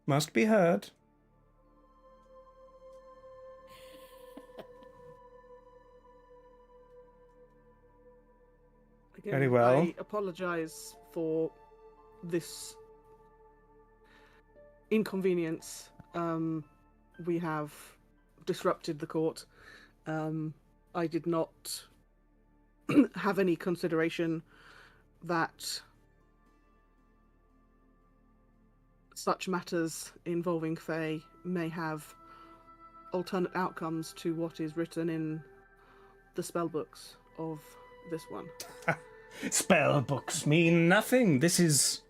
must be heard. Again, Very well. I apologize for this inconvenience. We have disrupted the court. I did not have any consideration that such matters involving Fae may have alternate outcomes to what is written in the spell books of this one. Spell books mean nothing. This is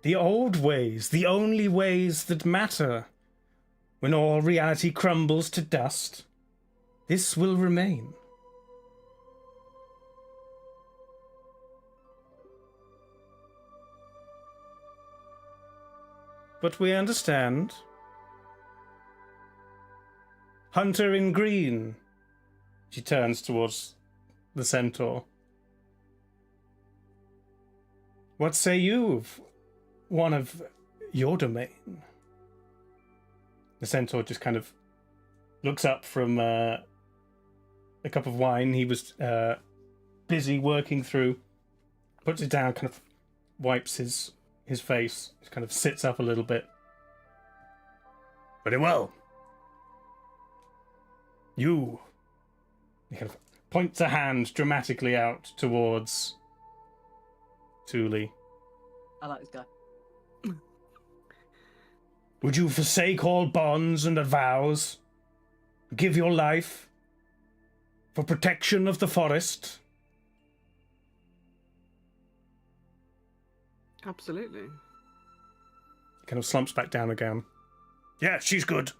the old ways, the only ways that matter. When all reality crumbles to dust, this will remain. But we understand. Hunter in green. She turns towards the centaur. What say you of one of your domain? The centaur just kind of looks up from a cup of wine he was busy working through, puts it down, kind of wipes his face, just kind of sits up a little bit. Very well. You. He kind of points a hand dramatically out towards Thule. I like this guy. Would you forsake all bonds and vows? Give your life for protection of the forest? Absolutely. Kind of slumps back down again. Yeah, she's good.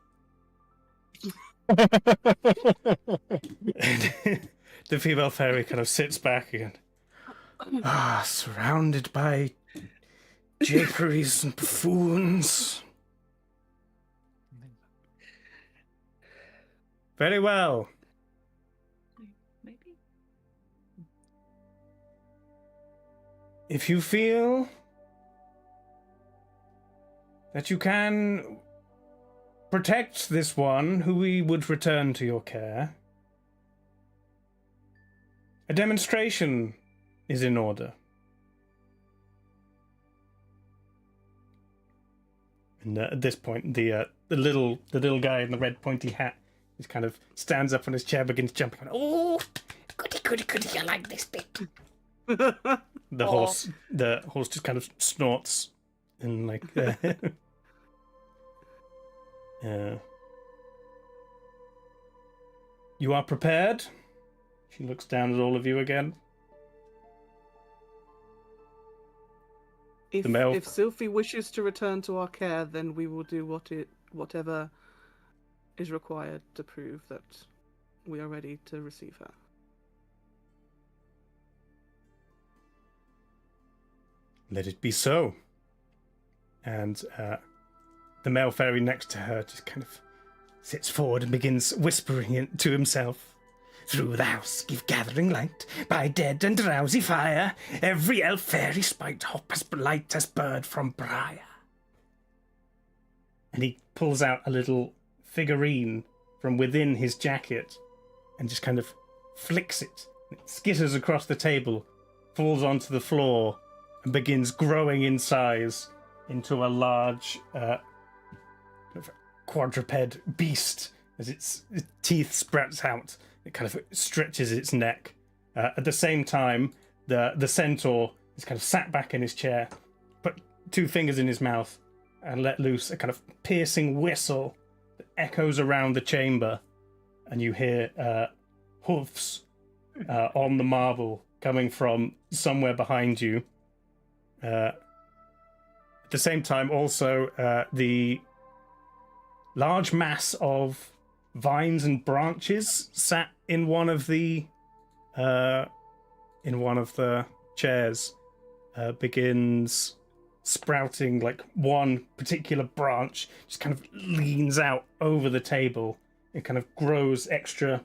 The female fairy kind of sits back again. Surrounded by japeries and buffoons. Very well. Maybe. If you feel that you can protect this one who we would return to your care, a demonstration is in order. And at this point, the little guy in the red pointy hat just kind of stands up on his chair, begins jumping. Oh, goody! I like this bit. The horse just kind of snorts and like. You are prepared? She looks down at all of you again. If Sylphie wishes to return to our care, then we will do whatever is required to prove that we are ready to receive her. Let it be so. And the male fairy next to her just kind of sits forward and begins whispering it to himself. Through the house give gathering light, by dead and drowsy fire, every elf fairy sprite hop as light as bird from briar. And he pulls out a little figurine from within his jacket and just kind of flicks it. It skitters across the table, falls onto the floor, and begins growing in size into a large quadruped beast as its teeth sprouts out. It kind of stretches its neck. At the same time, the centaur is kind of sat back in his chair, put two fingers in his mouth, and let loose a kind of piercing whistle that echoes around the chamber, and you hear hoofs on the marble coming from somewhere behind you. At the same time, also, the large mass of vines and branches sat in one of the chairs begins sprouting. Like one particular branch just kind of leans out over the table. It kind of grows extra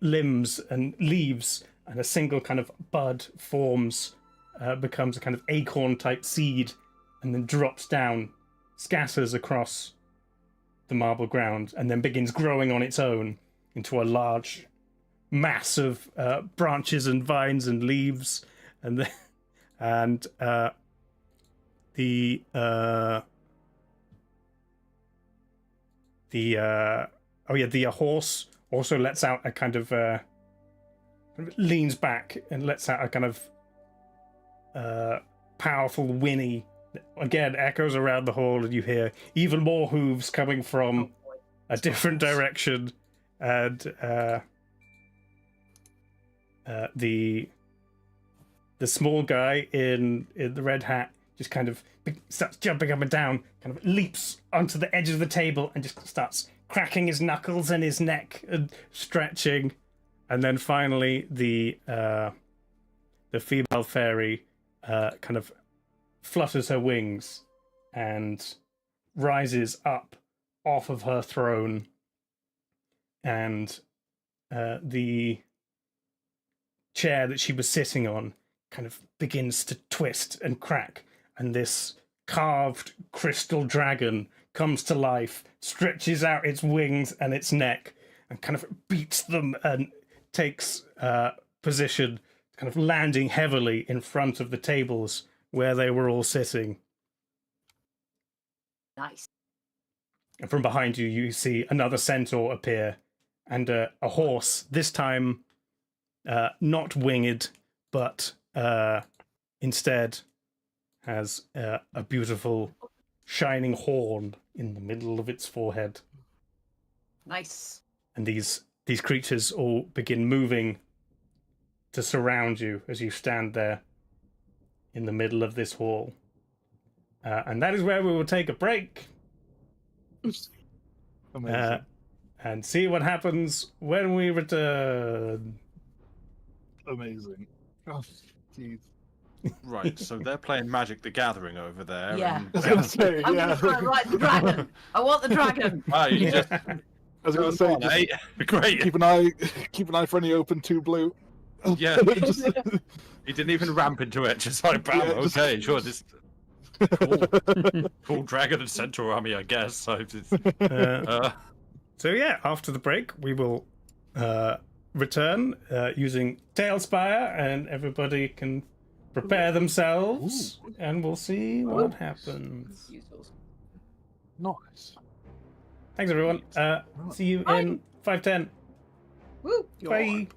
limbs and leaves, and a single kind of bud forms, becomes a kind of acorn type seed, and then drops down, scatters across the marble ground, and then begins growing on its own into a large mass of branches and vines and leaves, and the horse also lets out a kind of leans back and lets out a kind of powerful whinny that again echoes around the hall, and you hear even more hooves coming from a different direction, and the small guy in the red hat just kind of starts jumping up and down, kind of leaps onto the edge of the table and just starts cracking his knuckles and his neck and stretching, and then finally the female fairy kind of flutters her wings and rises up off of her throne, and the chair that she was sitting on kind of begins to twist and crack, and this carved crystal dragon comes to life, stretches out its wings and its neck, and kind of beats them and takes position, kind of landing heavily in front of the tables where they were all sitting. Nice. And from behind you, you see another centaur appear, and a horse, this time not winged, but instead has a beautiful shining horn in the middle of its forehead. Nice. And these creatures all begin moving to surround you as you stand there. in the middle of this hall. And that is where we will take a break. Amazing. And see what happens when we return. Amazing. Oh, jeez. Right, so they're playing Magic the Gathering over there. Yeah. And, I was gonna say, I'm yeah. gonna try and ride the dragon. I want the dragon. you just I was gonna say, on, just eh? Great. keep an eye for any open 2 blue. Yeah. Just- He didn't even ramp into it. Just like, bam, Yeah, just- okay, sure. This cool dragon and centaur army, I guess. So, So yeah, after the break, we will return using TaleSpire, and everybody can prepare themselves, and we'll see what happens. Nice. Thanks, everyone. See you in 5:10. Woo. Bye.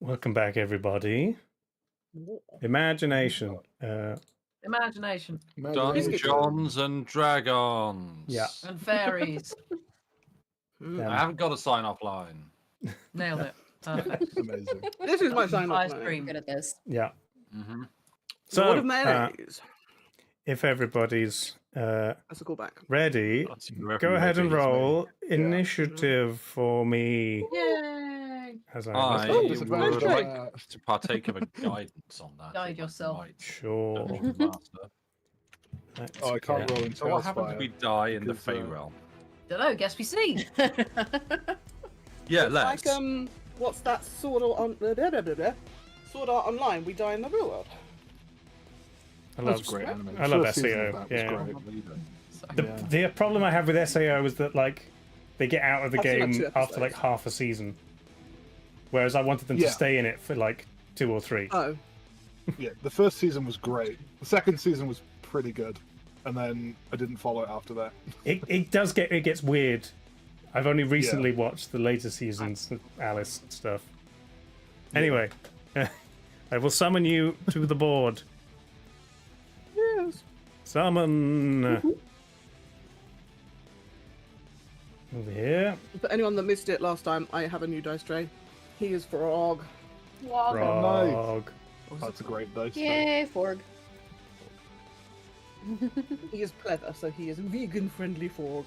Welcome back, everybody. Imagination. Imagination Dungeons and Dragons. Yeah. and fairies. I haven't got a sign-off line. Nailed it. Perfect. Amazing. This is my sign Ice off. cream. Good at this. Yeah. Mm-hmm. So, Lord So, of mayonnaise. if everybody's That's a callback. ready, go ahead and roll initiative for me. Yay! As I I Oh, would disadvantage. like to partake of a guidance on that. Guide if I yourself. might, Sure. Dungeon Master. Let's Oh, I can't get- roll in So what happens if TaleSpire. we die in the because, Fey realm? Don't know. Guess we see. Yeah, It's let's. like what's that Sword Art Sword Art Online? We die in the real world. I That's love, great anime. I love First season SAO. of that was Yeah. great. The problem I have with SAO is that like they get out of the I've seen, like, game 2 after like episodes. half a season, whereas I wanted them to Yeah. stay in it for like 2 or 3. Oh, Yeah, the first season was great. The second season was pretty good, and then I didn't follow it after that. It gets weird. I've only recently watched the later seasons of Alice and stuff. Anyway, I will summon you to the board. yes. Summon. Over here. For anyone that missed it last time, I have a new dice tray. He is Frog. Frog. That's a great dice. Yay, Forg. He is pleather, so he is vegan friendly Frog.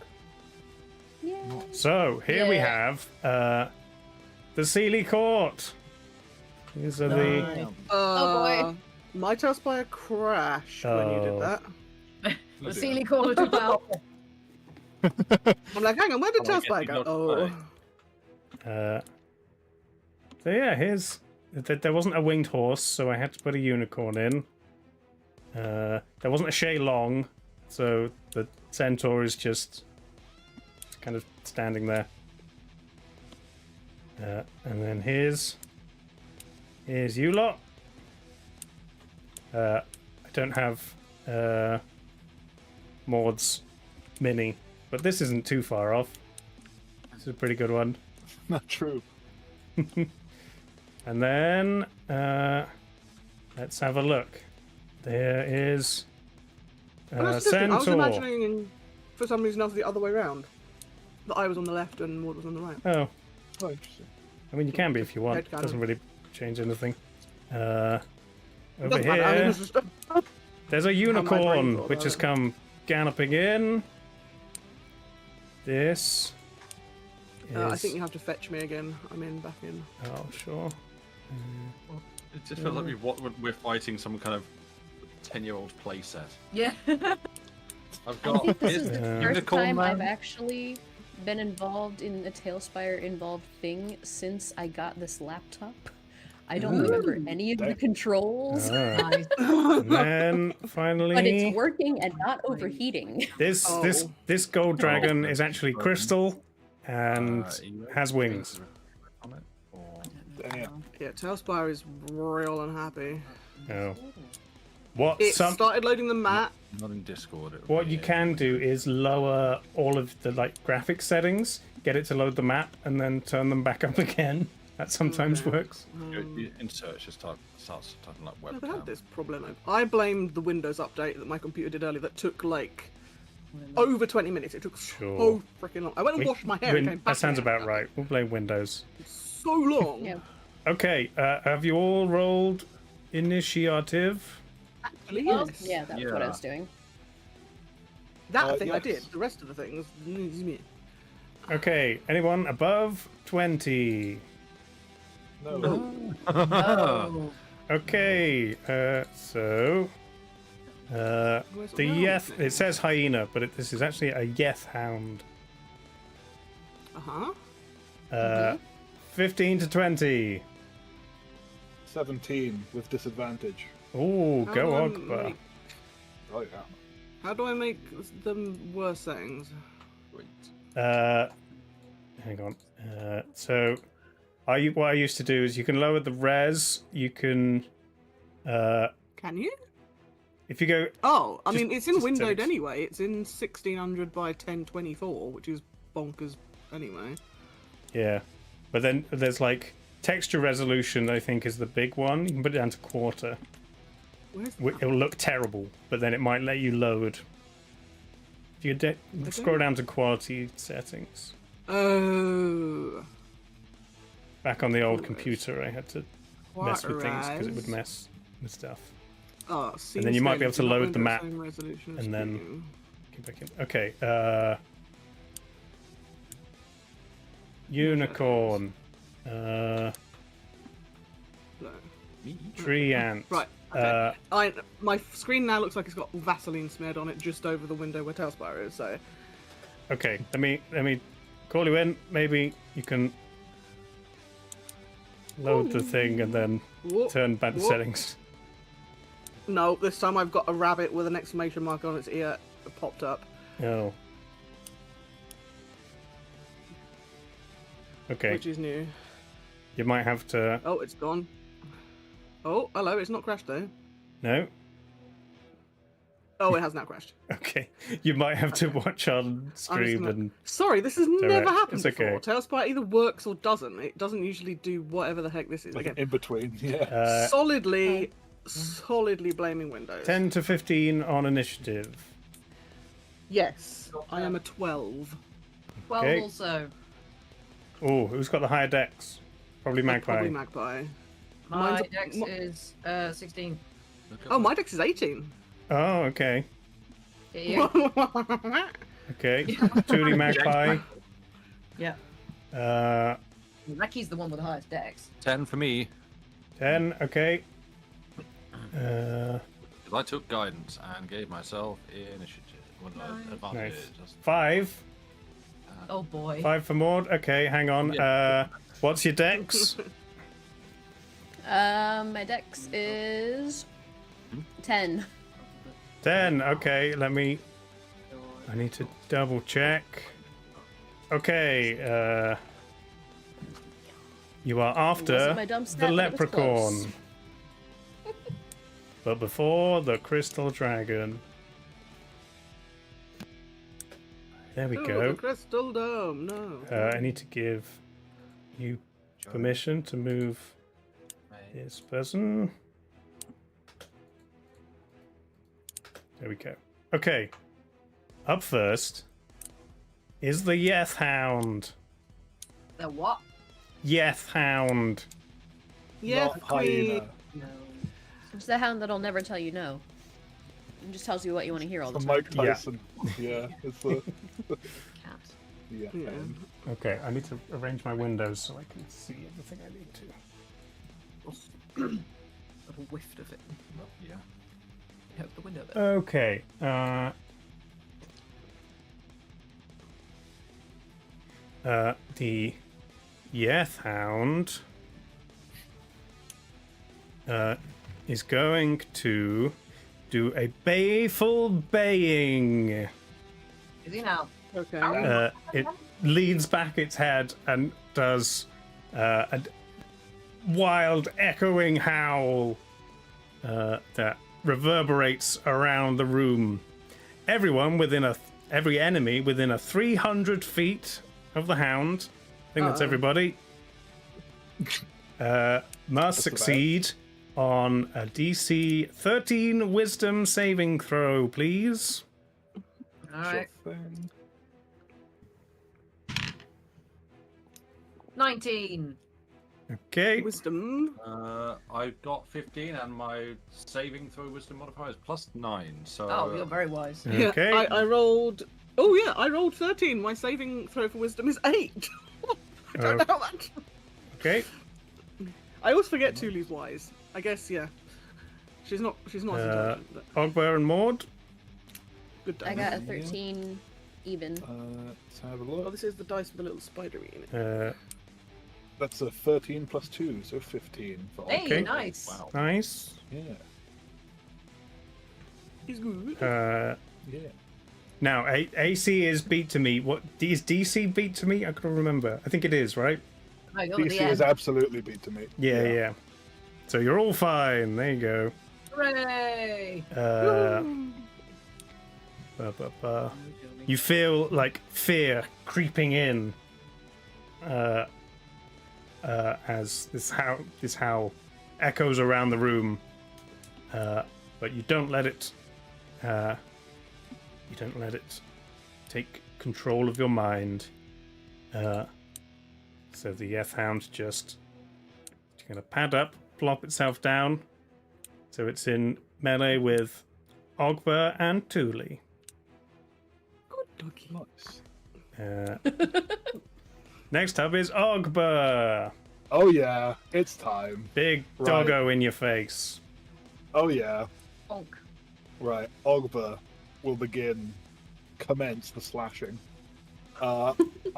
Yay. So here we Yeah. have the Sealy Court. These are the. Oh, boy. My TaleSpire crashed when you Oh. did that. The Sealy corner too powerful. I'm like, hang on, where did Oh, I TaleSpire guess go? you're Oh. not So yeah, here's. There wasn't a winged horse, so I had to put a unicorn in. There wasn't a Shay Long, so the centaur is just kind of standing there. And then here's you lot. I don't have Maud's mini, but this isn't too far off. This is a pretty good one. Not true. And then let's have a look. There is Well, that's different. I was centaur. imagining, for some reason, I was the other way around. That I was on the left and Maud was on the right. Oh, Oh, interesting. I mean you can be if you want. Headcanon. Doesn't really change anything. It Over doesn't matter, I mean, here, it's just- there's a brain unicorn thought which about has it. come galloping in. This is. I think you have to fetch me again. I'm in, back in. Oh, sure. It just feels like we're fighting some kind of 10-year-old playset. Yeah. I've I got. think this is the first Unicorn time I've Man. actually been involved in a TaleSpire involved thing since I got this laptop. I don't remember any of the Damn. controls, Ah. Nice. And then finally, but it's working and not overheating. this Oh. this gold dragon is actually crystal and has wings. Comment? Or... Yeah. Yeah, TaleSpire is real unhappy. Oh. What It some started loading the map. Not in Discord. it would what be you it. can do is lower all of the like graphics settings, get it to load the map, and then turn them back up again. That sometimes works. In search, just starts typing like Never had webcam. this problem. I blamed the Windows update that my computer did earlier that took like over 20 minutes. It took Sure. so freaking long. I went and washed my hair and came back. that sounds in. about right. We'll blame Windows. So long. Yeah. Okay, have you all rolled initiative? Actually, Well, yes. yeah, that's what I was doing. That thing I yes. did. The rest of the things. Okay, anyone above 20? No. Oh. Okay, so Where's the it now? Yeth. It says hyena, but this is actually a Yeth hound. Uh-huh. 15 to 20. 17 with disadvantage. Ooh, How go do I Ogba. make- Oh yeah. How do I make them worse settings? Hang on. So, what I used to do is you can lower the res. You can, Can you? if you go. Oh, I mean, it's in just windowed settings. anyway. It's in 1600 by 1024, which is bonkers anyway. Yeah, but then there's like texture resolution, I think, is the big one. You can put it down to quarter. Where's It'll look terrible, but then it might let you load. If you scroll down to quality settings. Oh. Back on the old Always. computer, I had to mess with things because it would mess with stuff. Oh, And then you might be able to load the map, and and then get back in. Okay, unicorn, tree ant. Right. Okay. My screen now looks like it's got Vaseline smeared on it just over the window where TaleSpire is. So. Okay, let me call you in. Maybe you can load the thing and then turn back the settings. No, this time I've got a rabbit with an exclamation mark on its ear popped up. Oh. Okay. Which is new. You might have to. Oh, it's gone. Oh, hello. It's not crashed though. No. Oh, it has now crashed. Okay. You might have to watch on stream and. Sorry, this has never happened It's okay. before. TaleSpire either works or doesn't. It doesn't usually do whatever the heck this is. Like Again, in between, yeah. solidly blaming Windows. 10 to 15 on initiative. Yes, I am a 12. 12 Okay. also. Oh, who's got the higher dex? Probably Magpie. Probably Magpie. My Mine's a- dex is 16. Oh, my dex is 18. Oh, okay. Hit you. Okay. 2D Magpie. Yeah. Recky's the one with the highest dex. 10 for me. 10, okay. 'Cause I took guidance and gave myself initiative. Well, no, advantage. Nice. 5. Oh boy. 5 for Maud. Okay, hang on. Yeah. What's your dex? My dex is 10. 10. Okay, I need to double check. Okay, you are after wasn't my dump the stat, but it was leprechaun. close. But before the crystal dragon. There we Oh, go. the crystal dome. No. I need to give you permission to move this person. There we go. Okay. Up first is the Yeth Hound. The what? Yeth Hound. Yes, Not queen. hyena. It's the hound that'll never tell you no. It just tells you what you want to hear all the From time. Mike Tyson. Yeah, it's the Cat. yeah. Yeah. Okay, I need to arrange my windows so I can see everything I need to. Got a whiff of it. Yeah. Hope the window there. Okay. The Yeth Hound is going to do a bayful baying. Is he now? Okay. It leans back its head and does a wild echoing howl that reverberates around the room. Every enemy within a 300 feet of the hound, I think that's everybody, must succeed on a DC 13 Wisdom saving throw, please. Alright. Sure thing. 19. Okay. Wisdom. I've got 15 and my saving throw wisdom modifier is +9. So. Oh, you're very wise. Okay. Yeah, I rolled. Oh yeah, I rolled 13. My saving throw for wisdom is 8. I don't know that. Okay. I always forget Tuli's wise. I guess yeah. She's not as intelligent, but Ogber and Maud. good I damage. got a 13 even. Let's have a Oh, look. this is the dice with the little spidery in it. That's a 13 plus 2, so 15 for Hey, Okay. nice. Wow. Nice. Yeah, He's good. yeah. Now, AC is beat to me. What is DC beat to me? I can't remember. I think it is, right? No, you're at the DC is end. absolutely beat to me. Yeah. So you're all fine. There you go. Hooray! You feel like fear creeping in as as this howl echoes around the room, but you don't let it. You don't let it take control of your mind. So the F-Hound just gonna pad up, plop itself down, so it's in melee with Ogba and Thule. Good doggy. Nice. Next up is Ogba. Oh yeah, it's time. Big Right. doggo in your face. Oh yeah. Bonk. Right. Ogba will commence the slashing. I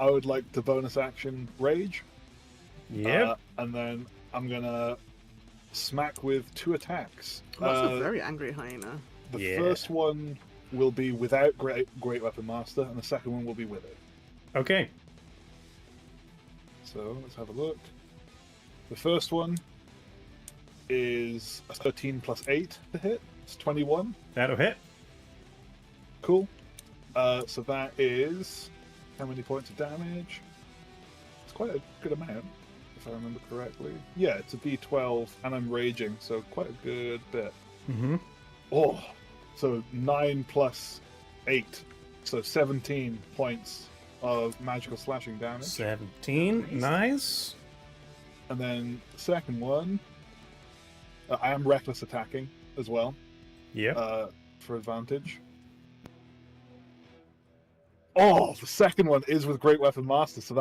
would like to bonus action rage. Yep. And then I'm gonna smack with 2 attacks. That's a very angry hyena. The Yeah. first one will be without Great Weapon Master, and the second one will be with it. Okay. So let's have a look. The first one is a 13 plus 8 to hit. It's 21. That'll hit. Cool. So that is how many points of damage? It's quite a good amount, if I remember correctly. Yeah, it's a D12, and I'm raging, so quite a good bit. Mm-hmm. Oh, so 9 plus 8, so 17 points of magical slashing damage. 17. Nice. And then the second one, I am reckless attacking as well. Yep. For advantage. Oh, the second one is with Great Weapon Master, so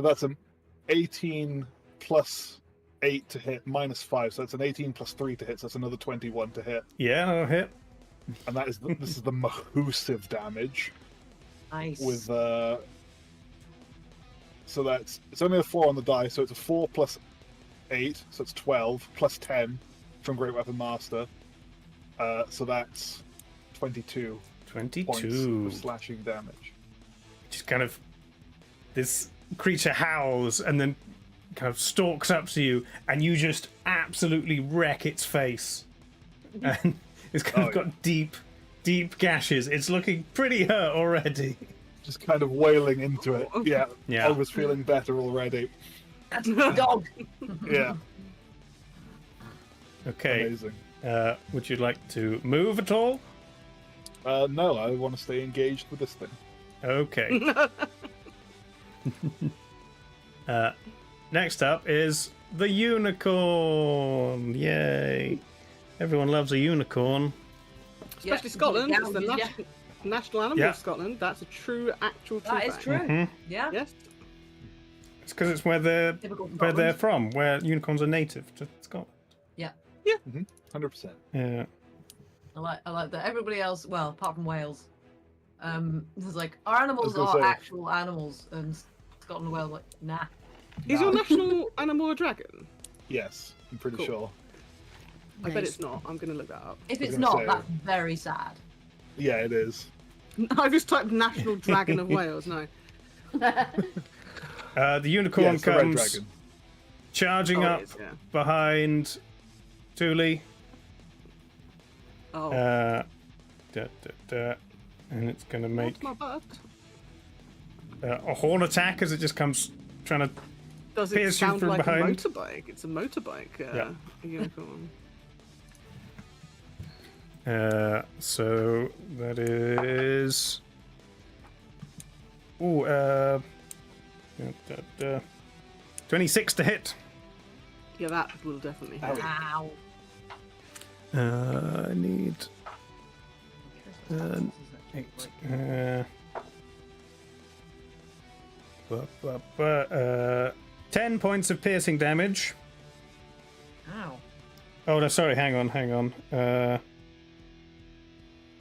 that's an 18 plus 8 to hit minus 5, so that's an 18 plus 3 to hit, so that's another 21 to hit. Yeah, that'll hit. And that is this is the Mahusive damage Nice. with so it's only a 4 on the die, so it's a 4 plus 8, so it's 12 plus 10 from Great Weapon Master. So that's 22 points 22. of slashing damage. Just kind of, this creature howls and then kind of stalks up to you, and you just absolutely wreck its face. And it's kind of got deep gashes. It's looking pretty hurt already. Just kind of wailing into it. Yeah. Yeah. I was feeling better already. That's the dog. Yeah. Okay. Amazing. Would you like to move at all? No, I want to stay engaged with this thing. Okay. Next up is the unicorn. Yay. Everyone loves a unicorn. Especially Yeah, Scotland. down, It's the yeah. national animal Yeah. of Scotland. That's a actual true That is fact. true. Mhm. Yeah. Yes. It's because it's where they're Typical from, where unicorns are native to Scotland. 100%. Yeah. I like that. Everybody else, well, apart from Wales, there's like our animals gonna are say- actual animals, and Scotland and Wales like nah. Is your national animal a dragon? Yes, I'm pretty Cool. sure. I bet it's not. I'm going to look that up. If I was it's gonna not, say- that's very sad. Yeah, it is. I just typed national dragon of Wales. No. The unicorn Yeah, it's the red comes dragon. charging Oh, it up is, yeah. behind Thule. Oh. And it's going to make What's my butt? a horn attack as it just comes trying to. Does it pierce you sound from like behind. a motorbike? It's a motorbike. Yeah. Unicorn. So that is. Ooh, 26 to hit. Yeah, that will definitely hit. Ow. I need 8. 10 points of piercing damage. Ow. Oh no, sorry, hang on.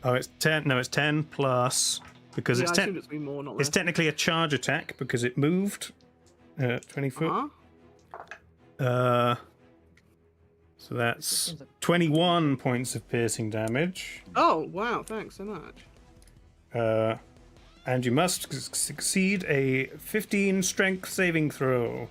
It's 10. No, it's 10 plus because Yeah, it's I 10. assumed it's been more, not It's less. technically a charge attack because it moved 20 foot. Uh-huh. So that's 21 points of piercing damage. Oh, wow. Thanks so much. And you must succeed a 15 strength saving throw.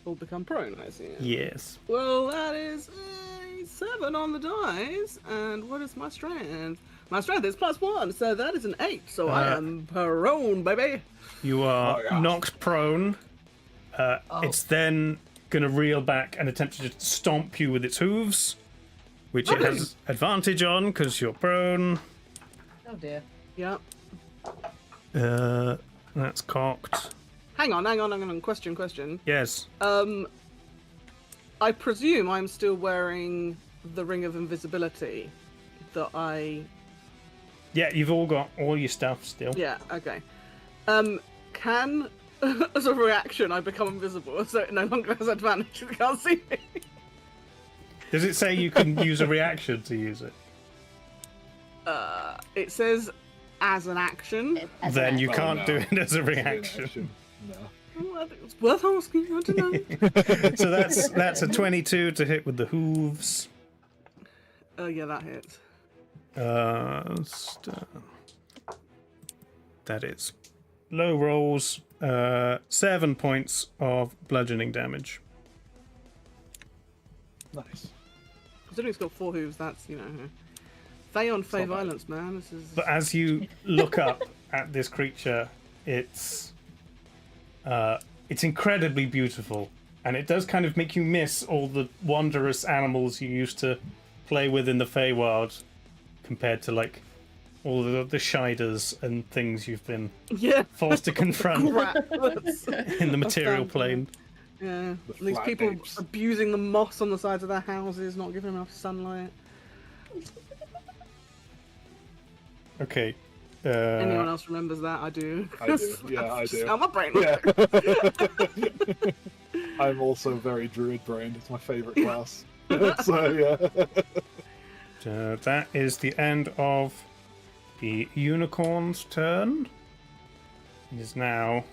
Or become prone, I see. Yes. Well, that is a 7 on the dice. And what is my strength? My strength is +1, so that is an 8. So I am prone, baby. You are Oh, yeah. knocked prone. It's then going to reel back and attempt to just stomp you with its hooves, which it has advantage on because you're prone. Oh dear. Yep. That's cocked. Hang on. Question. Yes. I presume I'm still wearing the ring of invisibility that I... Yeah, you've all got all your stuff still. Yeah, okay. Can, as a reaction, I become invisible so it no longer has advantage? It can't see me. Does it say you can use a reaction to use it? It says as an action. Then you can't no. do it as a reaction. No. Oh, I think it's worth asking. I don't know. So that's a 22 to hit with the hooves. Yeah, that hits. That is low rolls. 7 points of bludgeoning damage. Nice. Considering it's got 4 hooves, that's, Fey on Fey not bad. violence, man. This is... But as you look up at this creature, it's incredibly beautiful, and it does kind of make you miss all the wondrous animals you used to play with in the Feywild, compared to like all the shiders and things you've been forced to confront in the material plane. Yeah, The these flat people apes. abusing the moss on the sides of their houses, not giving enough sunlight. Okay. Anyone else remembers that? I do. I do. Yeah, I do. Oh, my brain. Yeah. I'm also very druid brained. It's my favourite class. So yeah. That is the end of the unicorn's turn. It is now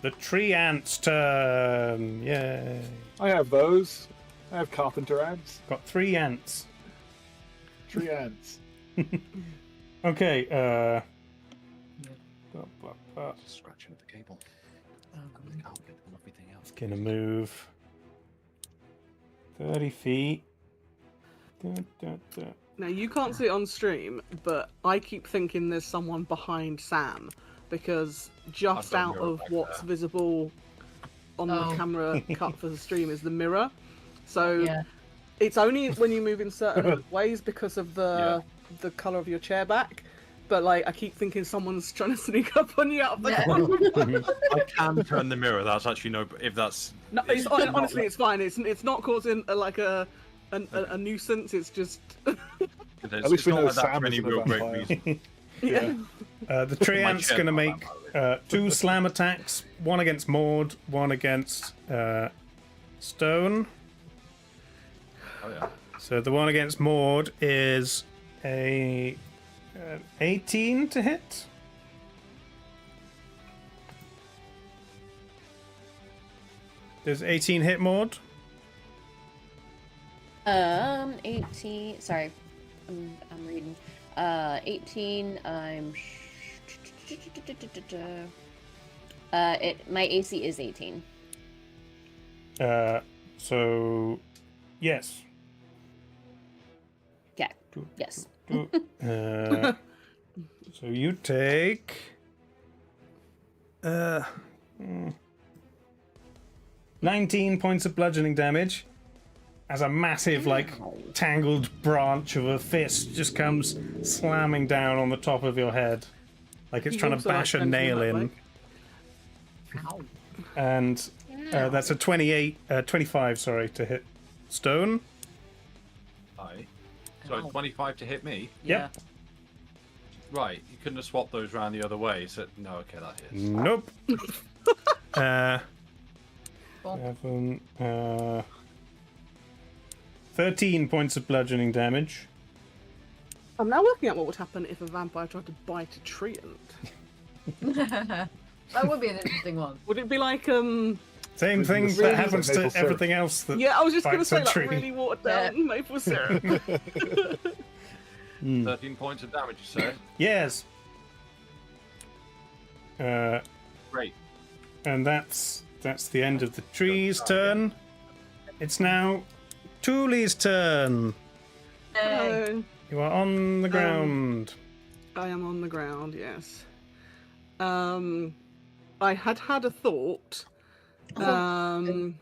the tree ant's turn. Yay. I have those. I have carpenter ants, Got 3 ants. tree ants. Okay, Just scratching at the cable. Oh, the carpet and everything else. gonna move 30 feet. Now, you can't see it on stream, but I keep thinking there's someone behind Sam, because just got a out mirror of back what's there. visible on the Oh. camera cut for the stream is the mirror. So Yeah. it's only when you move in certain ways because of the colour of your chair back. But like, I keep thinking someone's trying to sneak up on you out of the Yeah. corner. I can turn the mirror. That's actually no. If that's No, honestly, it's fine. It's not causing a nuisance. It's just At least we know like that Sam for any isn't a real great vampire. reason. yeah. The tree My ant's chair gonna not make vampire. 2 slam attacks, one against Maud, one against Stone. Oh yeah. So the one against Maud is a 18 to hit. Does 18 hit Maud? 18. Sorry, I'm reading. 18. My AC is 18. So yes. Yeah. Yes. So you take 19 points of bludgeoning damage as a massive, like, tangled branch of a fist just comes slamming down on the top of your head, like it's He's trying to also, like, bash a bending nail that in. way. Ow. And that's a 25, sorry, to hit Stone. Aye. So Ow. 25 to hit me. Yep. Right. You couldn't have swapped those round the other way. So no. Okay, that hits. Nope. Well, 7, 13 points of bludgeoning damage. I'm now working out what would happen if a vampire tried to bite a treant. that would be an interesting one. Would it be like Same Really thing syrup. that happens Maple to syrup. everything else that Yeah, I was just gonna bites say a like tree. really watered down maple syrup. 13 points of damage. You say? Yes. Great. And that's the end of the tree's turn. It's now Thule's turn. Hey. You are on the ground. I am on the ground, yes. I had a thought But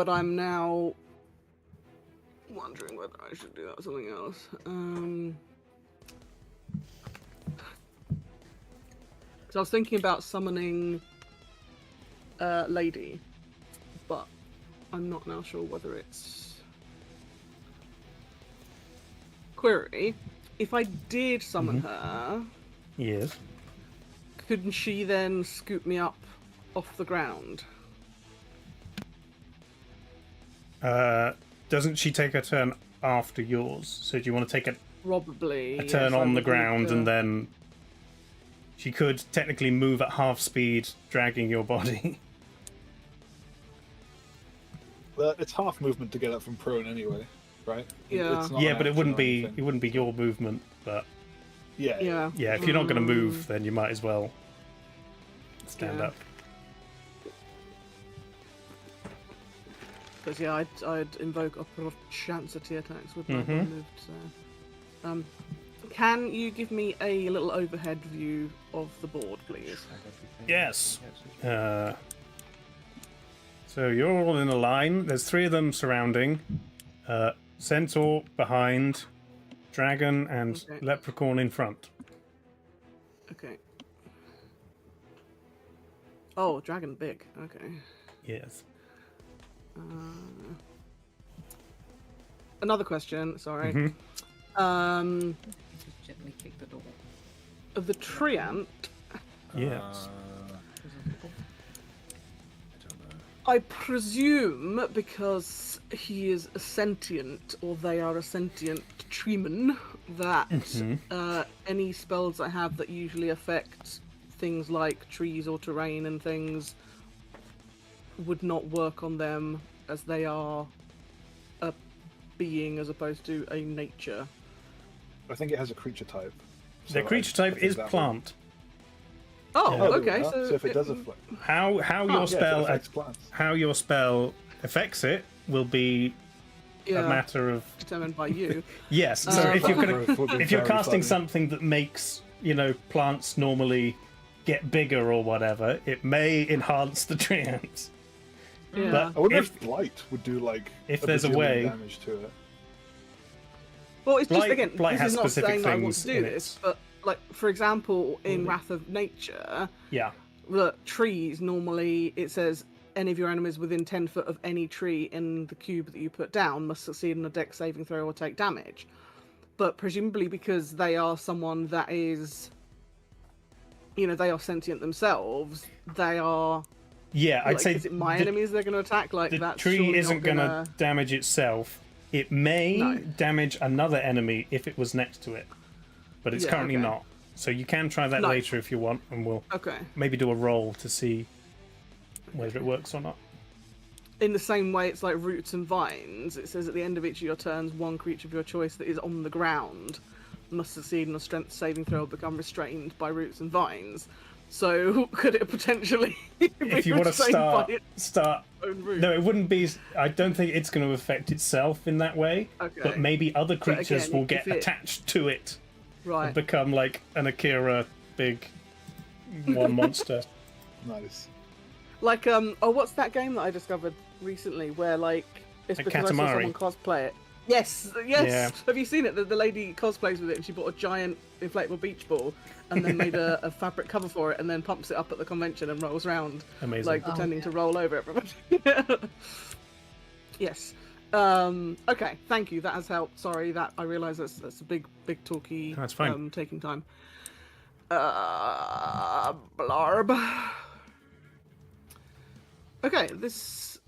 I'm now wondering whether I should do that or something else. So I was thinking about summoning Lady, but I'm not now sure whether it's query. If I did summon her, Yes. couldn't she then scoop me up off the ground? Doesn't she take a turn after yours? So do you want to take Probably. a turn yes, I on the would ground need to- and then she could technically move at half speed, dragging your body? It's half movement to get up from prone anyway, right? Yeah. It's not Yeah, an but it action wouldn't or be anything. your movement. But Yeah. Yeah. yeah, if you're not going to move, then you might as well stand Yeah. up. Because yeah, I'd invoke opportunity attacks with my moved. So, can you give me a little overhead view of the board, please? Yes. So you're all in a line. There's 3 of them surrounding. Centaur behind, dragon and Okay. leprechaun in front. Okay. Oh, dragon big. Okay. Yes. Another question. Sorry. Just gently kick the door. Of the treant, Yes. I presume because he is a sentient, or they are a sentient treeman, that any spells I have that usually affect things like trees or terrain and things would not work on them, as they are a being as opposed to a nature. I think it has a creature type. The so creature I type think is that would- plant. Oh, Yeah. Oh, okay. so if it does afflict, How your spell affects plants. how your spell affects it will be a matter of determined by you. yes. So if you're if you're casting something that makes plants normally get bigger or whatever, it may enhance the treants. Yeah. But I wonder if if blight would do like if a there's a bajillion way- damage to it. Well, it's just Blight- again, Blight this has is not specific saying that I want things to do in this, it. but like for example, in Wrath of Nature, yeah. the trees normally it says any of your enemies within 10 foot of any tree in the cube that you put down must succeed in a dex saving throw or take damage. But presumably because they are someone that is, they are sentient themselves, they are. Yeah, I'd Like, say is it my the- enemies they're going to attack? Like the that's tree surely isn't not going gonna... to damage itself. It may No. damage another enemy if it was next to it, but it's Yeah, currently okay. not. So you can try that No. later if you want, and we'll Okay. maybe do a roll to see whether it works or not. In the same way, it's like roots and vines. It says at the end of each of your turns, one creature of your choice that is on the ground must succeed in a strength saving throw or become restrained by roots and vines. So could it potentially be If you want to restrained by its start, own root? no, it wouldn't be. I don't think it's going to affect itself in that way. Okay. But maybe other creatures again, will get if it- attached to it Right. and become like an Akira big one monster. Nice. Like what's that game that I discovered recently where like it's Like because I saw Katamari. someone cosplay it. Yes. Yeah. Have you seen it? The lady cosplays with it and she bought a giant inflatable beach ball and then made a fabric cover for it and then pumps it up at the convention and rolls around Amazing. like pretending to roll over everybody. Yes. Okay, thank you. That has helped. Sorry that I realise that's a big talky That's fine. taking time. Blarb. Okay, this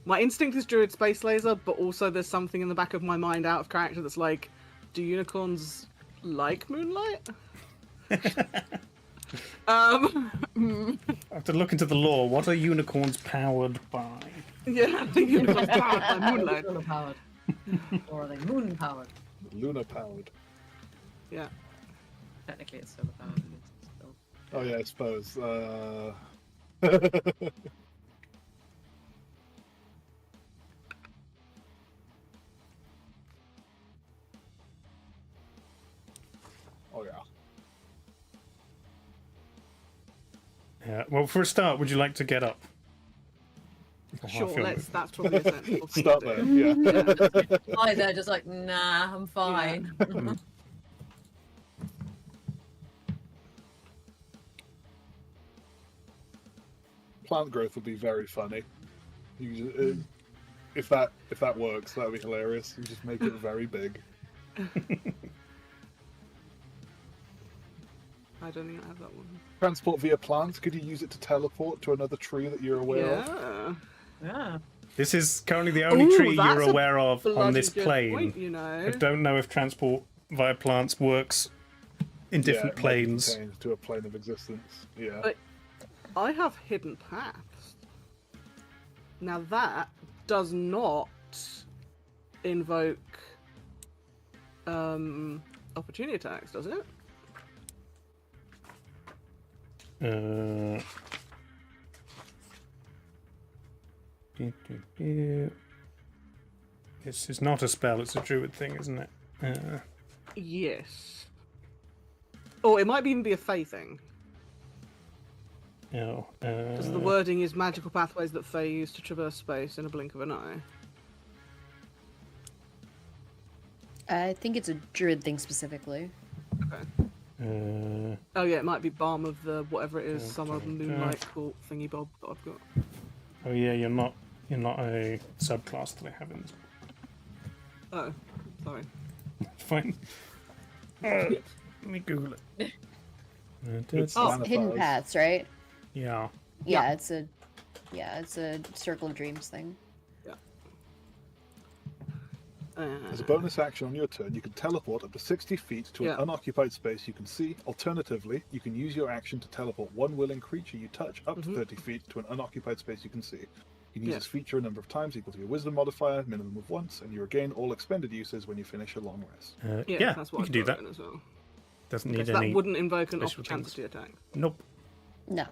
my instinct is Druid Space Laser, but also there's something in the back of my mind out of character that's like, do unicorns like moonlight? I have to look into the lore. What are unicorns powered by? Yeah, the unicorns powered by moonlight. Solar powered. Or are they moon powered? Luna powered. Yeah. Technically it's solar powered. It's still... Oh yeah, I suppose. Oh yeah. Yeah. Well, for a start, would you like to get up? Or Sure, half your let's. move? That's probably a sensible thing Start to there. do. Yeah. Hi there, just like, nah, I'm fine. Plant growth would be very funny. If that works, that would be hilarious. You just make it very big. I don't think I have that one. Transport via plants. Could you use it to teleport to another tree that you're aware of? Yeah. Yeah. This is currently the only Ooh, tree that's you're a aware of on bloody this good plane. point, you know. I don't know if transport via plants works in different it might be planes. contained to a plane of existence. Yeah. But I have hidden paths. Now that does not invoke opportunity attacks, does it? This is not a spell, it's a druid thing, isn't it? Yes. Or it might even be a Fae thing. No. Because the wording is magical pathways that Fae use to traverse space in a blink of an eye. I think it's a druid thing specifically. Okay. Oh yeah, it might be Balm of the whatever it is, summer moonlight cool thingy bob that I've got. Oh yeah, you're not a subclass that I have in this. Oh, sorry. Fine. Let me Google it. It's Oh, Manifest. hidden paths, right? Yeah. Yeah, it's a circle of dreams thing. As a bonus action on your turn, you can teleport up to 60 feet to an unoccupied space you can see. Alternatively, you can use your action to teleport one willing creature you touch up to 30 feet to an unoccupied space you can see. You can use this feature a number of times equal to your wisdom modifier, minimum of once, and you regain all expended uses when you finish a long rest. Yeah, that's what you can do that. as well. Doesn't Okay, need so any. that wouldn't invoke an special opportunity attack. Nope. No.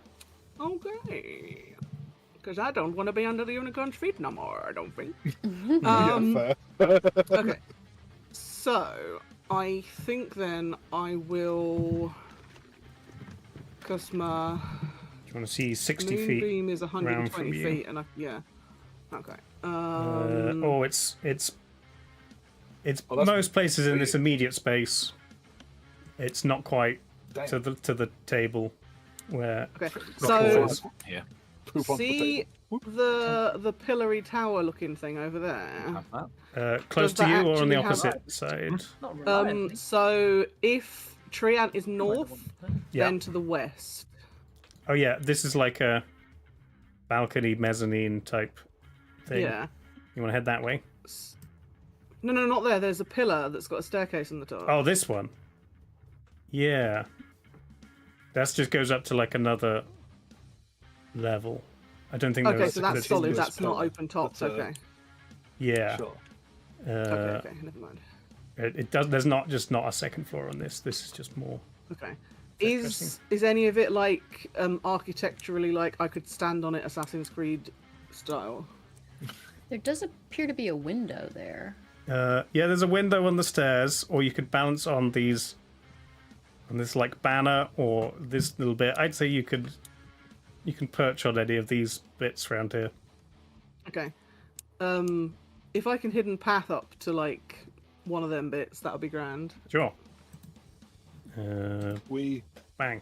Okay. Because I don't want to be under the unicorn's feet no more, I don't think. Yeah, fair. Okay. So, I think then I will... Because my Do you want to see 60 feet? moonbeam is round 120 from you? feet, and I... Yeah. Okay. It's Oh, that's most places in this weird. immediate space. It's not quite Damn. to the table where. Okay. So, So, Yeah. poop onto the see table. Whoop. the pillory tower looking thing over there? Have that. Close Does to that you or on the actually have- opposite side? Not reliably. So if Triant is north, Yeah. then to the west. Oh yeah, this is like a balcony mezzanine type thing. Yeah. You want to head that way? No, not there. There's a pillar that's got a staircase on the top. Oh, this one. Yeah. That just goes up to like another level. I don't think Okay, there's. so that's there's- solid. this That's not pillar. open tops. That's, Okay. Yeah. Sure. Okay. Never mind. It does. There's not a second floor on this. This is just more. Okay. interesting. Is any of it like architecturally like I could stand on it Assassin's Creed style? There does appear to be a window there. Yeah, there's a window on the stairs, or you could balance on these, on this like banner, or this little bit. I'd say you can perch on any of these bits around here. Okay. If I can hidden path up to like one of them bits, that would be grand. Sure. We Bang.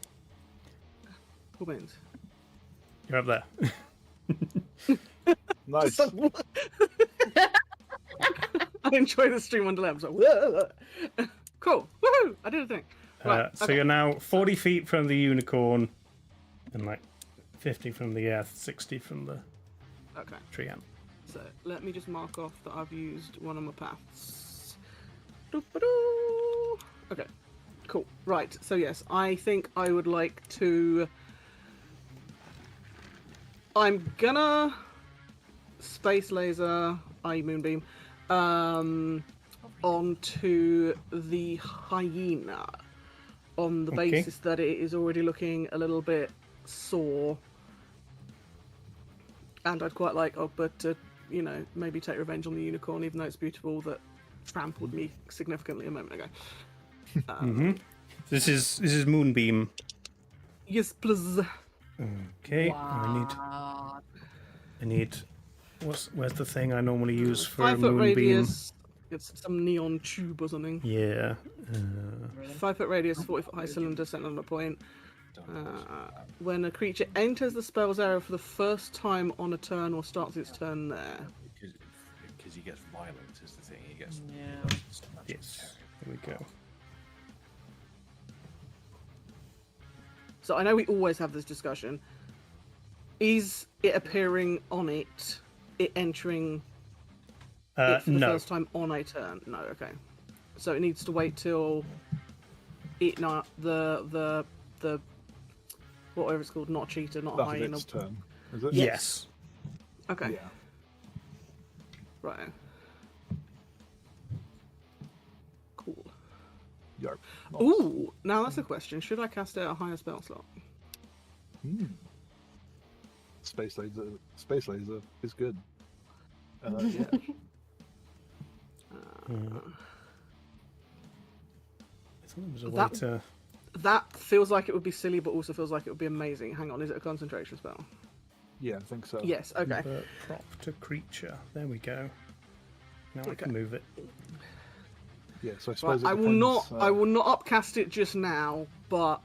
Cool beans. You're up there. nice. I enjoy the stream on delay. I'm like, whoa. Cool. Woohoo! I did a thing. Right. So okay. you're now 40 feet from the unicorn, and like 50 from the earth, 60 from the Okay. tree ant. So let me just mark off that I've used one of my paths. Doo-ba-doo. Okay. Cool. Right. So yes, I think I would like to. I'm gonna space laser, i.e. moonbeam, onto the hyena, on the Okay. basis that it is already looking a little bit sore, and I'd quite like Ogba to, you know, maybe take revenge on the unicorn, even though it's beautiful, that trampled me significantly a moment ago. This is Moonbeam. Yes, please. Okay. Wow. I need. Where's the thing I normally use for a 5 foot moonbeam? radius. It's some neon tube or something. Yeah. 5 foot radius, 40 foot high cylinder, set on a point. When a creature enters the spell's area for the first time on a turn or starts its turn there. Because he gets violent is the thing. He gets. Yeah. Yes. Here we go. So I know we always have this discussion. Is it appearing on it entering it for the No. first time on a turn? No, okay. So it needs to wait till it not the whatever it's called, not cheetah, not That's hyena. its turn, is it? Yes. Okay. Yeah. Right. Cool. Yarp. Ooh, now that's a question. Should I cast it at a higher spell slot? Space laser is good. Yeah. I thought there was a way That- to. That feels like it would be silly, but also feels like it would be amazing. Hang on, is it a concentration spell? Yeah, I think so. Yes. Okay. Convert prop to creature. There we go. Now I Okay. can move it. Yeah, so I Right, suppose it I will depends, not. I will not upcast it just now, but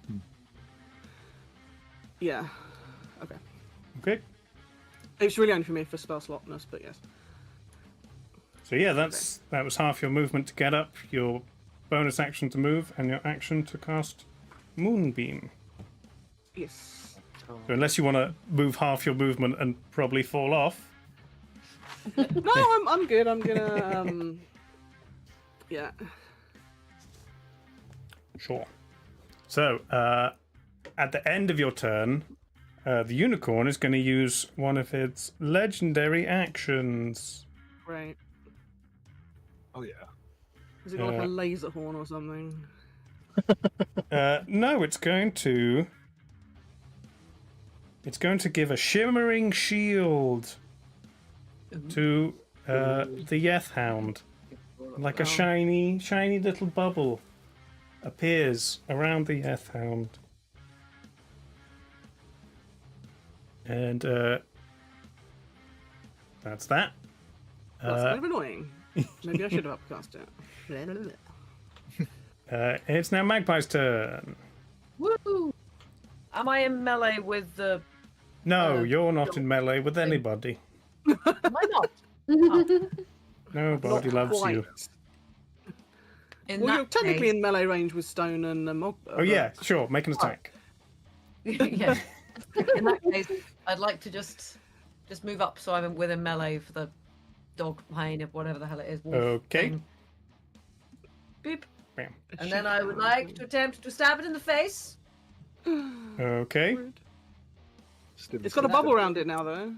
yeah. Okay. Okay. It's really only for me for spell slotness, but yes. So yeah, that was half your movement to get up, your bonus action to move, and your action to cast Moonbeam. Yes. So unless you want to move half your movement and probably fall off. No, I'm good. I'm gonna yeah. Sure. So at the end of your turn, the unicorn is going to use one of its legendary actions. Right. Oh yeah. Is it got like a laser horn or something? No, it's going to give a shimmering shield to the Yeth Hound. Like a shiny little bubble appears around the Yeth Hound. And that's that. That's kind of annoying. Maybe I should have upcast it. It's now Magpie's turn. Woo! Am I in melee with the? No, you're not in melee with anybody. Am I not? Oh. Nobody loves Quite. you. In Well, that you're technically case- in melee range with Stone and Mog. Oh yeah, sure. Make an attack. yeah. In that case, I'd like to just move up so I'm within melee for the dog plane of whatever the hell it is. Wolf Okay. thing. Beep. Bam. And then I would like to attempt to stab it in the face. Okay. It's got a bubble around it now, though.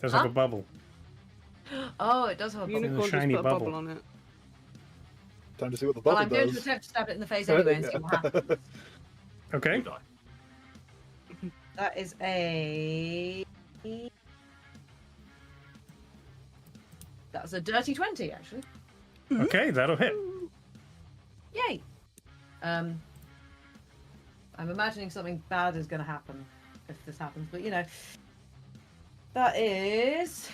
Does have a bubble. Oh, it does have a bubble. Unicorn just shiny put a bubble bubble. on it. Time to see what the Well, bubble I'm going to does. attempt to stab it in the face anyway and see what happens. Okay. That is a... That's a dirty 20, actually. Okay, that'll hit. Yay! I'm imagining something bad is going to happen if this happens, but you know. That is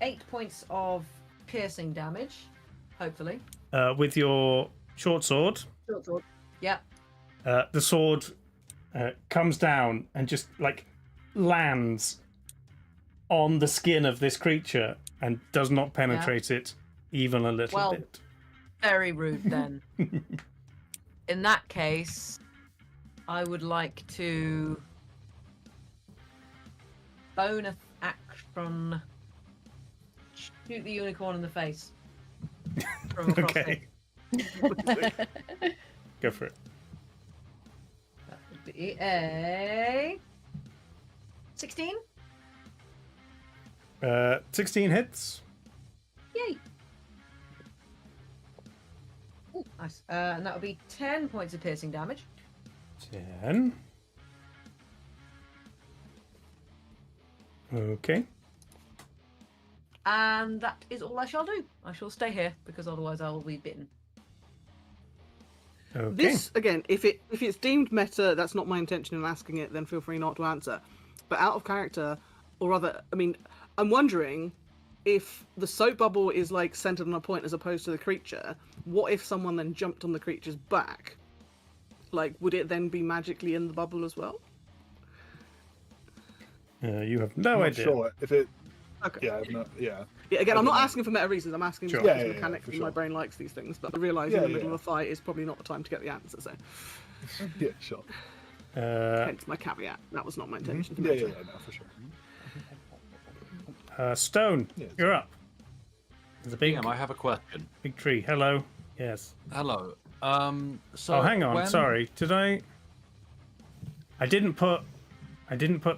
8 points of piercing damage, hopefully. With your short sword, Short sword. Yep. the sword comes down and just like lands on the skin of this creature and does not penetrate it even a little Well, bit. Very rude then. In that case, I would like to bonus action shoot the unicorn in the face. From across Okay. it. Go for it. That would be a 16. 16 hits. Yay! Ooh, nice. And that would be 10 points of piercing damage. 10. Okay. And that is all I shall do. I shall stay here because otherwise I will be bitten. Okay. This again, if it's deemed meta, that's not my intention in asking it. Then feel free not to answer. But out of character, or rather, I mean, I'm wondering if the soap bubble is like centered on a point as opposed to the creature. What if someone then jumped on the creature's back? Like, would it then be magically in the bubble as well? You have no I'm not idea. sure if it. Okay. Yeah, yeah. Yeah, again, I I'm not don't know. asking for meta reasons. I'm asking Sure. because Yeah, yeah, mechanically for sure. my brain likes these things. But I realise Yeah, in the middle yeah. of a fight is probably not the time to get the answer. So, Yeah, sure. hence my caveat. That was not my intention. To Yeah, mention. yeah, no, for sure. Stone, Yes. you're up. There's a big, Liam, I have a question. big tree. Hello. Yes. Hello. So Oh, hang on. when- Sorry. Did I? I didn't put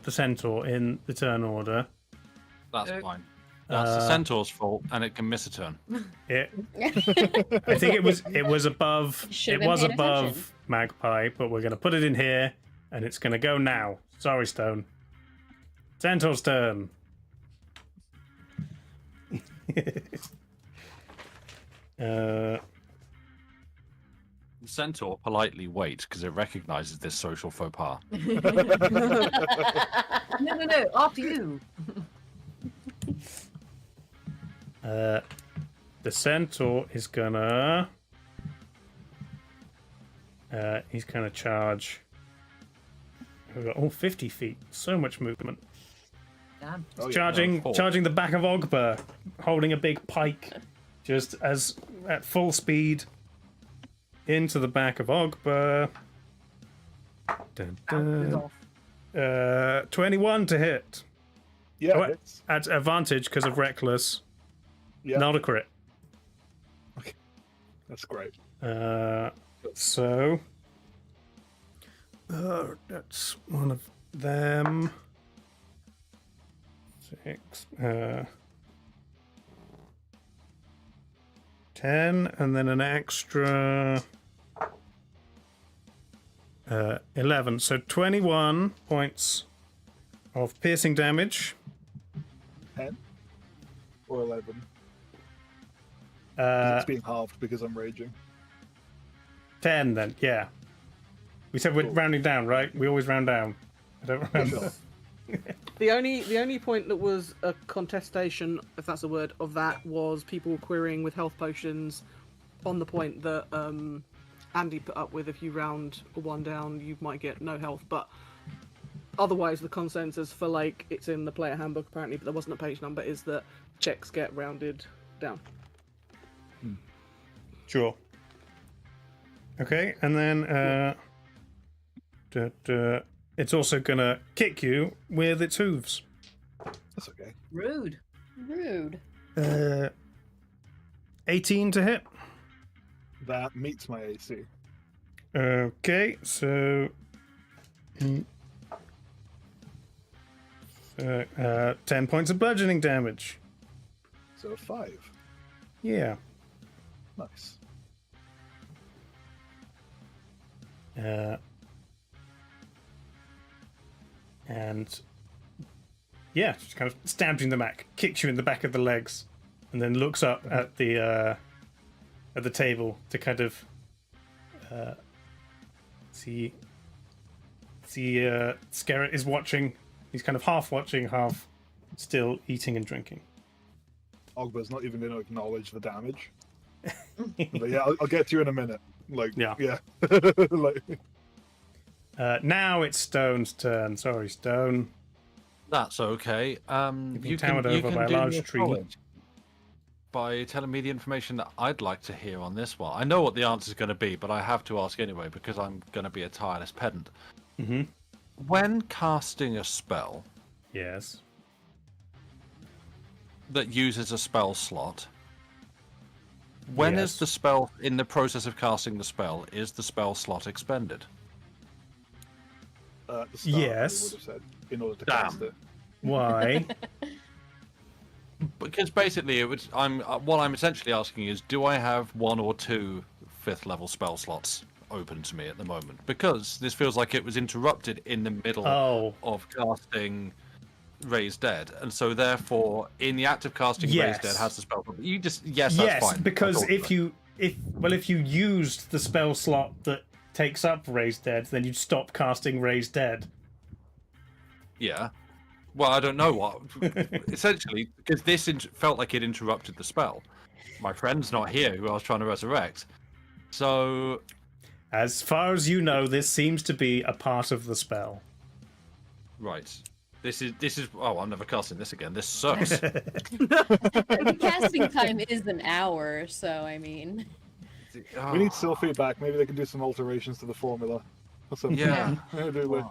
the centaur in the turn order. That's fine. That's the centaur's fault, and it can miss a turn. I think it was above. Should've It been was paying above attention. Magpie, but we're gonna put it in here, and it's gonna go now. Sorry, Stone. Centaur's turn. The centaur politely waits because it recognizes this social faux pas. No, after you. The centaur is gonna. He's gonna charge. We've got all 50 feet. So much movement. Damn. Oh, yeah, charging no, charging the back of Ogba, holding a big pike, just as at full speed into the back of Ogba. Dun, Ow, dun. 21 to hit. Yeah, Oh, it's, at advantage because of reckless. yeah, Not a crit. that's great. So that's one of them. 6, 10, and then an extra 11. So 21 points of piercing damage. 10 or 11. Uh, It's being halved because I'm raging. 10 then, yeah. We said we're Cool. rounding down, right? We always round down. I don't round Sure. up. The only point that was a contestation, if that's a word, of that was people querying with health potions on the point that Andy put up with if you round one down, you might get no health. But otherwise, the consensus for like it's in the player handbook apparently, but there wasn't a page number, is that checks get rounded down. Sure. Okay, and then it's also gonna kick you with its hooves. That's okay. Rude. Rude. 18 to hit. That meets my AC. Okay, so 10 points of bludgeoning damage. So 5. Yeah. Nice. And yeah, just kind of stabs you in the back, kicks you in the back of the legs, and then looks up at the table to kind of see Skerrit is watching. He's kind of half watching, half still eating and drinking. Ogba's not even going to acknowledge the damage. But yeah, I'll get to you in a minute. Like, Yeah. like, Now it's Stone's turn. Sorry, Stone. That's okay. been towered over by a do large me tree. solid by telling me the information that I'd like to hear on this one. I know what the answer is going to be, but I have to ask anyway because I'm going to be a tireless pedant. Mm-hmm. When casting a spell Yes. that uses a spell slot, when is Yes. the spell in the process of casting the spell? Is the spell slot expended? at the start, Yes. I would have said, in order to Damn. cast it. Why? Because basically, what I'm essentially asking is, do I have 1 or 2 5th level spell slots open to me at the moment? Because this feels like it was interrupted in the middle Oh. of casting Raise Dead, and so therefore, in the act of casting Raise Yes. Dead, has the spell. You just that's Yes, fine. because I thought if so. if you used the spell slot that takes up Raise Dead, then you'd stop casting Raise Dead. Yeah. Well, I don't know what. Essentially, because this felt like it interrupted the spell. My friend's not here, who I was trying to resurrect. So, as far as you know, this seems to be a part of the spell. Right. This is. Oh, I'm never casting this again. This sucks. The casting time is an hour, so I mean. We need Sylphie back. Maybe they can do some alterations to the formula. Or something. Yeah. Right.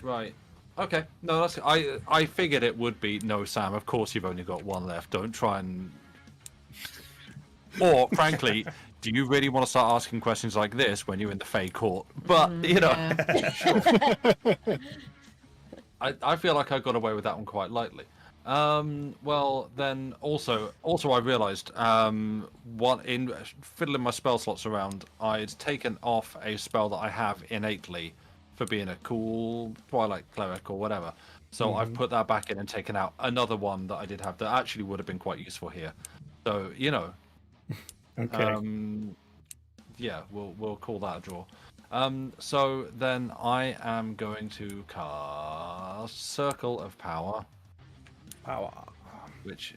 Right. Okay. No, that's. I figured it would be. No, Sam. Of course, you've only got one left. Don't try and. Or, frankly, do you really want to start asking questions like this when you're in the Fey court? But you know, sure. I feel like I got away with that one quite lightly. Well, then also I realised in fiddling my spell slots around, I'd taken off a spell that I have innately for being a cool Twilight Cleric or whatever. So I've put that back in and taken out another one that I did have that actually would have been quite useful here. So, you know. Okay. Yeah, we'll call that a draw. So then I am going to cast Circle of Power. Which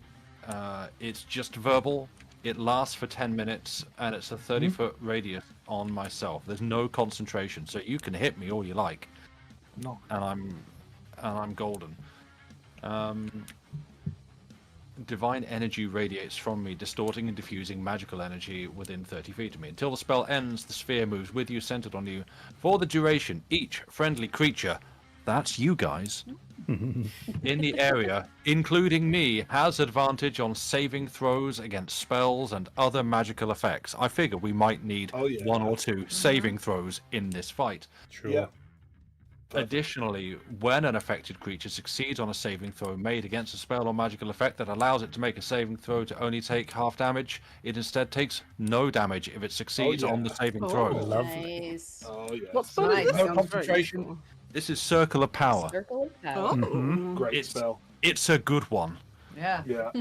it's just verbal. It lasts for 10 minutes and it's a 30-foot radius on myself. There's no concentration, so you can hit me all you like. No. And I'm golden. Divine energy radiates from me, distorting and diffusing magical energy within 30 feet of me. Until the spell ends, the sphere moves with you, centered on you. For the duration, each friendly creature, that's you guys, in the area, including me, has advantage on saving throws against spells and other magical effects. I figure we might need one or two saving throws in this fight. True. Yeah. Additionally, when an affected creature succeeds on a saving throw made against a spell or magical effect that allows it to make a saving throw to only take half damage, it instead takes no damage if it succeeds on the saving throw. Lovely. Nice. Oh yeah. What spell is this? No Sounds very concentration. useful. This is Circle of Power. Circle of Power. Oh. Great spell. It's a good one. Yeah. Yeah.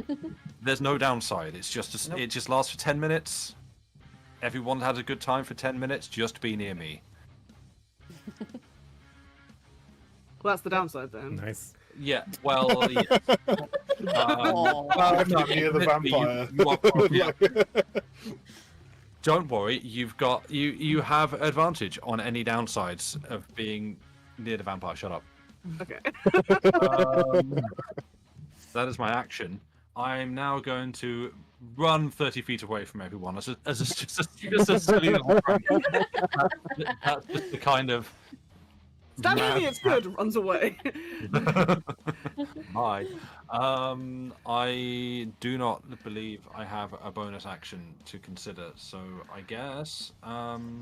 There's no downside. It's just it just lasts for 10 minutes. Everyone has a good time for 10 minutes. Just be near me. Well, that's the downside then. Nice. Yeah. Well. Yeah. Aw. Have to be near the vampire. You are, yeah. Don't worry. You have advantage on any downsides of being near the vampire. Shut up. Okay. That is my action. I'm now going to run 30 feet away from everyone as a silly little prank. That's just the kind of. Stand with me, it's good. Runs away. Hi. I do not believe I have a bonus action to consider, so I guess, yeah,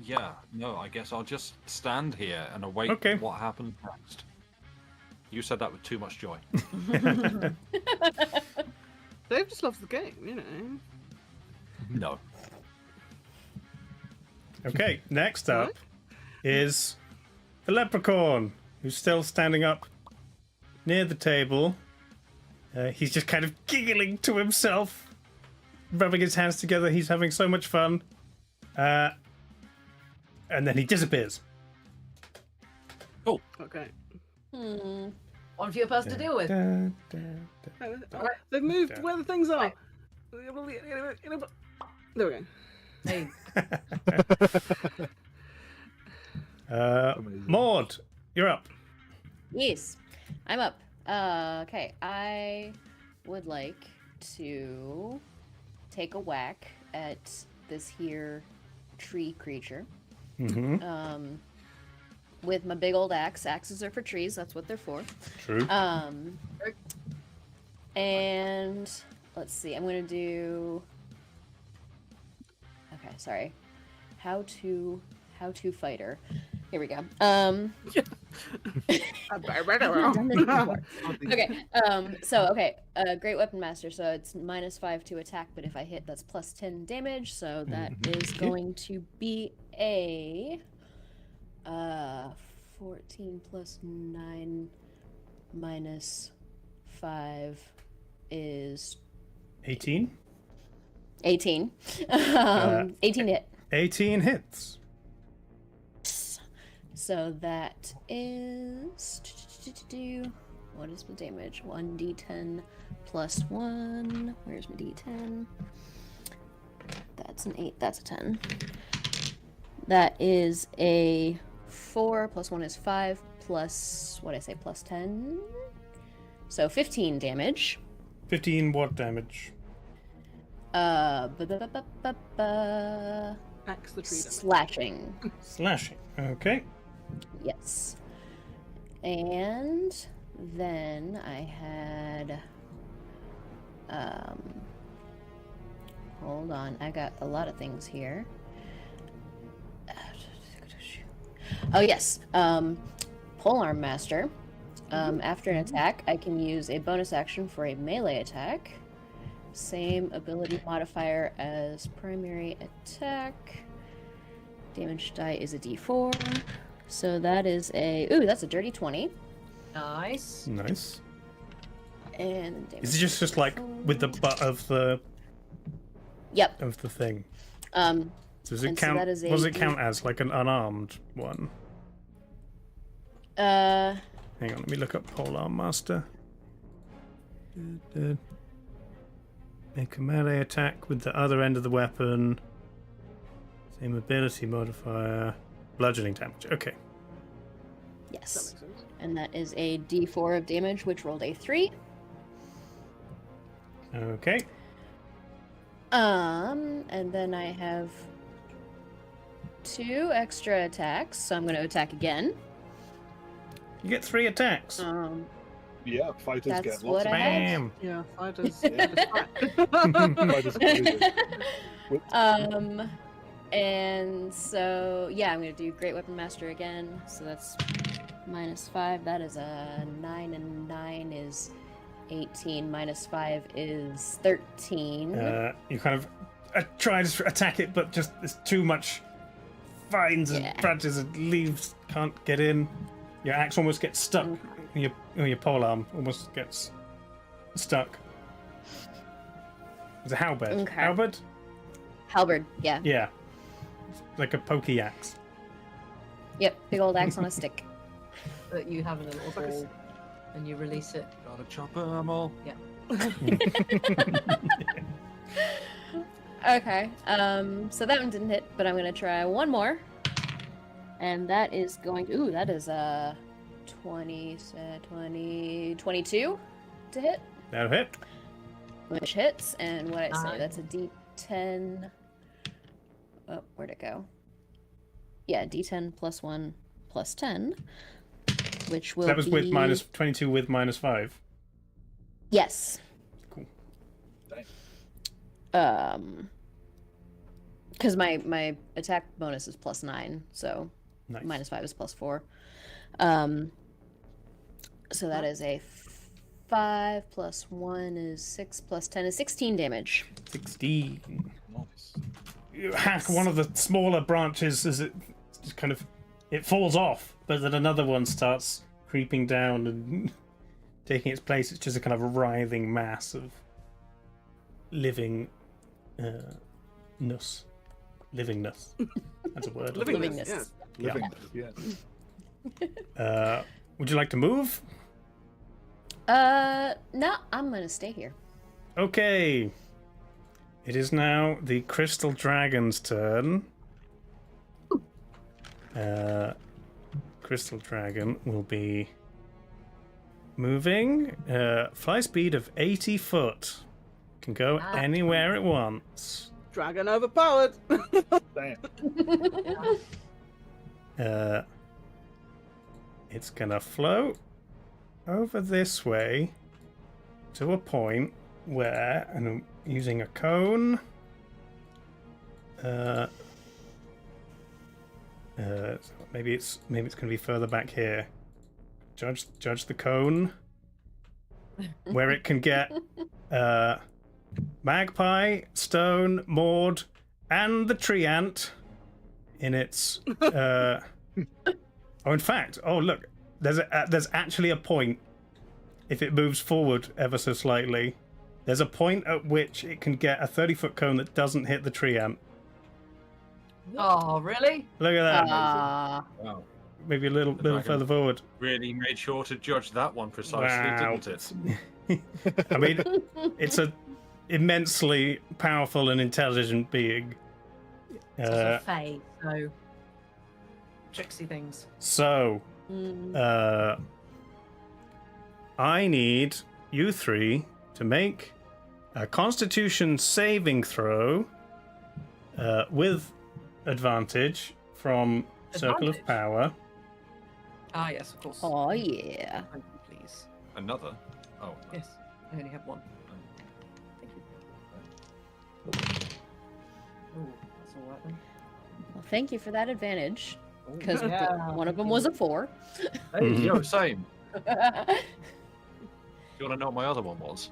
yeah, no, I guess I'll just stand here and await what happens next. You said that with too much joy. Dave just loves the game, you know. No. Okay, next up is the leprechaun, who's still standing up near the table. He's just kind of giggling to himself, rubbing his hands together. He's having so much fun. And then he disappears. Cool. Okay. One for your person to deal with. They've moved where the things are. There we go. Hey. Maud, you're up. Yes, I'm up. Okay, I would like to take a whack at this here tree creature. With my big old axe. Axes are for trees, that's what they're for. True. And let's see, I'm gonna do. Okay, sorry. How to fighter. Here we go. Okay. Great Weapon Master. So it's -5 to attack, but if I hit, that's +10 damage. So that is going to be a 14 plus 9 minus 5 is 18. 18. 18 hit. 18 hits. So that is. What is the damage? 1d10 plus 1. Where's my d10? That's an 8. That's a 10. That is a 4 plus 1 is 5 plus. What did I say? Plus 10. So 15 damage. 15 what damage? Axe the tree damage. Slashing. Slashing. Okay. Yes. And then I had hold on, I got a lot of things here. Oh yes. Polearm Master. After an attack, I can use a bonus action for a melee attack. Same ability modifier as primary attack. Damage die is a d4. So that is a... Ooh, that's a dirty 20. Nice. Nice. And Is it just like with the butt of the... Yep. Of the thing? So does it count... that is a what does it count as? Like an unarmed one? Uh... Hang on, let me look up Polearm Master. Make a melee attack with the other end of the weapon. Same ability modifier. Bludgeoning damage. Okay. Yes. And that is a d4 of damage, which rolled a 3. Okay. And then I have 2 extra attacks, so I'm going to attack again. You get 3 attacks. Yeah, fighters That's get lots what of I had. Bam. Yeah, fighters. Fighters crazy. And so, yeah, I'm going to do Great Weapon Master again. So that's minus 5. That is a 9, and 9 is 18. Minus 5 is 13. You kind of try to attack it, but just there's too much vines and branches and leaves can't get in. Your axe almost gets stuck. Your polearm almost gets stuck. It's a halberd. Okay. Halberd? Halberd, yeah. Yeah. It's like a pokey axe. Yep, big old axe on a stick. But you have a little ball and you release it. Gotta chop them all. Yeah. Okay, so that one didn't hit, but I'm gonna try one more. And that is going to, ooh, that is 22 to hit. That'll hit. Which hits, and what I say, that's a d10. Oh, where'd it go? Yeah, d10 plus 1 plus 10, which will That was be... with minus 22 with minus 5. Yes. Cool. Because my attack bonus is plus 9, so Nice. minus 5 is plus 4. So that is a 5 plus 1 is 6 plus 10 is 16 damage. 16. Nice. You hack one of the smaller branches as it just kind of it falls off, but then another one starts creeping down and taking its place. It's just a kind of writhing mass of living livingness. That's a word. Livingness. Yes. Yeah. Living, yeah. Would you like to move? No, I'm gonna stay here. Okay. It is now the Crystal Dragon's turn. Crystal Dragon will be moving. Fly speed of 80 foot. Can go anywhere it wants. Dragon overpowered. Damn. It's gonna float over this way to a point where, and I'm using a cone. Maybe it's gonna be further back here. Judge the cone. Where it can get Magpie, Stone, Maud, and the tree ant in its Oh, in fact, oh look, there's actually a point. If it moves forward ever so slightly, there's a point at which it can get a 30-foot cone that doesn't hit the tree ant. Oh, really? Look at that. Wow. Maybe a little dragon. further forward. Really made sure to judge that one precisely, Wow. didn't it? I mean, it's a immensely powerful and intelligent being. It's also a fae, so tricksy things. So, I need you three to make a Constitution saving throw with advantage from Circle of Advantage? Power. Ah, yes, of course. Oh yeah. Thank you, please. Another? Oh. Yes, I only have one. Thank you. Oh, that's all right then. Well, thank you for that advantage. Oh, Because yeah. one of them was a 4. Hey, yo, same. Do you want to know what my other one was?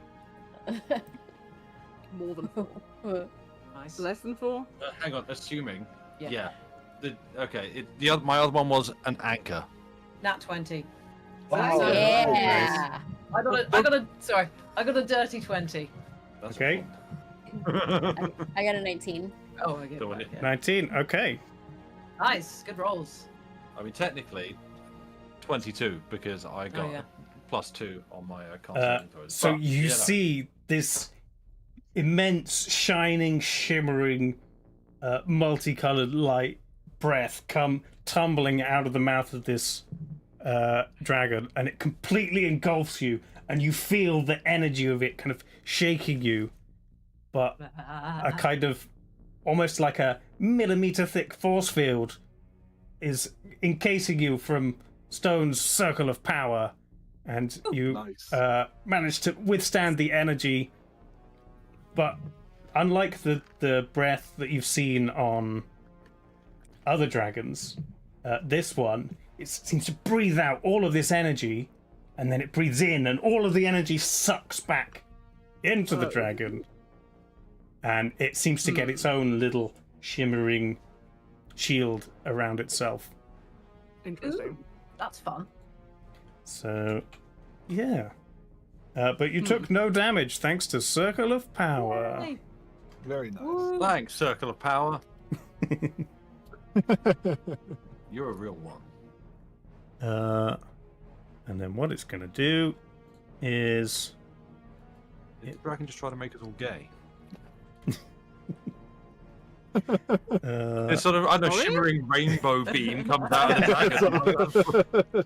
More than 4. Nice. Less than 4? Hang on, assuming. Yeah. My other one was an anchor. Nat 20. Wow. So- Yeah. I got a dirty 20. That's Okay. I got a 19. Oh, I get So it. it- Yeah. 19. Okay. Nice, good rolls. I mean, technically, 22 because I got yeah. +2 on my concentration throws. So But, you know, see this immense, shining, shimmering, multicolored light breath come tumbling out of the mouth of this dragon, and it completely engulfs you, and you feel the energy of it kind of shaking you, but a kind of almost like a millimeter thick force field is encasing you from Stone's circle of power, and you Nice. manage to withstand the energy. But unlike the breath that you've seen on other dragons, this one, it seems to breathe out all of this energy, and then it breathes in, and all of the energy sucks back into the dragon. And it seems to get its own little shimmering shield around itself. Interesting. Ooh, that's fun. So, yeah. But you took no damage thanks to Circle of Power. Yay. Very nice. Thanks, Circle of Power. You're a real one. And then what it's going to do is... Did the dragon just try to make us all gay? It's sort of, I don't know, Sorry? shimmering rainbow beam comes out of the dragon.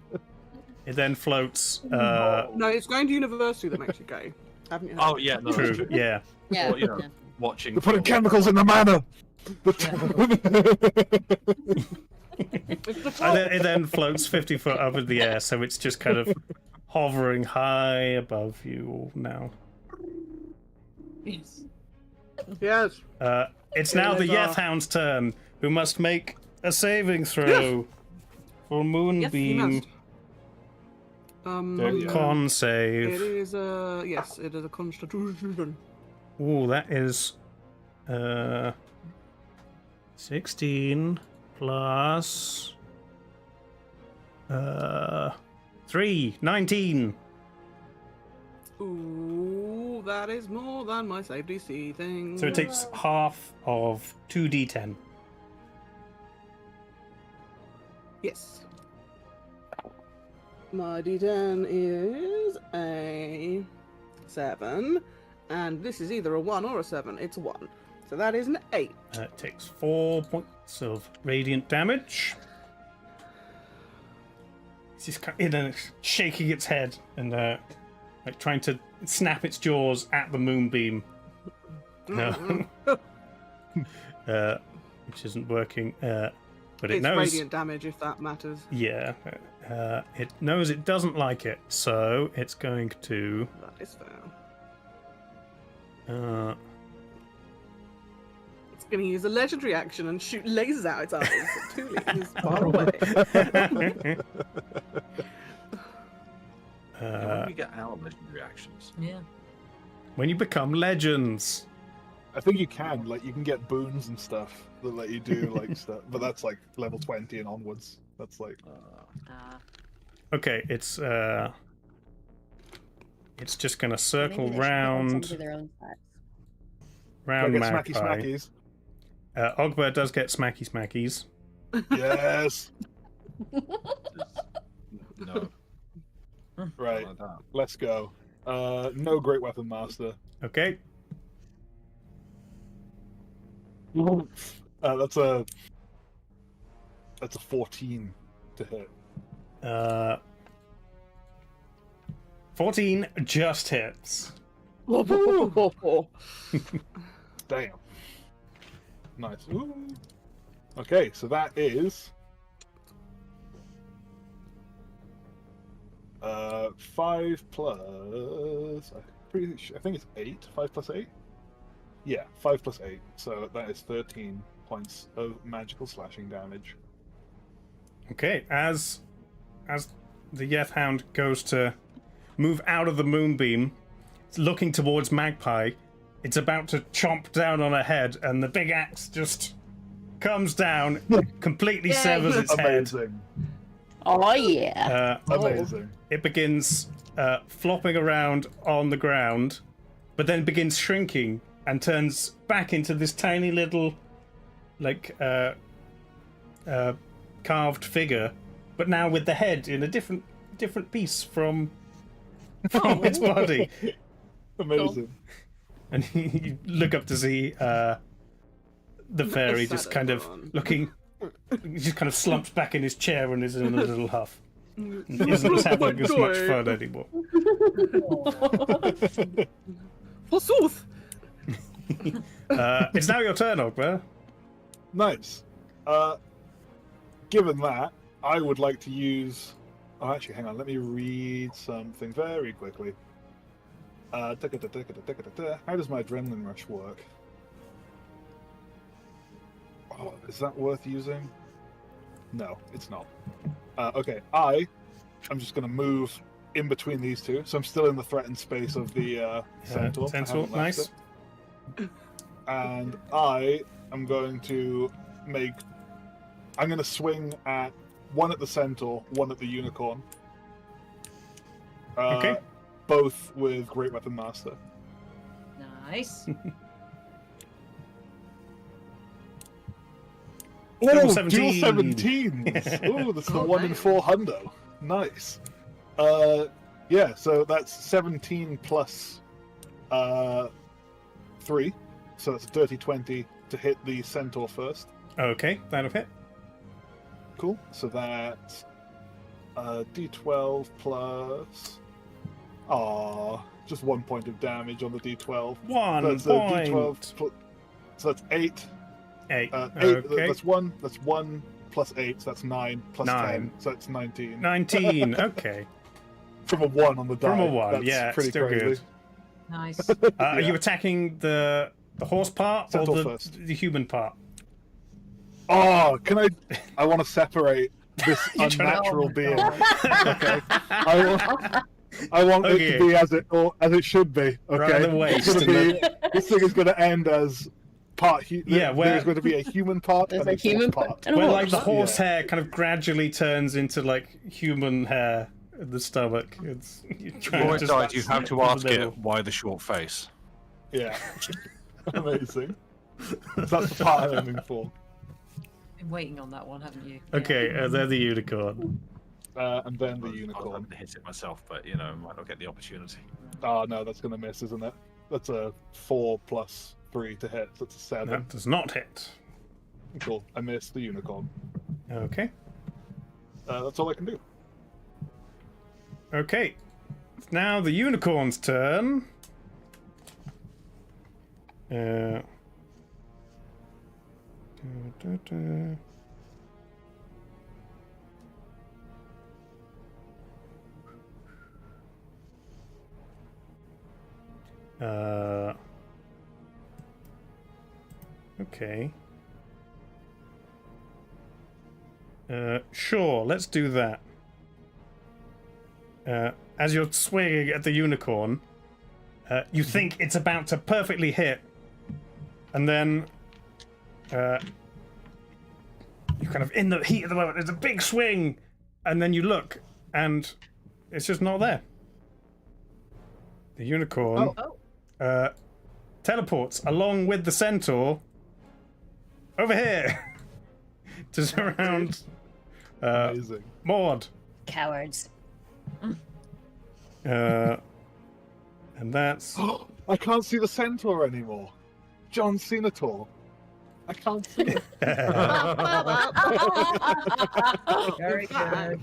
it then floats... No, it's going to university that makes you gay. Haven't you heard? Oh, yeah, no, that's true, true. yeah. Yeah. Or, you know, yeah. watching. They're putting film. chemicals in the manor. And it then floats 50 foot up in the air, so it's just kind of hovering high above you all now. Yes. Yes. It's now the Yes, Yethhound's turn, who must make a saving throw for Moonbeam. Yes, The con save. It is a yes. It is a Constitution. Ooh, that is 16 plus 3, 19. Ooh, that is more than my save DC thing. So it takes half of 2d10. Yes. My D10 is a 7, and this is either a 1 or a 7. It's a 1. So that is an 8. It takes 4 points of radiant damage. It's just kind of shaking its head and like trying to snap its jaws at the moonbeam. Which isn't working. But it It's knows. radiant damage, if that matters. Yeah. It knows it doesn't like it, so it's going to. That is fair. It's going to use a legendary action and shoot lasers out its eyes. 2 meters far away. When we get our legendary reactions. Yeah. When you become legends. I think you can. Like, you can get boons and stuff that let you do like stuff, but that's like level 20 and onwards. That's like. Okay, it's just gonna circle Maybe they should put on some round of their own stats. Can I round get smacky Magpie. smackies? Ogba does get smacky smackies. Yes. No. Right. Like that. Let's go. No Great Weapon Master. Okay. That's a 14 to hit. 14 just hits. Damn. Nice. Ooh. Okay, so that is 5 plus. I think it's 8. 5 plus 8. Yeah, 5 plus 8. So that is 13 points of magical slashing damage. Okay, as the Yeth Hound goes to move out of the moonbeam, it's looking towards Magpie. It's about to chomp down on her head, and the big axe just comes down, completely severs its head. Amazing. Oh yeah. Amazing. It begins flopping around on the ground, but then begins shrinking and turns back into this tiny little, like, carved figure, but now with the head in a different piece from its body. Amazing. And you look up to see the fairy just kind of looking. He just kind of slumps back in his chair and is in a little huff. He isn't having as much fun anymore. Forsooth! It's now your turn, Ogba. Nice. Given that, I would like to use. Oh, actually, hang on. Let me read something very quickly. How does my adrenaline rush work? Oh, is that worth using? No, it's not. Okay, I'm just going to move in between these two, so I'm still in the threatened space of the centaur. I Centaur, haven't left nice. it. And I am going to make. I'm going to swing at one at the centaur, one at the unicorn. Okay. Both with Great Weapon Master. Nice. Double Oh, 17. dual 17s. Oh, that's the 1 in 4 hundo. Nice. Yeah, so that's 17 plus 3. So that's a dirty 20 to hit the centaur first. Okay, that'll hit. Cool. So that's d12 plus. Just 1 point of damage on the d12. 1 That's point. d12 so that's 8. 8. 8. Okay. That's 1. That's 1 plus 8. So that's 9 plus 9. 10. So it's 19. 19. Okay. From a 1 on the die. From a 1, That's yeah, pretty still crazy. good. Nice. Are you attacking the horse part or Centaur the first. human part? Oh, can I? I want to separate this You're trying to- unnatural being. Okay. I want it Okay. to be as it should be. Okay. Right at the waist, It's gonna and be, this thing is going to end as part. Yeah, where- there's going to be a human part There's and a a human horse part part. and a Where horse. like the horse Yeah. hair kind of gradually turns into like human hair in the stomach. It's you're trying Before to it just dies, you have to ask little- it why the short face. Yeah. Amazing. That's the part I'm aiming for. Been waiting on that one, haven't you? Okay, they're the unicorn. And then the I'd unicorn. like to hit it myself, but you know, might not get the opportunity. Oh no, that's going to miss, isn't it? That's a 4 plus 3 to hit. So that's a 7. That does not hit. Cool. I missed the unicorn. Okay. That's all I can do. Okay. It's now the unicorn's turn. Da, da, da. Okay. Sure, let's do that. As you're swinging at the unicorn, you think it's about to perfectly hit, And then you're kind of in the heat of the moment. There's a big swing, and then you look, and it's just not there. The unicorn teleports along with the centaur over here to surround Amazing. Maud. Cowards. And that's I can't see the centaur anymore. John Cenator. I can't see it. Very good.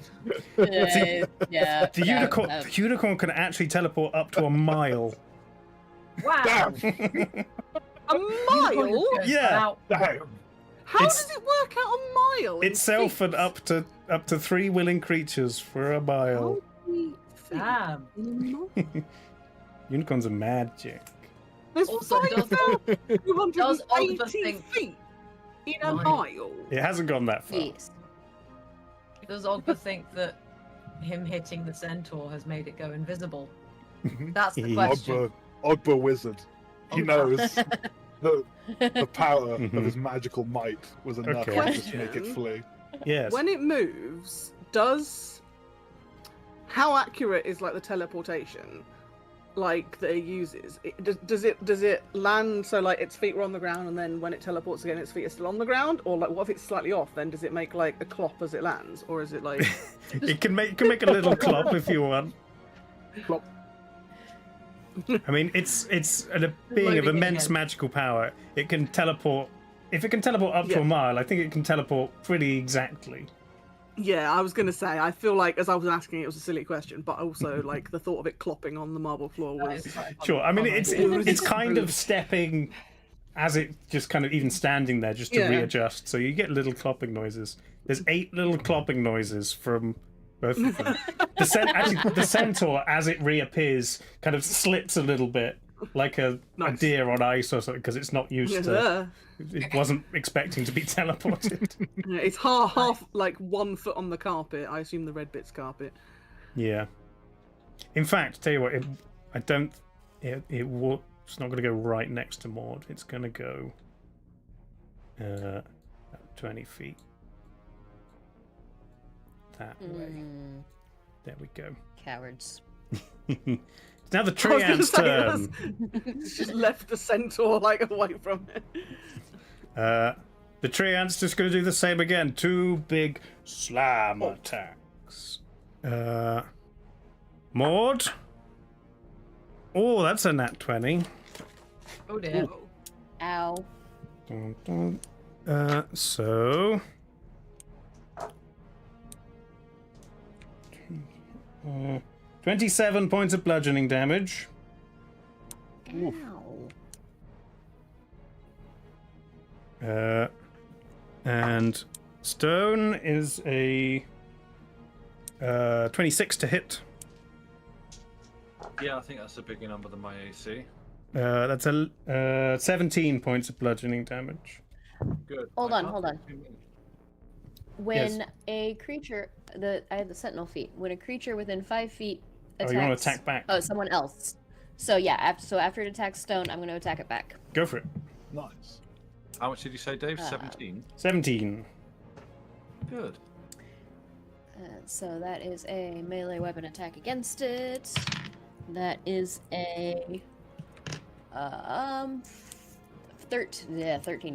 Yeah. The unicorn can actually teleport up to a mile. Wow. A mile? Yeah. Damn. How does it work out a mile? in Itself feet? and up to 3 willing creatures for a mile. How many feet Damn. in a mile? Unicorns are magic. There's Also, does 5,280 Oliver think- feet in a Right. mile. It hasn't gone that far. Yes. Does Ogba think that him hitting the centaur has made it go invisible? That's the Yes. question. Ogba wizard. He knows the power Mhm. of his magical might was enough Okay. to just make it flee. Yes. When it moves, how accurate is like the teleportation, like that it uses? Does it land so like its feet were on the ground, and then when it teleports again, its feet are still on the ground, or like what if it's slightly off? Then does it make like a clop as it lands, or is it like It can make a little clop if you want. Plop. I mean, it's a being of Loading it immense again. magical power. It can teleport. If it can teleport up to Yeah. a mile, I think it can teleport pretty exactly. Yeah, I was gonna say. I feel like as I was asking, it was a silly question, but also like the thought of it clopping on the marble floor That was. is quite Sure. I mean, fun. it's kind of stepping as it just kind of even standing there just to Yeah. readjust. So you get little clopping noises. There's 8 little clopping noises from both of them. The centaur, as it reappears, kind of slips a little bit, like a Nice. deer on ice or something, because it's not used to. Yeah. It wasn't expecting to be teleported. Yeah, it's half like 1 foot on the carpet. I assume the red bit's carpet. Yeah. In fact, tell you what, it's not going to go right next to Maud. It's going to go 20 feet that way. There we go. Cowards. It's now the I was tree gonna ant's say, turn. it's just left the centaur like away from it. The tree ant's just going to do the same again. 2 big slam attacks. Maud. Oh, that's a nat 20. Oh dear. Ow. Dun, dun. So. 27 points of bludgeoning damage. Ow. And stone is a 26 to hit. Yeah, I think that's a bigger number than my AC. That's a 17 points of bludgeoning damage. Good. Hold I on, can't hold on. do too many. When Yes. a creature, I have the sentinel feat. When a creature within 5 feet attacks, Oh, you want to attack back? Oh, someone else. So yeah, after it attacks stone, I'm going to attack it back. Go for it. Nice. How much did you say, Dave? 17? 17. Good. So that is a melee weapon attack against it. That is a 13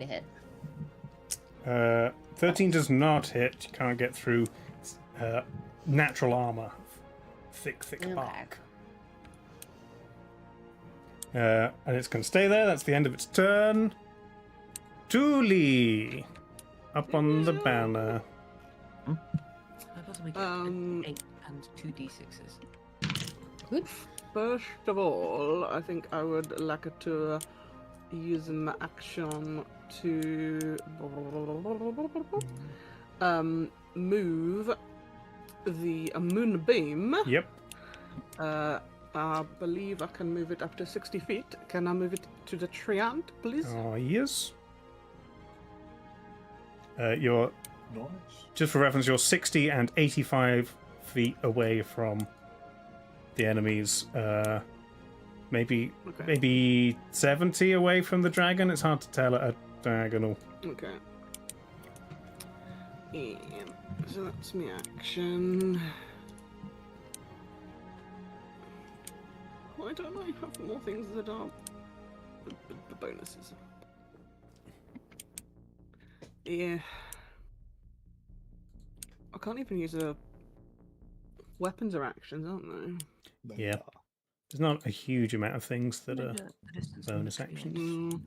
to hit. 13 does not hit. You can't get through natural armor. Thick Okay. arc. And it's going to stay there. That's the end of its turn. Julie! Up on the banner. I thought we get Um, 8 and 2 d6s. First of all, I think I would like to use my action to move the moonbeam. Yep. I believe I can move it up to 60 feet. Can I move it to the treant, please? Oh, yes. You're, Nice. just for reference, you're 60 and 85 feet away from the enemy's maybe Okay. maybe 70 away from the dragon. It's hard to tell at a diagonal. Okay. And so that's my action. Why don't I have more things that are the bonuses? Yeah. I can't even use a weapons or actions, aren't they? Yeah. There's not a huge amount of things that are bonus actions. Mm.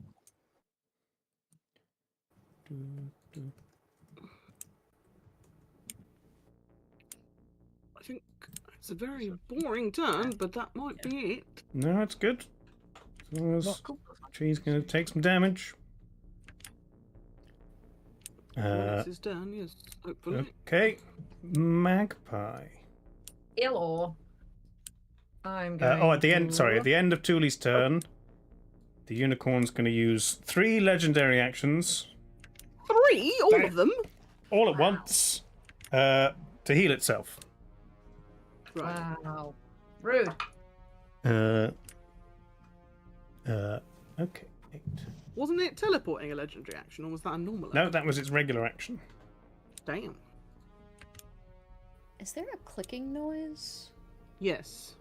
I think it's a very boring turn, but that might be it. No, it's good. As long as Tree's going to take some damage. This is done, yes, hopefully. Okay. Magpie. Hello. I'm going at the end. to- Sorry, at the end of Thule's turn, the unicorn's going to use 3 legendary actions 3? All of them? all at once to heal itself. Right. Wow. Rude. Okay. 8. Wasn't it teleporting a legendary action, or was that a normal No, action? that was its regular action. Damn. Is there a clicking noise? Yes.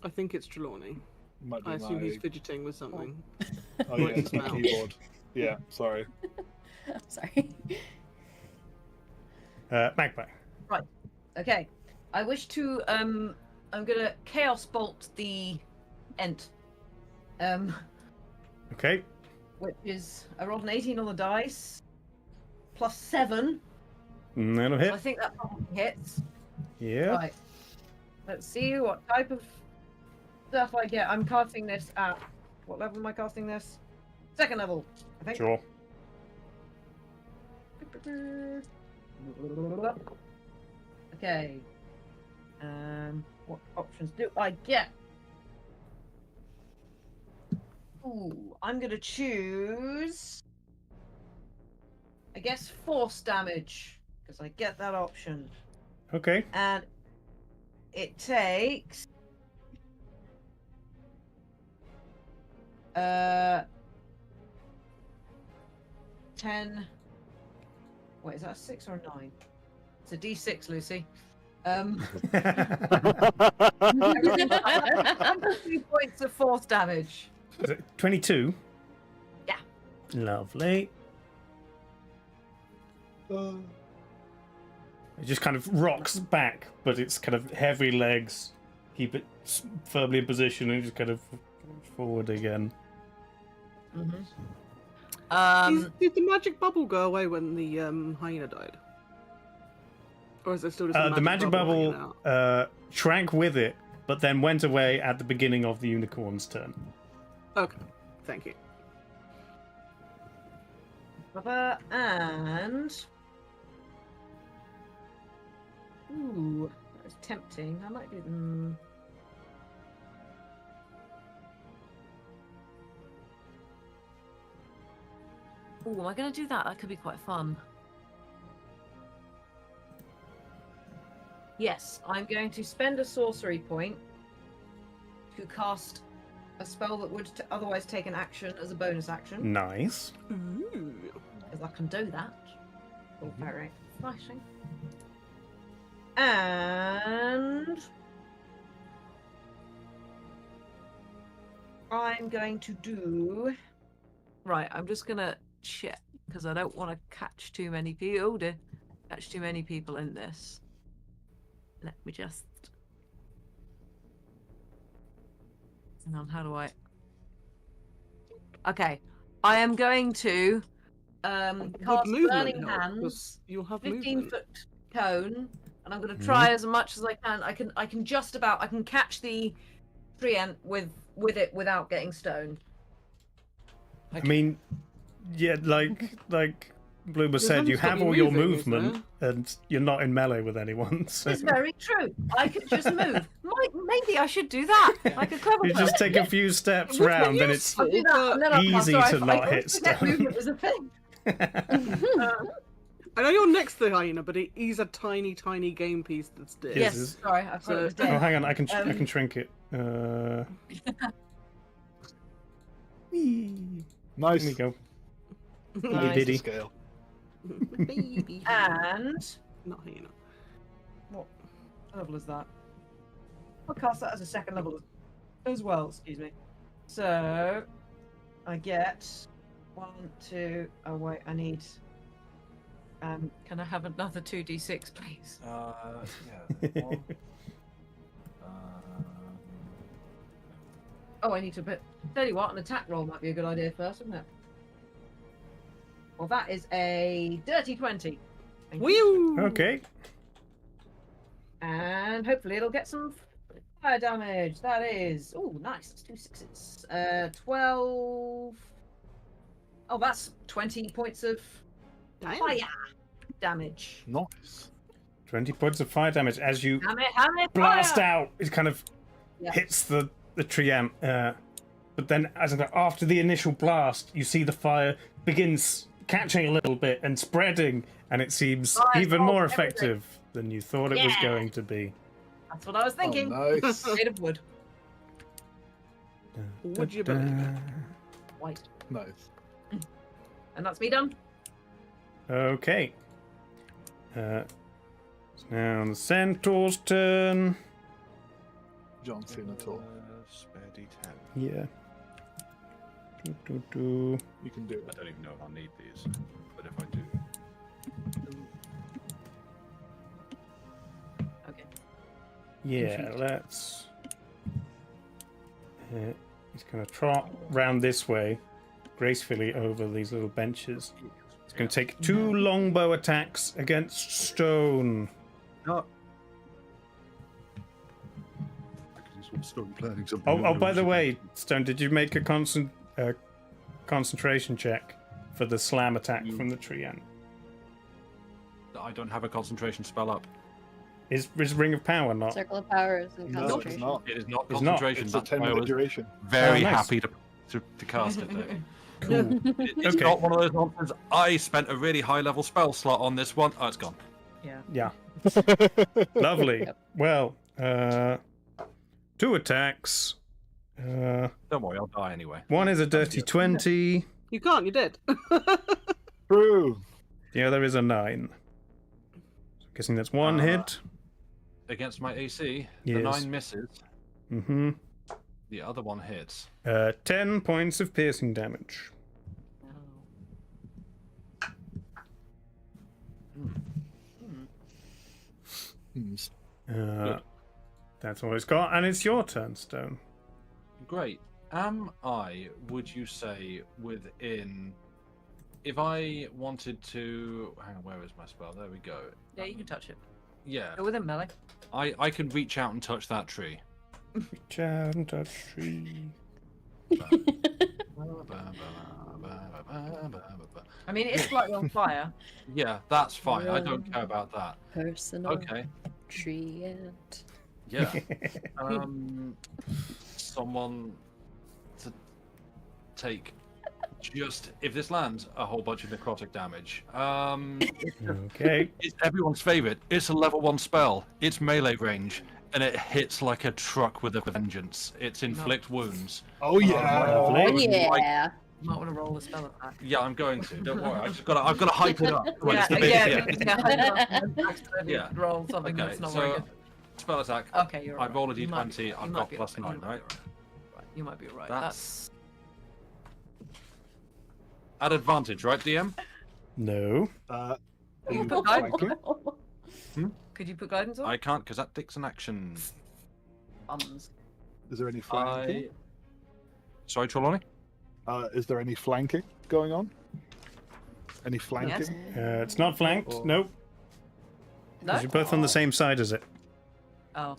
I think it's Trelawney. Might be I assume my... he's fidgeting with something. Oh yeah, it's my keyboard. Yeah, sorry. Sorry. Magpie. Okay. I wish to I'm gonna chaos bolt the Ent. Okay. Which is I rolled an 18 on the dice. Plus 7. That'll So I hit. think that probably hits. Yeah. Right. Let's see what type of stuff I get. I'm casting this at what level am I casting this? 2nd level, I think. Sure. Okay. What options do I get? Ooh, I'm gonna choose. I guess force damage because I get that option, Okay. and it takes 10. Wait, is that a 6 or a 9? It's a D6, Lucy. 2 points of force damage. Is it 22? Yeah. Lovely. It just kind of rocks back, but its kind of heavy legs keep it firmly in position and just kind of forward again. Did the magic bubble go away when the hyena died? Or is it still just a The magic hanging bubble out? shrank with it, but then went away at the beginning of the unicorn's turn. Okay, thank you. And ooh, that was tempting. I might do. Ooh, am I going to do that? That could be quite fun. Yes, I'm going to spend a sorcery point to cast a spell that would otherwise take an action as a bonus action. Nice. Ooh. Because I can do that. Oh, very flashing. And I'm going to do. Right, I'm just gonna check because I don't want to catch too many people. Oh dear, catch too many people in this. Let me just. Hang on, how do I? Okay, I am going to cast Burning Hands. You'll have 15-foot cone, and I'm going to try as much as I can. I can just about. I can catch the tree ant with it without getting stoned. I mean, yeah, like Bloomer said, you have all your movement, and you're not in melee with anyone. So It's very true. I could just move. Maybe I should do that. Like a clever you just take a few steps round, and it's I'll do that, and then I'll easy sorry, to I not hit always forget stone. movement is a thing. I know you're next to the hyena, but it is a tiny, tiny game piece that's dead. Yes. Yes, sorry, I thought it was Oh, dead. hang on, I can shrink it. Whee. Nice. There we go. Nice. Diddy. Scale. Baby. And Not hyena. what level is that? I'll cast that as a second level as well. Excuse me. So I get 1, 2. Oh wait, I need. Can I have another 2d6, please? Yeah. One. Oh, I need to put. Tell you what, an attack roll might be a good idea first, wouldn't it? Well, that is a dirty 20. Thank you. Woo! Okay. And hopefully it'll get some fire damage. That is. Oh, nice. That's 2 sixes. 12. Oh, that's 20 points of Damn. fire damage. Nice. 20 points of fire damage as you Hammer, blast fire! out. It kind of Yeah. hits the tree amp. But then, after the initial blast, you see the fire begins catching a little bit and spreading, and it seems Fire even more salt, everything. effective than you thought it was Yeah. going to be. That's what I was thinking. Oh, nice. Made of wood. Would you believe it? White. Nice. And that's me done. Okay. It's now the centaur's turn. John Cena talk. Spare D10. Yeah. You can do I it. don't even know if I'll need these, but if I do. Okay. Yeah, let's. He's going to trot round this way, gracefully over these little benches. He's going to take 2 longbow attacks against stone. No. I could do some stone planning. Oh, by the way, Stone, did you make a concentration check for the slam attack from the tree ant? I don't have a concentration spell up. Is Ring of Power not? Circle of Power is in No, concentration. it's not. It is not It's not. concentration. It's a That's why I 10-minute was duration. very Oh, nice. happy to cast it. Though. Cool. It's Okay. not one of those nonsense. I spent a really high level spell slot on this one. Oh, it's gone. Yeah. Yeah. Lovely. Well, 2 attacks. Don't worry, I'll die anyway. One is a dirty 20. You can't, you're dead. True. The other is a 9. So guessing that's one hit. Against my AC, the Yes. 9 misses. Mm-hmm. The other one hits. 10 points of piercing damage. That's all it's got, and it's your turn, Stone. Great. Am I, would you say, within... If I wanted to... Hang on, where is my spell? There we go. Yeah, you can touch it. Yeah. Go with him, melee. I can reach out and touch that tree. Reach out and touch tree. I mean, it's slightly on fire. Yeah, that's fine. I don't care about that. Personal Okay. tree ant. Yeah. Someone to take just if this lands a whole bunch of necrotic damage. Okay. It's everyone's favorite. It's a level 1 spell. It's melee range, and it hits like a truck with a vengeance. It's inflict wounds. Oh yeah. Lovely. Oh, yeah. You might want to roll a spell attack. Yeah, I'm going to. Don't worry. I've got to hype it up. Well, Yeah, it's the big- yeah. Roll something Okay, that's not very so good. spell attack. Okay, you're I right. roll a You might d20. be- I've you got might be plus right, 9, right? You might be right. That's at advantage, right, DM? No. Are Could you you put guidance on flanking? it? Could you put guidance on? I can't because that takes an action. Bums. Is there any flanking? Sorry, Trelawney? Is there any flanking going on? Any flanking? Yes. It's not flanked. Or- Nope. No. 'Cause you're both on the same side as it. Oh.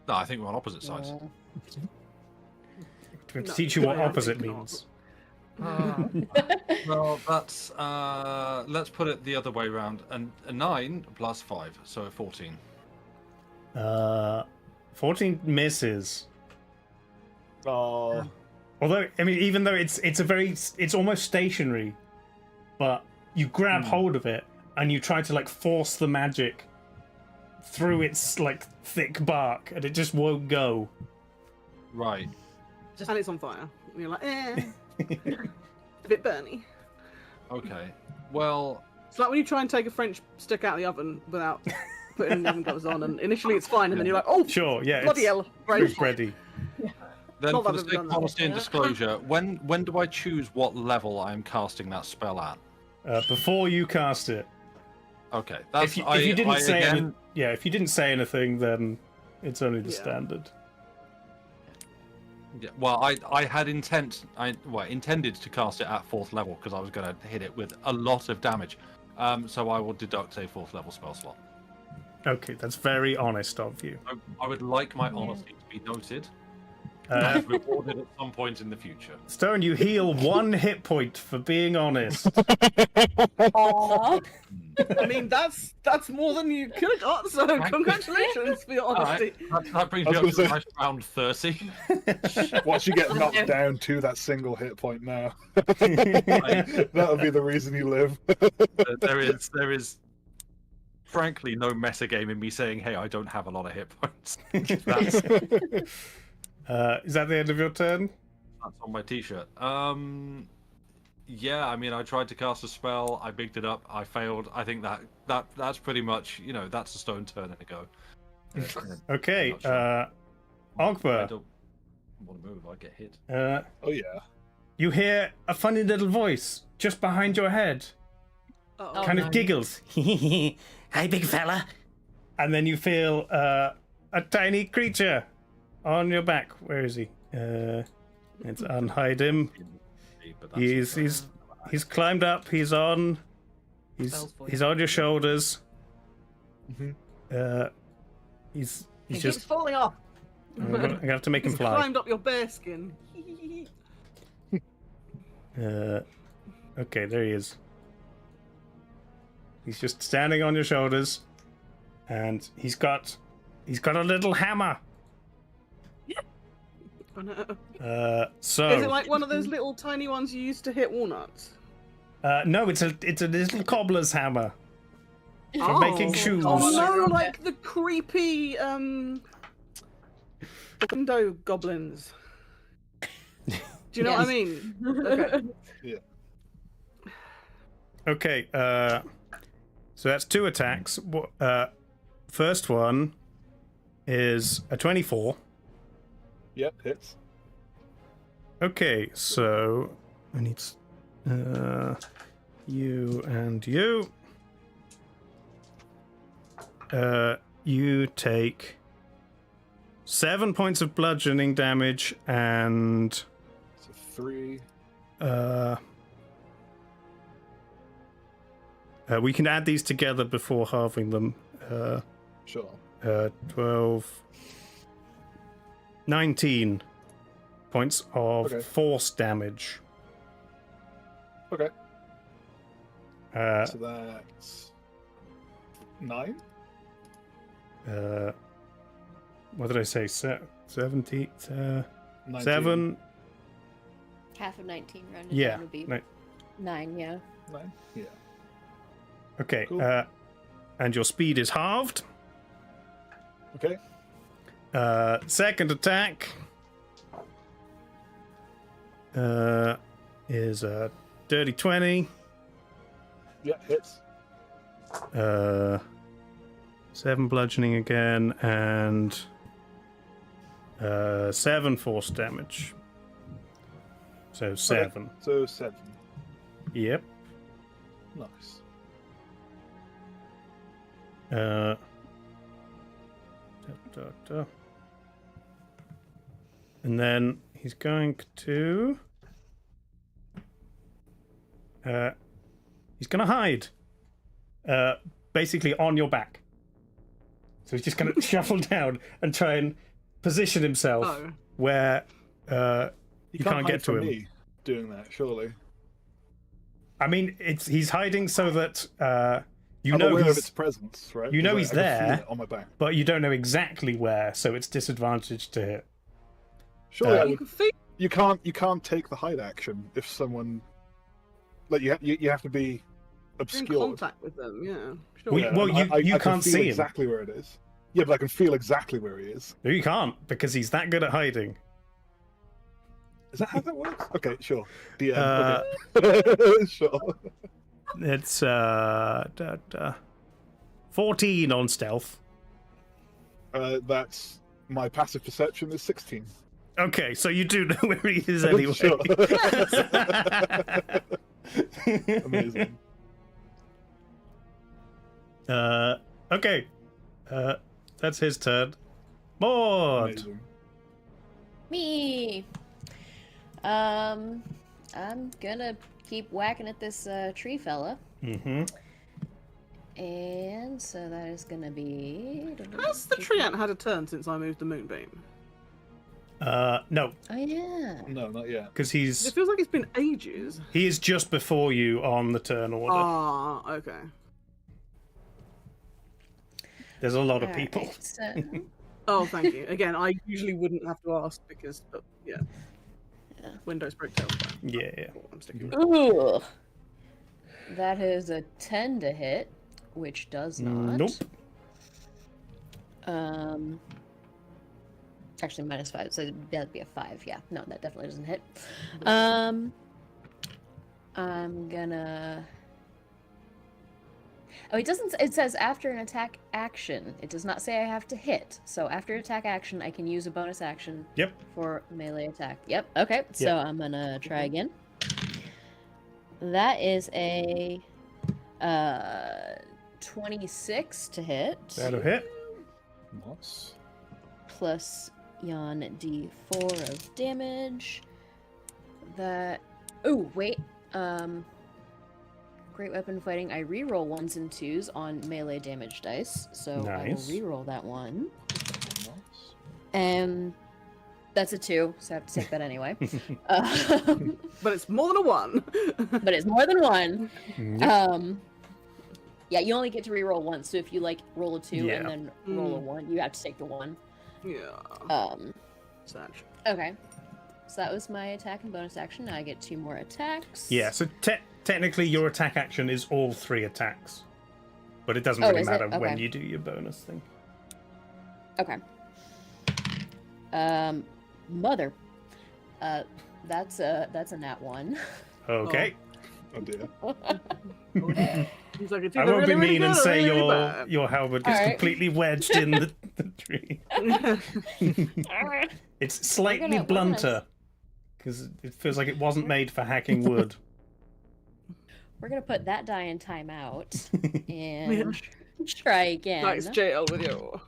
No, I think we're on opposite sides. To No, teach you what I opposite think not. means. Oh. Well, that's let's put it the other way around. And a 9 plus 5, so a 14. 14 misses. Oh, Although, I mean, even though it's almost stationary, but you grab hold of it and you try to like force the magic through its like thick bark, and it just won't go. Right. And it's on fire. And you're like, a bit burny. Okay. Well, It's like when you try and take a French stick out of the oven without putting the oven gloves on, and initially it's fine, and then you're like, oh, Sure, yeah. bloody hell, right. It's ready. then Not for that the I've sake done of that. honesty and disclosure, when do I choose what level I'm casting that spell at? Before you cast it. Okay, that's If you didn't say again, if you didn't say anything, then it's only the standard. Yeah, well, I had intended to cast it at 4th level because I was going to hit it with a lot of damage. So I will deduct a 4th level spell slot. Okay, that's very honest of you. I would like my honesty to be noted and rewarded at some point in the future. Stone, you heal 1 hit point for being honest. Aww. I mean, that's more than you could have got, so congratulations for your honesty. Right. That brings me up to nice round 30. Watch you get knocked down to that single hit point now. That'll be the reason you live. There is frankly no meta game in me saying, hey, I don't have a lot of hit points. That's Is that the end of your turn? on my t-shirt. Yeah, I mean, I tried to cast a spell, I bigged it up, I failed. I think that's pretty much, that's a Stone turn and a go. Okay, I Ogba. don't want to move, I get hit. Oh yeah. You hear a funny little voice just behind your head. Oh, Kind of giggles. Hi, big fella. And then you feel a tiny creature on your back. Where is he? Let's unhide him. But that's He's climbed up. He's on your shoulders. He's He keeps just. falling off. I'm gonna have to make him He's fly. climbed up your bear skin. Okay, there he is. He's just standing on your shoulders, and he's got a little hammer. Oh, no. So Is it like one of those little tiny ones you used to hit walnuts? no, it's a little cobbler's hammer for making shoes. Oh no, like the creepy window goblins. Do you know what I mean? Okay. Yeah. Okay, so that's 2 attacks. First one is a 24. Yep, hits. Okay, so I need you and you. You take 7 points of bludgeoning damage and So 3. we can add these together before halving them. Sure. 12, 19 points of force damage. Okay. Uh, So that's 9. What did I say? 70, 19. 7. Half of 19 rounded Yeah. down would be 9, yeah. 9. Yeah. Okay. Cool. And your speed is halved. Okay. Second attack is a dirty 20. Yeah, hits. 7 bludgeoning again, and 7 force damage. So 7. Okay. So 7. Yep. Nice. And then he's going to hide basically on your back. So he's just going to shuffle down and try and position himself where you can't get to him. Me doing that, surely. I mean, he's hiding so that I'm aware of its presence, right? You know Because he's I can feel there, it on my back. but you don't know exactly where, so it's disadvantaged to hit. Surely you can't take the hide action if someone you have to be You're in obscured. contact with them, yeah. Sure. Well, you I can't can feel see him. exactly where it is. Yeah, but I can feel exactly where he is. No, you can't, because he's that good at hiding. Is that how that works? Okay, sure. DM. Uh, Okay. Sure. It's 14 on stealth. That's my passive perception is 16. Okay, so you do know where he is anyway. Sure. Amazing. Okay. That's his turn. Maud. Amazing. Me. I'm gonna keep whacking at this tree fella. Mm-hmm. And so that is gonna be. Has the tree ant had a turn since I moved the moonbeam? No, Oh yeah. No, not yet. because It feels like it's been ages. he is just before you on the turn order. Ah, okay. There's a lot of All people. right, so- Oh, thank you. Again, I usually wouldn't have to ask because, yeah. Yeah. Windows break TaleSpire. Yeah. Cool, I'm sticking with Ooh. That is a 10 to hit, which does not. Nope. Actually, -5, so that'd be a 5. Yeah, no, that definitely doesn't hit. I'm gonna. Oh, it doesn't. It says after an attack action. It does not say I have to hit. So after attack action, I can use a bonus action. Yep. For melee attack. Yep. Okay. So Yep. I'm gonna try again. That is a 26 to hit. That'll hit. Nice. Plus yon d4 of damage. That. Oh wait. Great weapon fighting. I reroll 1s and 2s on melee damage dice, so Nice. I will reroll that one. Nice. And that's a 2, so I have to take that anyway. But it's more than a 1. But it's more than 1. Yep. Yeah, you only get to reroll once. So if you like roll a 2 Yeah. and then roll a 1, you have to take the 1. Yeah. Such. Okay. So that was my attack and bonus action. Now I get 2 more attacks. Yeah, so technically your attack action is all 3 attacks. But it doesn't Oh, really is it? matter when Okay. you do your bonus thing. Okay. Mother. That's a nat 1. Okay. Oh dear. He's like, it's I either won't be really, really mean and good or say really, really your halberd gets Alright. completely wedged in the tree. bad. It's slightly we're gonna- blunter. Because it feels like it wasn't made for hacking wood. We're gonna put that die in timeout and try again. Nice jail with you.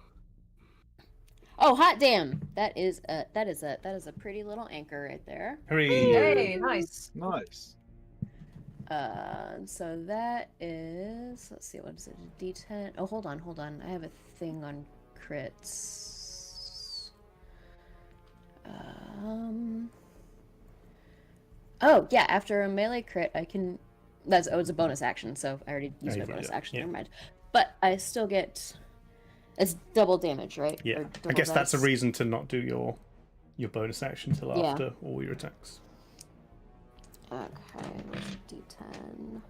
Oh, hot damn! That is a pretty little anchor right there. Hurry. Hey, nice. Nice. So that is, let's see, what is it? A D10. Oh, hold on. I have a thing on crits. Oh yeah, after a melee crit, I can. It's a bonus action, so I already used my you bonus did, action. yeah. Never mind. But I still get. It's double damage, right? Yeah. Or I double guess that's a dice. reason to not do your bonus action till Yeah. after all your attacks. Okay, where's the D10?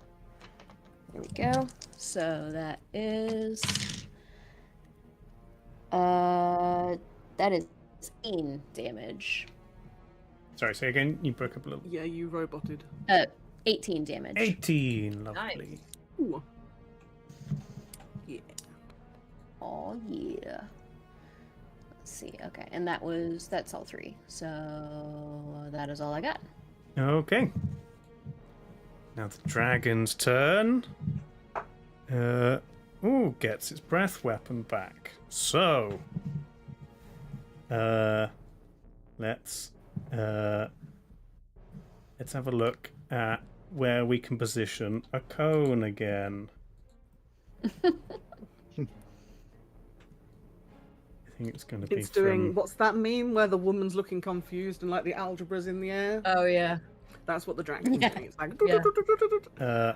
There we go. So that is that is 18 damage. Sorry, say again. You broke up a little. Yeah, you roboted. 18 damage. 18. Lovely. Ooh. Yeah. Oh yeah. Let's see. Okay, and that's all 3. So that is all I got. Okay. Now the dragon's turn. Gets its breath weapon back. So, let's have a look at where we can position a cone again. I think it's going to be It's doing. from... What's that meme where the woman's looking confused and like the algebra's in the air? Oh yeah. That's what the dragon's Yeah. doing. It's like. Yeah.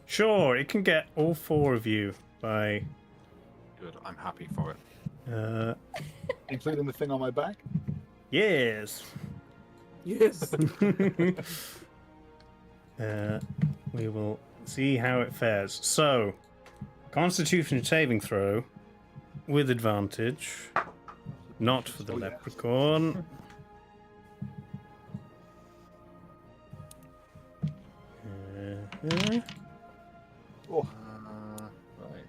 Sure, it can get all 4 of you by... Good. I'm happy for it. Including the thing on my back. Yes. Yes. We will see how it fares. So, Constitution saving throw with advantage. Not for the Oh, yeah. leprechaun. Oh, Right.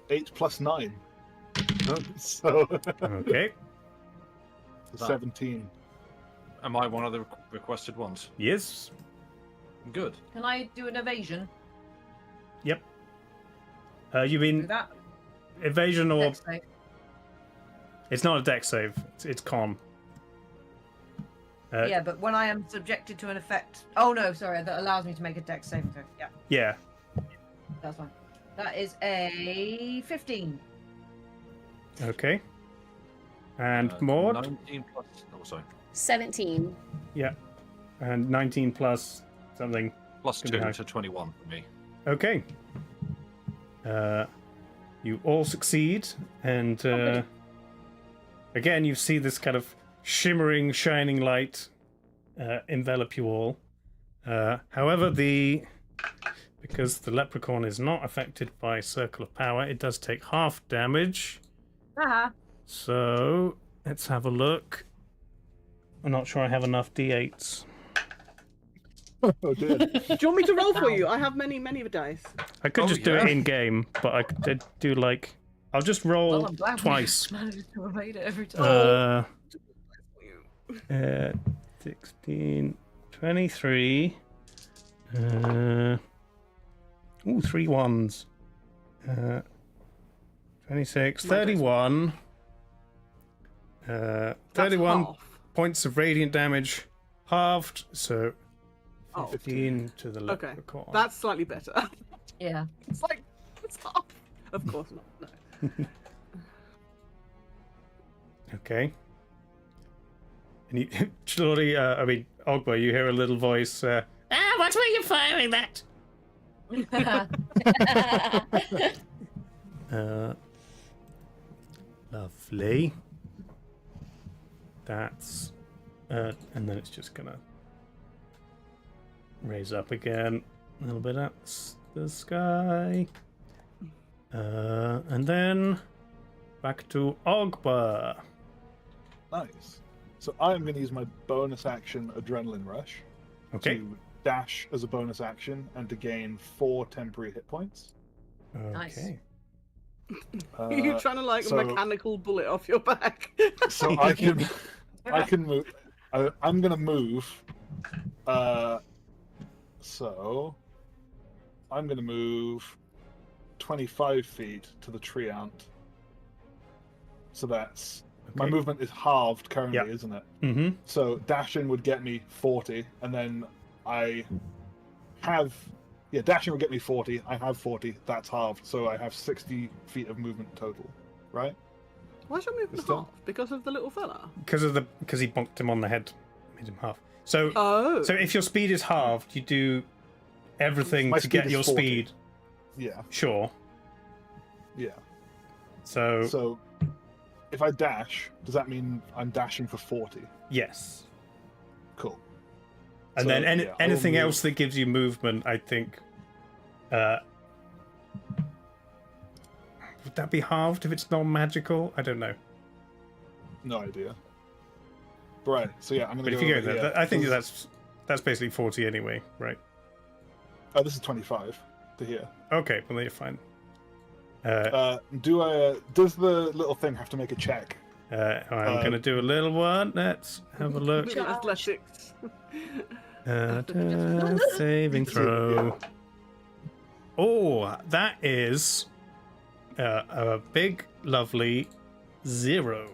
8 plus 9. So Okay. 17. Am I one of the requested ones? Yes. Good. Can I do an evasion? Yep. You Do mean that? evasion or Dex save. it's not a dex save. It's con. Yeah, but when I am subjected to an effect. Oh no, sorry, that allows me to make a dex saving throw. Yeah, Yeah. that's fine. That is a 15. Okay. And Maud? 19 plus. Oh, sorry. 17. Yeah. And 19 plus something. Plus Could be 2 high. to 21 for me. Okay. You all succeed, and again you see this kind of shimmering, shining light envelop you all. However, because the leprechaun is not affected by Circle of Power, it does take half damage. Haha. So let's have a look. I'm not sure I have enough d8s. Oh dear. Do you want me to roll for you? I have many dice. I could Oh, just do yeah. it in game, but I could do like I'll just roll Well, I'm glad twice. we managed to evade it every time. 16, 23. Ooh, 3 ones. 26, 31. 31 half. points of radiant damage, halved, so Oh. 15 to the Okay, leprechaun. that's slightly better. Yeah. It's like it's half. Of course not. No. Okay. And you, Shorty, Ogba, you hear a little voice. What were you firing that? Lovely. That's, and then it's just gonna raise up again a little bit at the sky, and then back to Ogba. Nice. So I'm going to use my bonus action Adrenaline Rush Okay. to dash as a bonus action and to gain 4 temporary hit points. Nice. Okay. You're trying to like so- mechanical bullet off your back. So I can move. I'm going to move. So I'm going to move 25 feet to the tree ant. So that's my Okay. movement is halved currently, Yeah. isn't it? Mm-hmm. So dashing would get me 40, and then I have dashing would get me 40. I have 40. That's halved, so I have 60 feet of movement total, right? Why's your movement Still- half? Because of the little fella? Because he bonked him on the head, made him half. So Oh. so if your speed is halved, you do everything My to get speed is your 40. speed. Yeah, Sure. yeah. So So if I dash, does that mean I'm dashing for 40? yes. Cool. And So, then yeah, I will anything move- else that gives you movement, I think. Would that be halved if it's non-magical? I don't know. No idea. Right. So yeah, I'm gonna But if go you go over there, here. I think This- that's basically 40 anyway, right? Oh, this is 25 to here. Okay, well then you're fine. Does the little thing have to make a check? I'm gonna do a little one. Let's have a look. Athletics. Saving throw. Oh, that is a big, lovely 0.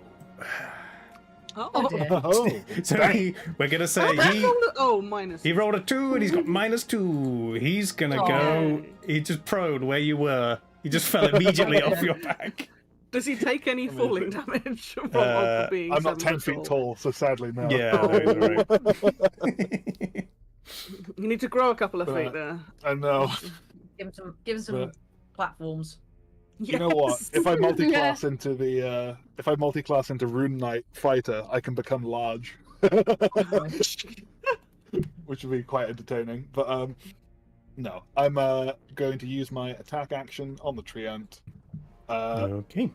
Oh, dear. Oh, So we're gonna say minus. he rolled a 2 and he's got -2. He's gonna Oh. go. He just prone where you were. He just fell immediately off your back. Does he take any falling damage from Ogba being I'm not 7 10 foot feet tall, so sadly no. Yeah, no, he's alright. You need to grow a couple of Right. feet there. I know. Give him some But- platforms. You know what? Yes. If I multi-class into Rune Knight Fighter, I can become large, which would be quite entertaining. But no, I'm going to use my attack action on the tree ant. Okay.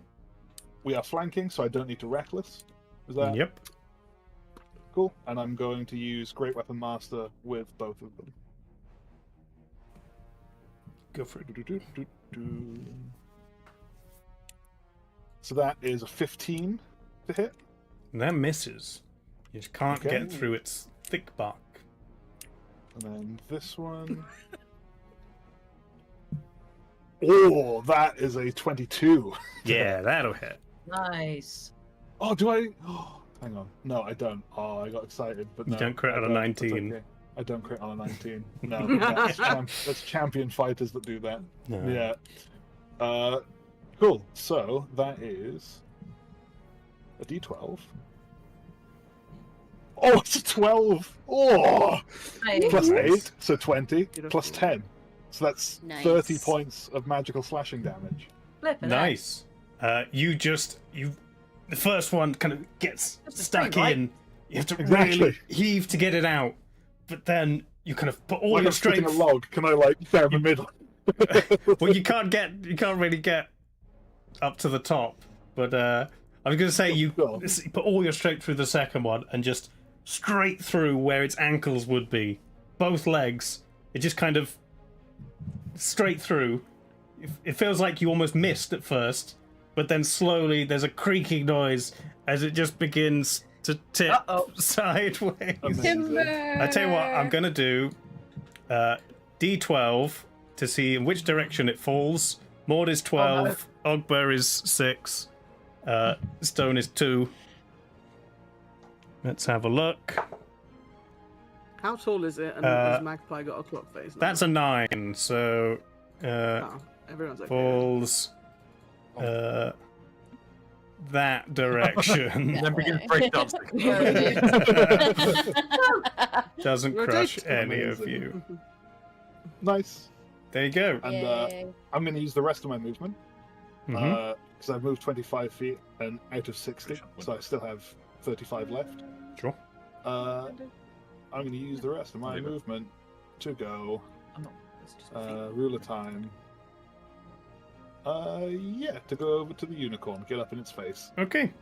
We are flanking, so I don't need to reckless. Is that Yep. cool? And I'm going to use Great Weapon Master with both of them. Go for it. So that is a 15 to hit. And that misses. You just can't Okay. get through its thick bark. And then this one. Oh, that is a 22. Yeah, that'll hit. Nice. Oh, do I? Oh, hang on. No, I don't. Oh, I got excited, but You no. don't crit I on a don't. That's 19. okay. I don't crit on a 19. No, that's champion fighters that do that. No. Yeah. Cool. So that is a D12. Oh, it's a 12. Oh, Nice. plus 8, so 20, Beautiful. plus 10. So that's Nice. 30 points of magical slashing damage. Flippin' Nice. The first one kind of gets That's a stuck thing, right? in. You have to Exactly. really heave to get it out, but then you kind of put all Like your I'm splitting strength. a log, can I like stay in the middle? Well, you can't really get up to the top. But I was going to say you Sure. put all your strength through the second one and just straight through where its ankles would be, both legs. It just kind of straight through. It feels like you almost missed at first, but then slowly there's a creaking noise as it just begins to tip Uh-oh. sideways. Amazing. I tell you what, I'm gonna do D12 to see in which direction it falls. Maud is 12, Ogber is 6, Stone is 2. Let's have a look. How tall is it? And Uh, has Magpie got a clock face? now? That's a 9, so Oh, everyone's okay. falls that direction. Then begin breakdancing. Doesn't crush Rotate. any of Amazing. you. Nice. There you go. And Yay. I'm going to use the rest of my movement Mhm. because I've moved 25 feet and out of 60, so I still have 35 left. Sure. I'm going to use the rest of my Leave it. movement to go I'm not. It's just a feat. ruler time. Yeah, to go over to the unicorn, get up in its face. Okay,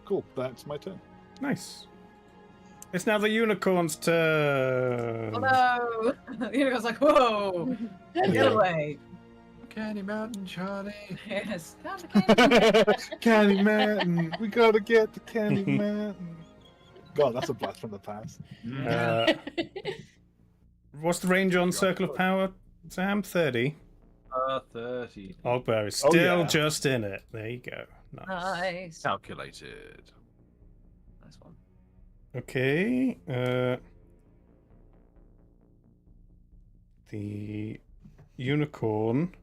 Cool, that's my turn. nice. It's now the unicorn's turn. Oh no! The unicorn's like, whoa! Get Yeah. away! Candy Mountain, Charlie. Yes. Down the canyon. Candy Mountain, we gotta get to Candy Mountain. God, that's a blast from the past. Uh, what's the range on Circle of Power, Sam? 30. 30. Ogber is Oh, still yeah. just in it. There you go. Nice. Nice. Calculated. Nice one. Okay. The unicorn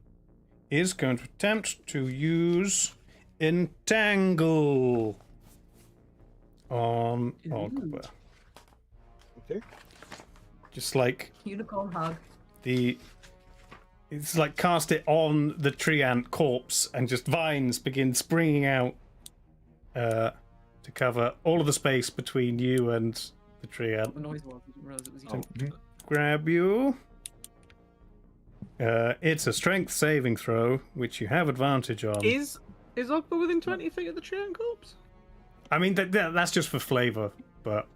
is going to attempt to use Entangle on Ogber. Okay. Just like Unicorn hug. it's like cast it on the tree ant corpse and just vines begin springing out to cover all of the space between you and the tree ant. The noise was. I didn't realize it was you. Grab you. It's a strength saving throw, which you have advantage on. Is Ogba within 20 feet of the Treant corpse? I mean, that's just for flavor, but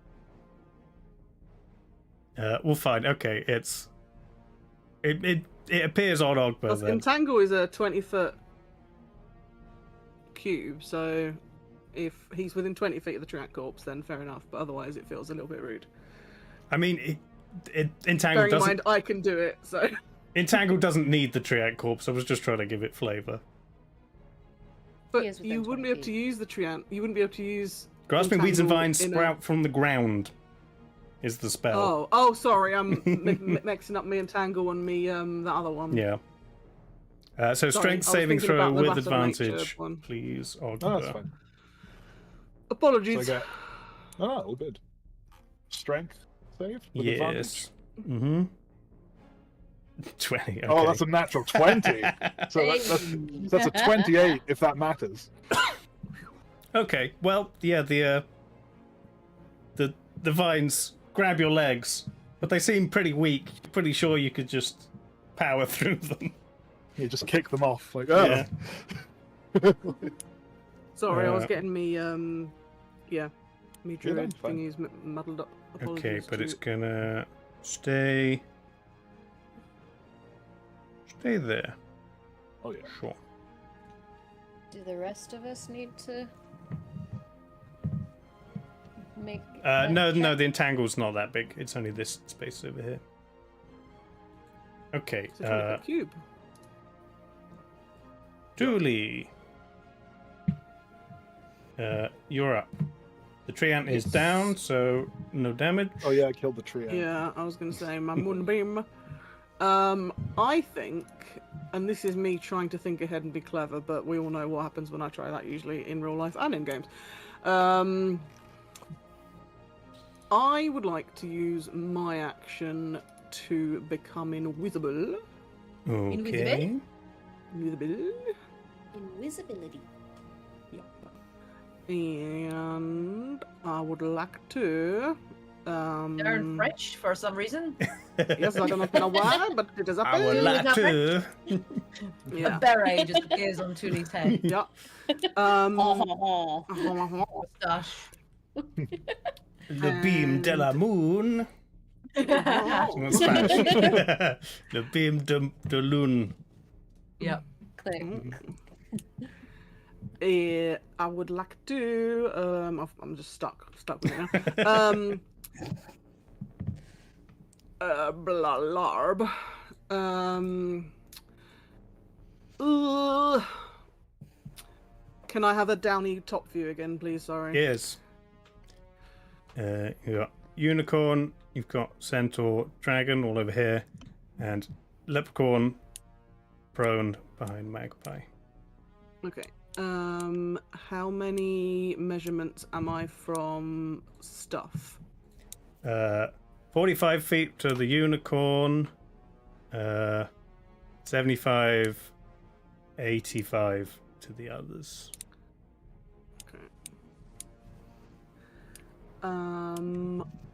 we'll find. Okay, it appears on Ogba Because then. Entangle is a 20-foot cube, so if he's within 20 feet of the Treant corpse, then fair enough. But otherwise, it feels a little bit rude. I mean, Entangle Bearing in doesn't. mind, I can do it, so. Entangle doesn't need the Triad corpse. I was just trying to give it flavor. But is within you wouldn't be 20 able to use the Treant. You wouldn't be able to use. Grasping weeds and Entangle vines in a- sprout from the ground is the spell. Oh, sorry, I'm mixing up me Entangle and me that other one. Yeah. So Sorry, strength I was saving thinking throw about the with Battle Nature advantage, one. please. No, that's Ogber. fine. So I Apologies. get. Oh, all good. Strength save with advantage. Yes. Mm-hmm. 20. Okay. Oh, that's a natural 20. So that's a 28 if that matters. Okay. Well, yeah. The vines grab your legs, but they seem pretty weak. Pretty sure you could just power through them. You just kick them off like, oh. Yeah. Sorry, I was Uh, getting me me druid that's fine. thingies muddled up. Okay, Apologies but to it's gonna stay stay there. Oh yeah. Sure. Do the rest of us need to make? No, check? no, the entangle's not that big. It's only this space over here. Okay, It's a 20-foot cube. Julie. You're up. The tree ant is down, so no damage. Oh yeah, I killed the tree. Yeah, I was going to say my moonbeam. I think, and this is me trying to think ahead and be clever, but we all know what happens when I try that usually in real life and in games. I would like to use my action to become invisible. Okay. Invisible. Invisibility. And I would like to. Learn French for some reason. Yes, I don't know why, but it is up I would there. like to. A Yeah. beret just appears on Tuli's head. Yeah. Moustache. Le beam de la moon. Oh. Spanish. Le beam de lune. Yep. Click. I would like to. I'm just stuck with it now. Blah larb. Can I have a downy top view again, please? Sorry. Yes. You got unicorn, you've got centaur, dragon all over here, and leprechaun prone behind magpie. Okay. How many measurements am I from stuff? 45 feet to the unicorn, 75, 85 to the others. Okay.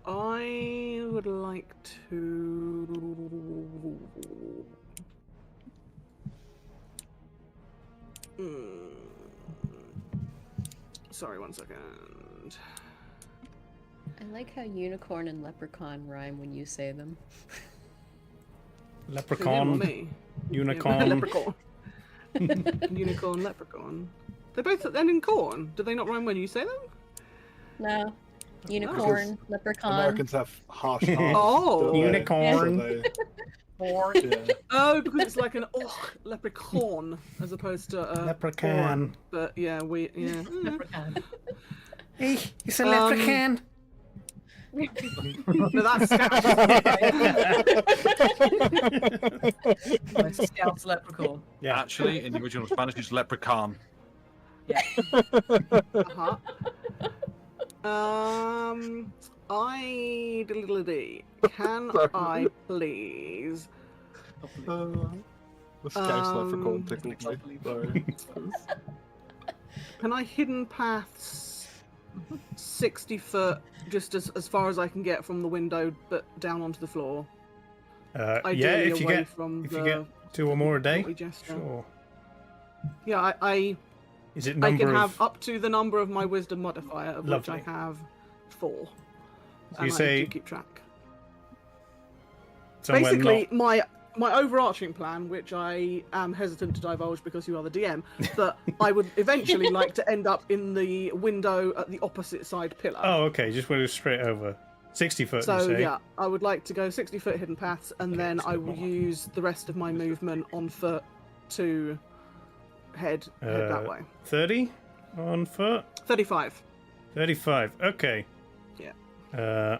I would like to. Sorry, one second. I like how unicorn and leprechaun rhyme when you say them. Who, him or Leprechaun, me? unicorn. Leprechaun. Unicorn, leprechaun. They both end in corn. Do they not rhyme when you say them? No. Unicorn, leprechaun. Americans have harsh R's. Oh. don't they? Unicorn. So they- Or yeah. Oh, because it's like an leprechaun as opposed to Leprechaun. corn. But yeah, we yeah. leprechaun. Hey, it's a leprechaun. No, that's My Scout's leprechaun. Yeah. Actually, in the original Spanish, it's leprechaun. uh-huh. Can I please? The Scouse leprechaun tickled me. Sorry. Can I hidden paths 60 foot just as far as I can get from the window, but down onto the floor? Yeah, Ideally if you away get from if the you get 2 or more a day, naughty jester. sure. Yeah, I Is it I number can of? have up to the number of my wisdom modifier, of which I Lovely. have 4. So And you I say do keep track. somewhere Basically, not. my overarching plan, which I am hesitant to divulge because you are the DM, but I would eventually like to end up in the window at the opposite side pillar. Oh, okay. Just went straight over. 60 foot. So you say? yeah, I would like to go 60 foot hidden paths, and then let's I go will on. use the rest of my movement on foot to head that way. 30 on foot. 35. 35. Okay. Yeah.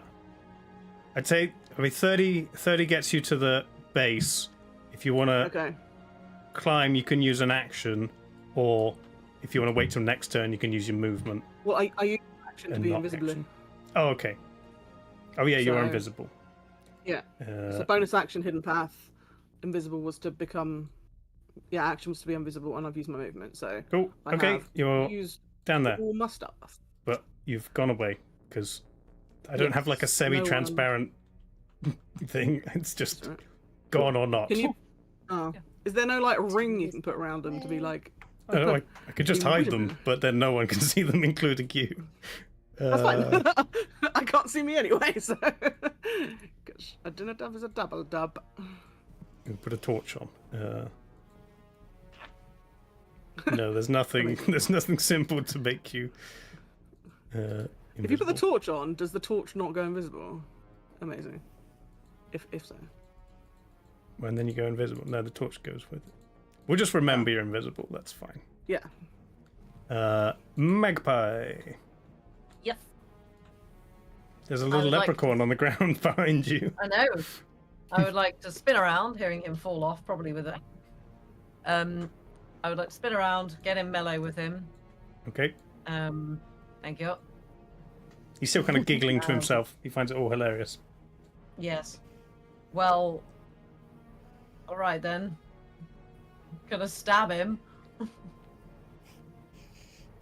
I'd say. I mean, 30 gets you to the base. If you want to Okay. climb, you can use an action, or if you want to wait till next turn, you can use your movement. Well, I use action to And be not invisible. action. Oh, okay. Oh yeah, you're So- invisible. Yeah. Uh, So bonus action, hidden path, invisible was to become. Yeah, action was to be invisible, and I've used my movement. So cool. I Okay, have you're used down there, all my stuff. but you've gone away because I don't have like a Yes, semi-transparent thing. It's just Alright. gone or not. Can you? Oh, is there no like ring you can put around them to be like? No, I could just hide them, invisible. but then no one can see them, including you. That's fine. I can't see me anyway, so. Gosh, a dinner dub is a double dub. You put a torch on. No, there's nothing. There's nothing simple to make you. If you put the torch on, does the torch not go invisible? Amazing. If so. And then you go invisible. No, the torch goes with it. We'll just remember you're invisible. That's fine. Yeah. Magpie. Yes. There's a little would like leprechaun on the ground behind you. I know. I would like to spin around, hearing him fall off, probably with it. I would like to spin around, get in melee with him. Okay. Thank you. He's still kind of giggling to himself. He finds it all hilarious. Yes. Well. All right then. Gonna stab him.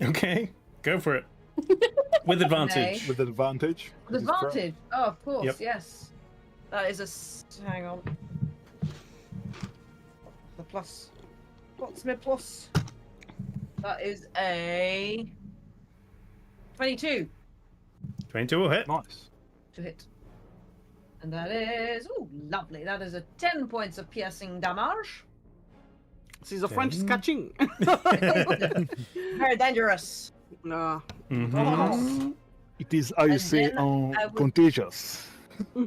Okay, go for it. With advantage. With advantage. With advantage. Oh, of course. Yep. Yes. That is a. Hang on. The plus. What's my plus? That is a 22 22 will hit. Nice. to hit. And that is lovely. That is a 10 points of piercing damage. This is a French catching. Very dangerous. Nah. Mm-hmm. It is, I And say, then I would- contagious.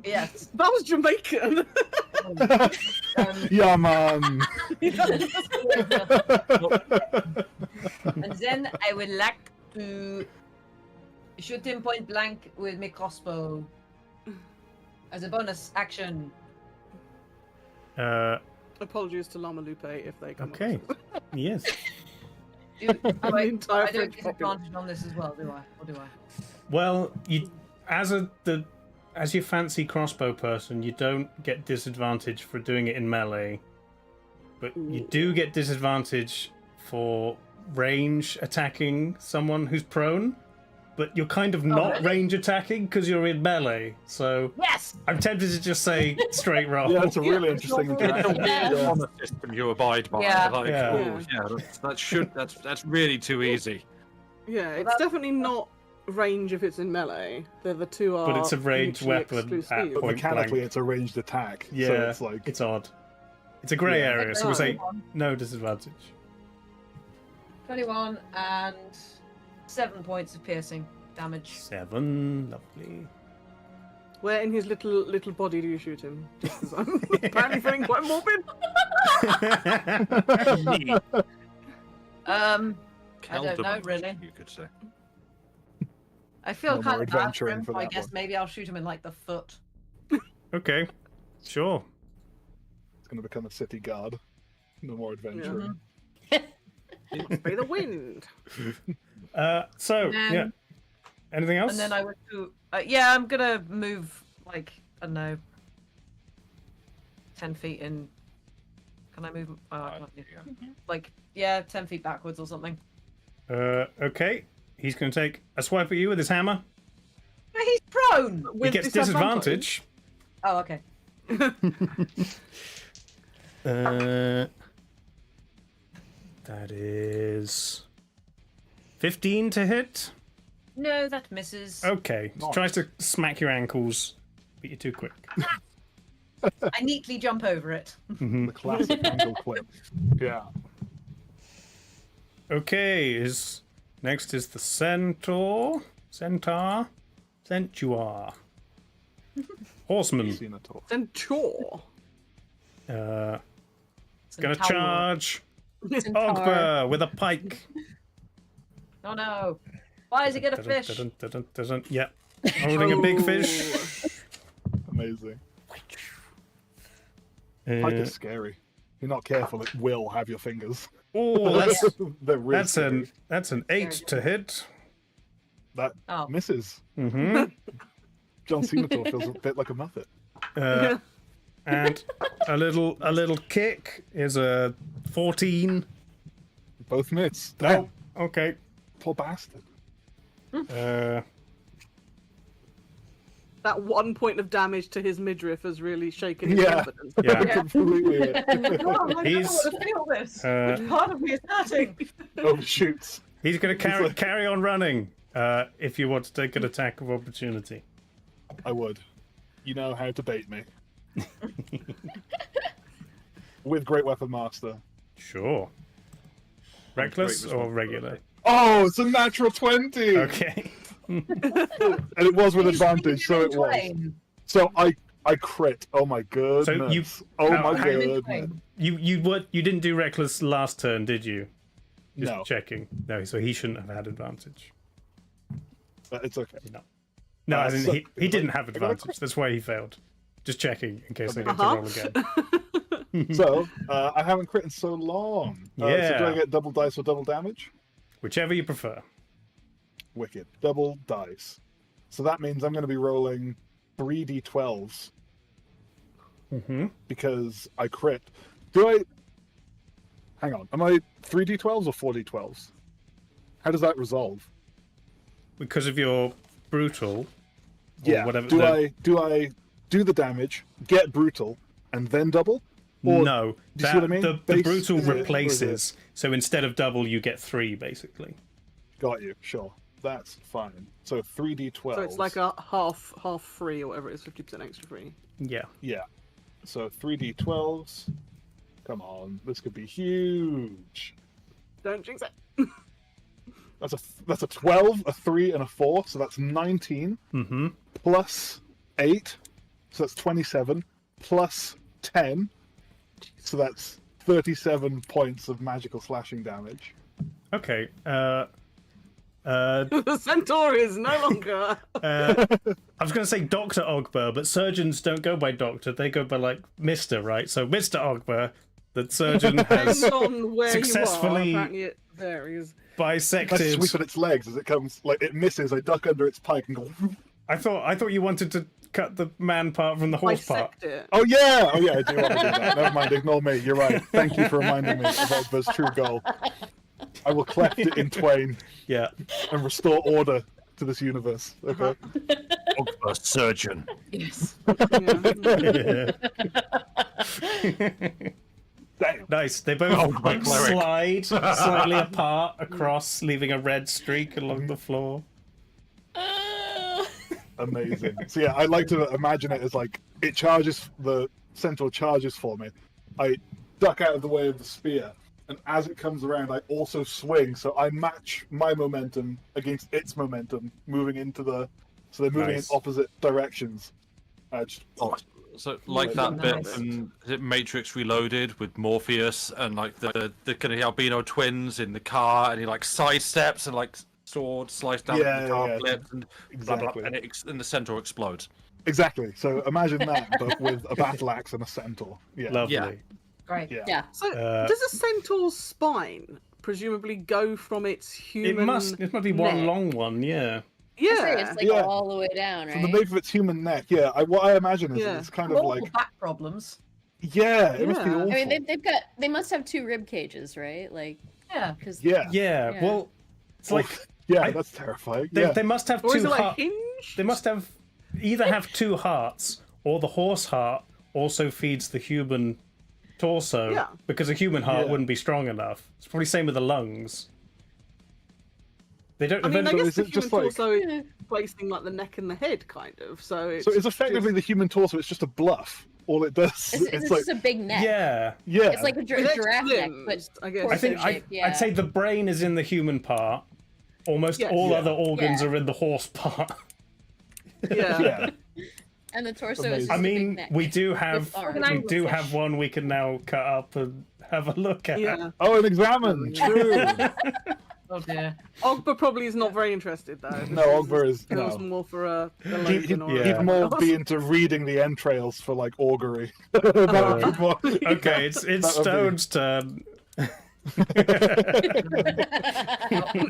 Yes. That was Jamaican. Yeah, man. And then I would like to shoot him point blank with my crossbow as a bonus action. Apologies to Lama Lupe if they come. Okay. Yes. Do The I entire don't French get populace. advantage on this as well, do I? Or do I? Well, you as your fancy crossbow person, you don't get disadvantage for doing it in melee, but you do get disadvantage for range attacking someone who's prone. But you're kind of not really? range attacking because you're in melee. So Yes! I'm tempted to just say straight roll. Yeah, it's a really interesting It's a interaction. weird Yeah. honor system you abide by. Yeah. Like, Yeah. oh, yeah, that's really too easy. Yeah, it's that's- definitely not range if it's in melee. The two are. But it's a ranged mutually weapon exclusive. at But point mechanically, blank. it's a ranged attack. Yeah, So it's like. it's odd. It's a grey Yeah. area, so we'll say 21. no disadvantage. 21 and 7 points of piercing damage. 7, lovely. Where in his little body do you shoot him? Just 'cause I'm apparently feeling quite morbid. I don't know, Kelderman, really. You could say. I feel No kind more of bad for adventuring him, for so I that guess one. maybe I'll shoot him in like the foot. Okay, sure. It's going to become a city guard. No more adventure. Must be the wind. So, And then- yeah. Anything else? And then I would do. Yeah, I'm gonna move like I don't know, 10 feet in. Can I move? Oh, I can't do- like 10 feet backwards or something. Okay. He's going to take a swipe at you with his hammer. But he's prone. He With gets disadvantage. Oh, okay. That is 15 to hit. No, that misses. Okay. Nice. Tries to smack your ankles, but you're too quick. I neatly jump over it. The classic angle clip. Yeah. Okay. Next is the centaur. Horseman. Seen it all. Centaur. It's Gonna Centaur. charge Centaur. Ogba with a pike. Oh no! Why is he get a fish? Yep. Holding a big fish. Amazing. Pike is scary. If you're not careful, it will have your fingers. Oh, They're real that's scary. an 8 to hit. That Oh. misses. Mm-hmm. John Cena feels a bit like a Muppet. And a little kick is a 14. Both miss. Oh, Damn. okay. Poor bastard. That 1 point of damage to his midriff has really shaken his Yeah. confidence. Yeah. Completely. Oh, I don't know He's- how to feel this. Uh, Part of me is hurting. Oh, shoots. He's going to like- carry on running if you want to take an attack of opportunity. I would. You know how to bait me. with Great Weapon Master. Sure. Reckless Great or regular? Oh, it's a natural 20. Okay. And it was with advantage, so it was. Twain. So I crit. Oh my goodness. Oh now, my how- goodness. You didn't do reckless last turn, did you? Just No, checking. No, so he shouldn't have had advantage. but it's okay. No, Uh, as in so- he didn't have I got a advantage. That's why he failed. Just checking in case I get to Uh-huh. roll again. So I haven't crit in so long. So do Yeah. I get double dice or double damage? Whichever you prefer. Wicked. Double dice. So that means I'm going to be rolling 3d12s Mm-hmm. because I crit. Do I? Hang on. Am I 3d12s or 4d12s? How does that resolve? Because of your brutal. Or Yeah. whatever. Do I do the damage, get brutal, and then double? Or No. do you see what I mean? The Base- brutal is it- or is it- replaces. So instead of double, you get 3, basically. Got you. Sure. That's fine. So 3d12. So it's like a half free or whatever it is, 50% extra free. Yeah. Yeah. So 3d12s. Come on, this could be huge. Don't jinx it. That's a 12, a 3, and a 4, so that's 19 Mm-hmm. plus 8, so that's 27 plus 10, so that's 37 points of magical slashing damage. Okay. The centaur is no longer. I was going to say Dr. Ogber, but surgeons don't go by doctor. They go by, like, Mr., right? So Mr. Ogber, the surgeon has Depends on where successfully you are. Apparently it varies. I bisected... sweep at its legs as it comes, like it misses. I duck under its pike and go. I thought you wanted to cut the man part from the horse part. Bisect it. Oh yeah, I do want to do that. Never mind, ignore me. You're right. Thank you for reminding me of Ogber's true goal. I will cleft it in twain Yeah. and restore order to this universe. Okay. A surgeon. Yes. Yeah. Damn. Nice. They both my cleric. slide slightly apart across, leaving a red streak along the floor. Amazing. So yeah, I like to imagine it as like it charges, the centaur charges for me. I duck out of the way of the spear, and as it comes around, I also swing. So I match my momentum against its momentum, moving into the. So they're moving Nice. in opposite directions. Just, So like that bit from is it Matrix Reloaded with Morpheus and like the kind of albino twins in the car, and he like sidesteps and like sword slice down Yeah, the car yeah. flips and blah, blah, Exactly. and the centaur explodes. exactly. So imagine that, but with a battle axe and a centaur. Yeah. Lovely. Yeah. Great. Yeah. Yeah. So Uh, does a centaur's spine presumably go from its It human? must be one neck? long one, yeah. Yeah. It's like Yeah. all the way down, right? From the nape of its human neck. Yeah. What I imagine is Yeah. it's kind of Awful like. back problems. Yeah. It must be Yeah. awful. I mean, they must have 2 rib cages, right? Like, Yeah. because Yeah. Yeah. Yeah. Well, it's like Yeah, I- that's terrifying. they, Yeah. they must have Or is 2 it like hearts. hinged? They must have either have 2 hearts, or the horse heart also feeds the human torso. Yeah. Because a human heart Yeah. wouldn't be strong enough. It's probably same with the lungs. They don't. I mean, I eventually- guess is the it human just like- torso is placing like the neck and the head, kind of. So it's So it's effectively the human torso. It's just a bluff. All it does. it's like just a big neck. Yeah. yeah. It's like a With extra giraffe neck, but limbs, I guess. torso I think shape, yeah. I'd say the brain is in the human part. Almost Yes. all Yeah. other organs Yeah. are in the horse part. yeah. yeah. And the torso is Amazing. just I a big mean, neck. we do have arms. we do have one we can now cut up and have a look at. Yeah. Oh, and examine. True. Oh dear. Ogba probably is not very interested though. No, Ogba is It was no. more for a He, Logan or yeah. He'd more else. be into reading the entrails for like augury. That would be more- Okay, it's That would be- Stone's turn.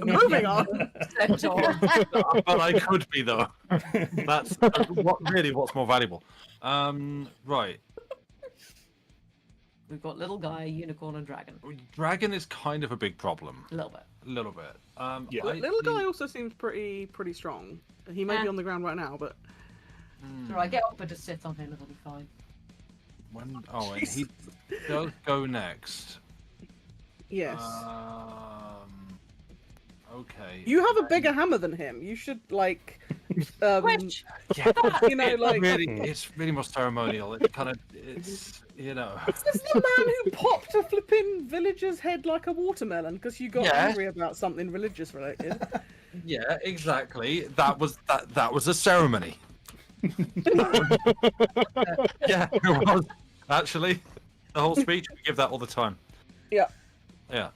Moving on. Centaur. But I could be though. That's what's more valuable. Right. We've got little guy, unicorn, and dragon. Dragon is kind of a big problem. A little bit. A little bit. Yeah. Little guy also seems pretty strong. He may be Yeah. on the ground right now, but It's alright, get Opera to sit on him, it'll be fine. And he does go next. yes. Okay. You have a bigger hammer than him. You should like, Which? Yeah, you know, like. it's really more ceremonial. It's you know. This is the man who popped a flipping villager's head like a watermelon because you got Yeah. angry about something religious related. Yeah, exactly. That was a ceremony. Yeah, it was actually the whole speech. We give that all the time. Yeah. Yeah.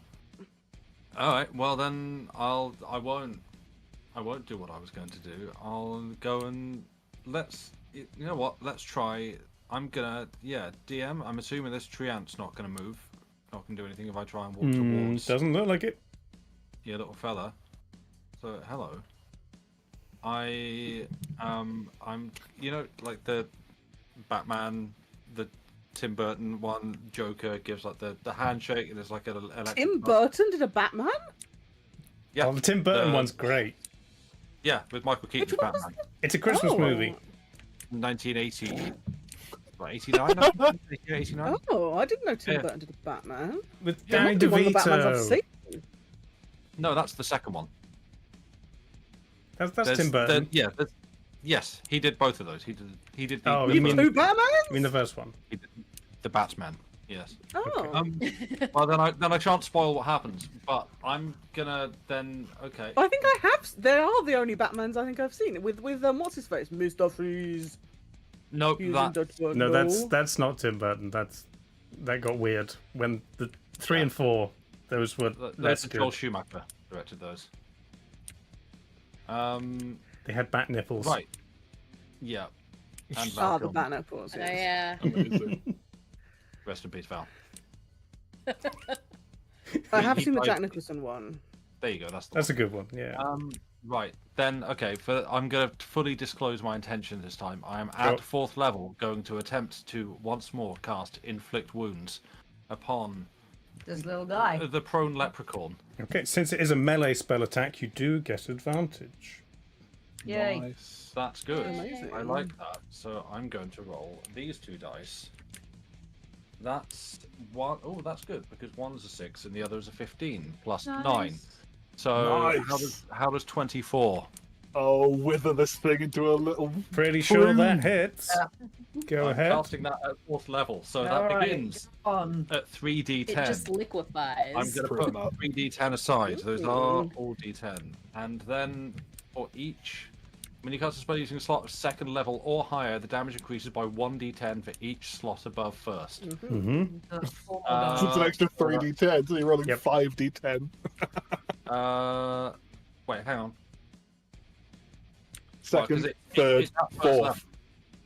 All right. Well then, I won't do what I was going to do. I'll go and you know what? Let's try. I'm gonna DM. I'm assuming this tree ant's not gonna move. Not gonna do anything if I try and walk towards. Doesn't look like it. Yeah, little fella. So hello. I'm like the Batman, the Tim Burton one. Joker gives like the handshake, and there's like an electric. Tim Burton did a Batman? Yeah. Oh, the Tim Burton one's great. Yeah, with Michael Keaton Batman. It's a Christmas movie. 1980. What, 89? 1989? Oh, I didn't know Tim Burton did a Batman. With That Danny might be one of the Batmans I've DeVito. seen. No, that's the second one. That's Tim Burton. Yes, he did both of those. He did the, Oh, the you first- mean Two Batmans? You mean the first one? he did the Batman. Yes. Oh. Well, then I shan't spoil what happens, but I'm gonna then okay. I think I have. They are the only Batmans I think I've seen. With what's his face, Mr. Freeze. Nope, Using Dutch word, No, that's not Tim Burton. That got weird when the 3 and 4. Those were less that's Joel good. Schumacher directed those. They had bat nipples. Right. Yeah. And Ah, the Malcolm. Batman pause. Oh, Yes. yeah. Amazing. Rest in peace, Val. I have He seen the died- Jack Nicholson one. There you go. That's the That's a one. good one. Yeah. Right then. Okay. I'm going to fully disclose my intention this time. I am Sure. at 4th level, going to attempt to once more cast inflict wounds upon This little guy. the prone leprechaun. Okay, since it is a melee spell attack, you do get advantage. Yay. Nice. That's good. Amazing. I like that. So I'm going to roll these 2 dice. That's one. Oh, that's good because one's a 6 and the other is a 15 plus 9. So Nice. how does 24? Oh, wither this thing into a little. Pretty sure that Boom. hits. Go I'm ahead. casting that at 4th level, so that Alright, begins on. at 3d10. It just liquefies. I'm going to Pretty put much. 3d10 aside. Those are all d10. And then for each, when you cast a spell using a slot of 2nd level or higher, the damage increases by 1d10 for each slot above 1st. Mm-hmm. That's 4 Uh, So it's an extra 3d10, so you're rolling Yep. 5d10. Wait, hang on. Second, it- third, it's that first fourth. level.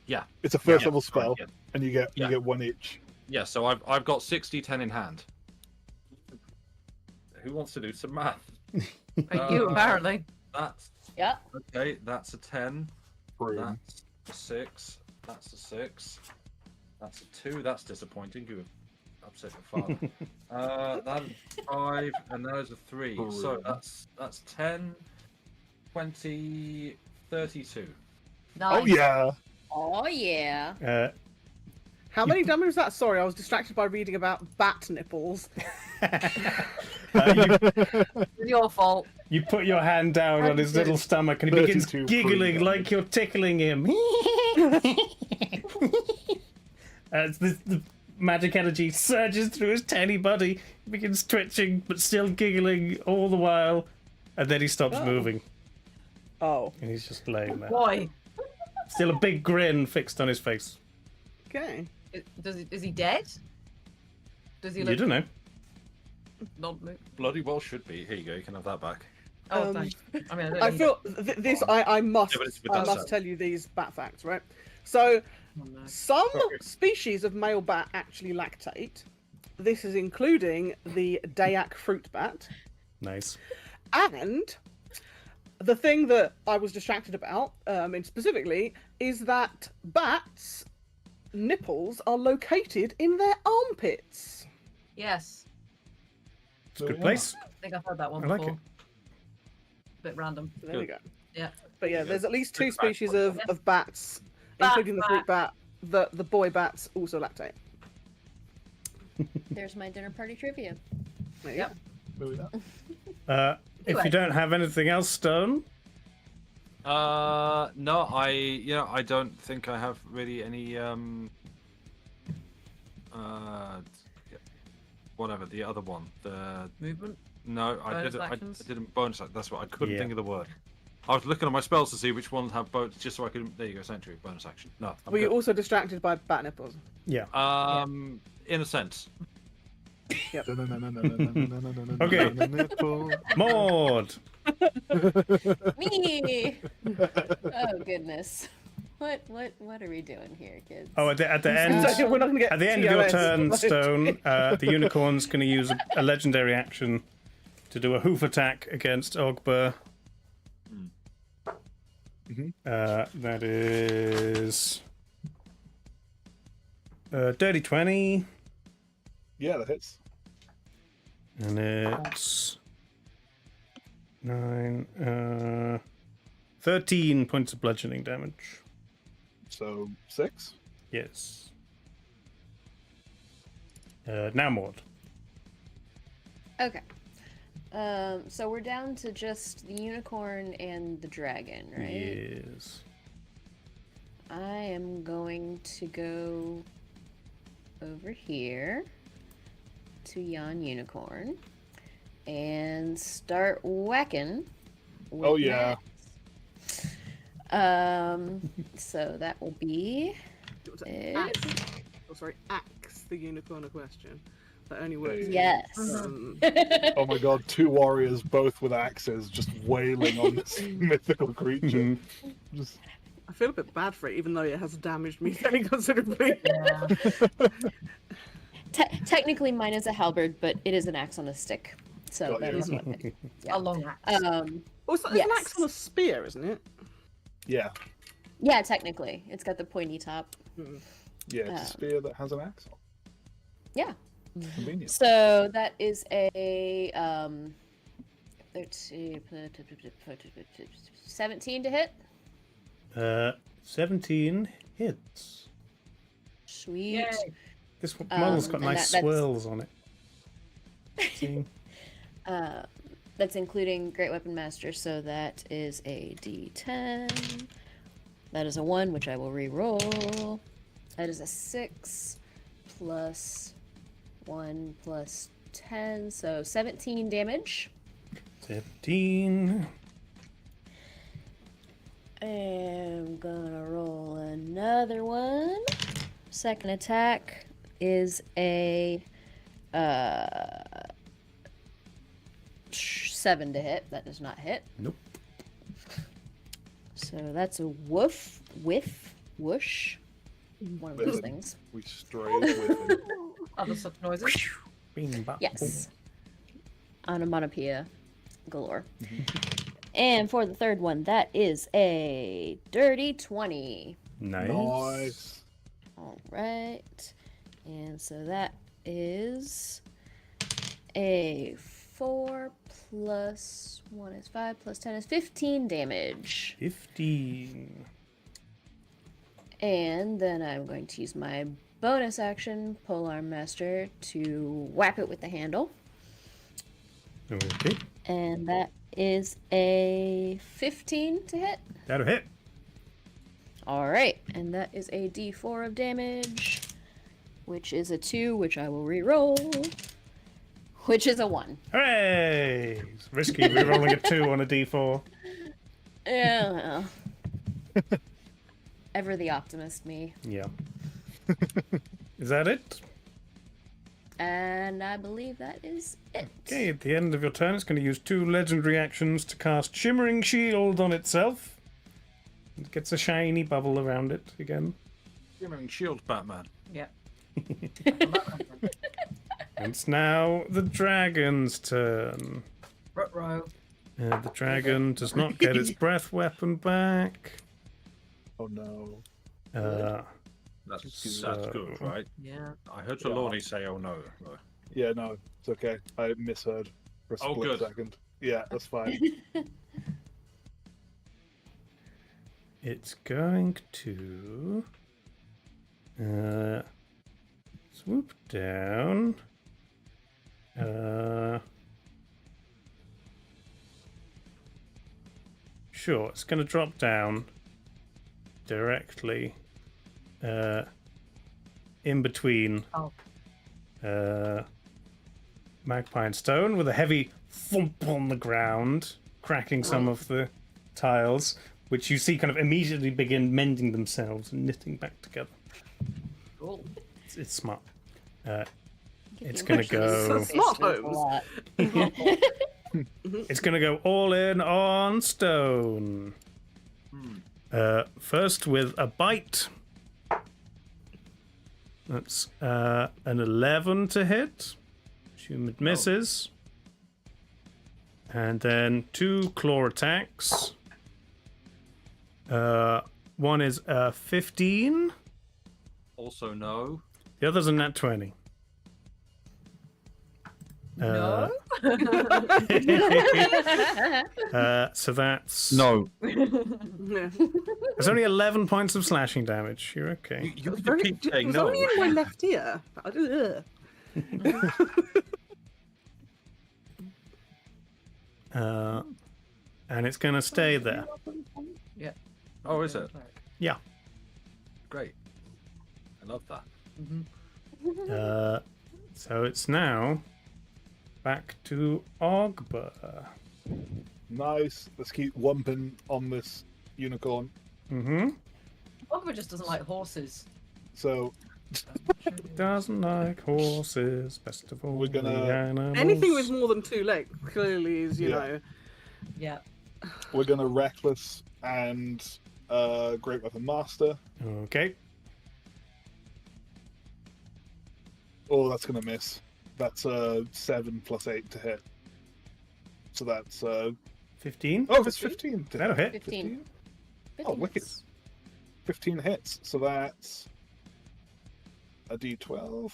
Yeah, It's a first Yeah, level sorry, spell, yeah. and you Yeah. get one each. Yeah, so I've got 6d10 in hand. Who wants to do some math? you apparently. That's Yeah. okay. That's a 10. Broom. That's a 6. That's a 6. That's a 2. That's disappointing. You have upset your father. That's 5, and there's a 3. So that's 10, 20, 32. Nice. Oh yeah. Oh yeah. How many damage was that? Sorry, I was distracted by reading about bat nipples. It's your fault. You put your hand down on his little stomach and he begins 32 giggling free. like you're tickling him. As the magic energy surges through his tiny body, he begins twitching but still giggling all the while, and then he stops moving Oh, and he's just laying there. Why? Still a big grin fixed on his face. okay. Is he dead? Does he You look don't know. not? Bloody well should be. Here you go. You can have that back. Oh, Um, thanks. I mean, I don't I need feel this. I must. Yeah, but it's with I that must set. tell you these bat facts, right? So, it. Oh, no. some species of male bat actually lactate. This is including the Dayak fruit bat. Nice. And the thing that I was distracted about, and specifically, is that bats' nipples are located in their armpits. Yes, It's a good place. I think I've heard that one I like before. it. Bit random. There we go. Yeah. But yeah, there's at least 2 Good species backstory. of bats, Bat including the fruit bat. The boy bats also lactate. There's my dinner party trivia. There you Yep. go. Maybe that. if you don't have anything else, Stone. No, I don't think I have really any whatever the other one. The Movement. no, I Bonus didn't. I actions? didn't bonus. That's what I couldn't Yeah. think of the word. I was looking at my spells to see which ones have bonus, just so I could. There you go, Sentry bonus action. No, I'm Were you good. also distracted by bat nipples? Yeah. In a sense. Okay. Maud. Me. Oh goodness. What are we doing here, kids? Oh, at the end. So we're not going to get At the end of your TOS. turn, Stone, the unicorn's going to use a legendary action to do a hoof attack against Ogbur. That is dirty 20, Yeah, that hits. and it's 13 points of bludgeoning damage. So 6. Yes. Now Maud. Okay. So we're down to just the unicorn and the dragon, right? Yes. I am going to go over here to yon unicorn and start whacking. With Oh, yeah. So that will be. Axe the unicorn a question. That only works. Yes. Oh my god, 2 warriors, both with axes, just wailing on this mythical creature. Just I feel a bit bad for it, even though it has damaged me fairly considerably. Yeah. Technically, mine is a halberd, but it is an axe on a stick. So Got that you. is what. Yeah. A long axe. Also, it's Yes. an axe on a spear, isn't it? yeah. Yeah, technically, it's got the pointy top. Yeah, it's a spear that has an axe on. Yeah. Convenient. So that is a 17 to hit. 17 hits. Sweet. Yay. This model's got and nice that's- swirls on it. See? That's including Great Weapon Master, so that is a D10. That is a 1, which I will re-roll. That is a 6 plus 1 plus 10, so 17 damage. 17. I'm gonna roll another one. Second attack is a 7 to hit. That does not hit. Nope. So that's a woof, whiff, whoosh. One of those Listen. things. We strayed with it. Other such noises. Bing, bop, Yes. Onomatopoeia galore. And for the third one, that is a dirty 20. boom. Nice. Nice. All right. And so that is a 4 plus 1 is 5 plus 10 is 15 damage. 15. And then I'm going to use my bonus action, Polearm Master, to whap it with the handle. Okay. And that is a 15 to hit. That'll hit. All right. And that is a d4 of damage, which is a 2, which I will re-roll, which is a 1. Hooray! It's risky rerolling a 2 on a d4. Yeah. Ever the optimist, me. Yeah. Is that it? And I believe that is it. Okay, at the end of your turn, it's going to use 2 legendary actions to cast Shimmering Shield on itself. It gets a shiny bubble around it again. Shimmering Shield, Batman. Yeah. It's now the dragon's turn. Ruh-roh. The dragon does not get its breath weapon back. Oh no. That's So- good, right? Yeah. I heard Trelawney say, "Oh no." Right. Yeah, no, it's okay. I misheard for a Oh, split good. second. Yeah, that's fine. It's going to swoop down. Sure, it's going to drop down directly in between Magpie and Stone with a heavy thump on the ground, cracking some of the tiles, which you see kind of immediately begin mending themselves and knitting back together. Cool. It's smart. It's going to go... Smart homes. It's going to go all in on Stone. First with a bite. That's an 11 to hit. Assume it misses. And then 2 claw attacks. One is 15. Also no. The other's a nat 20. No. So that's... No. Yeah. There's only 11 points of slashing damage. You're okay. You Very, keep it saying was no. only in my left ear. And it's going to stay there. Yeah. Oh, is it? Yeah. Great. I love that. So it's now back to Ogba. Nice. Let's keep wumping on this unicorn. Mm-hmm. Ogba just doesn't like horses. So Doesn't like horses. Best of all We're gonna- the animals. Anything with more than 2 legs clearly is, you Yeah. know. Yeah. we're gonna reckless and great weapon master. Okay. Oh, that's gonna miss. That's 7 plus 8 to hit. So that's 15. oh, it's 15. To That'll hit. 15. Oh, wicked. 15 hits. So that's a d12.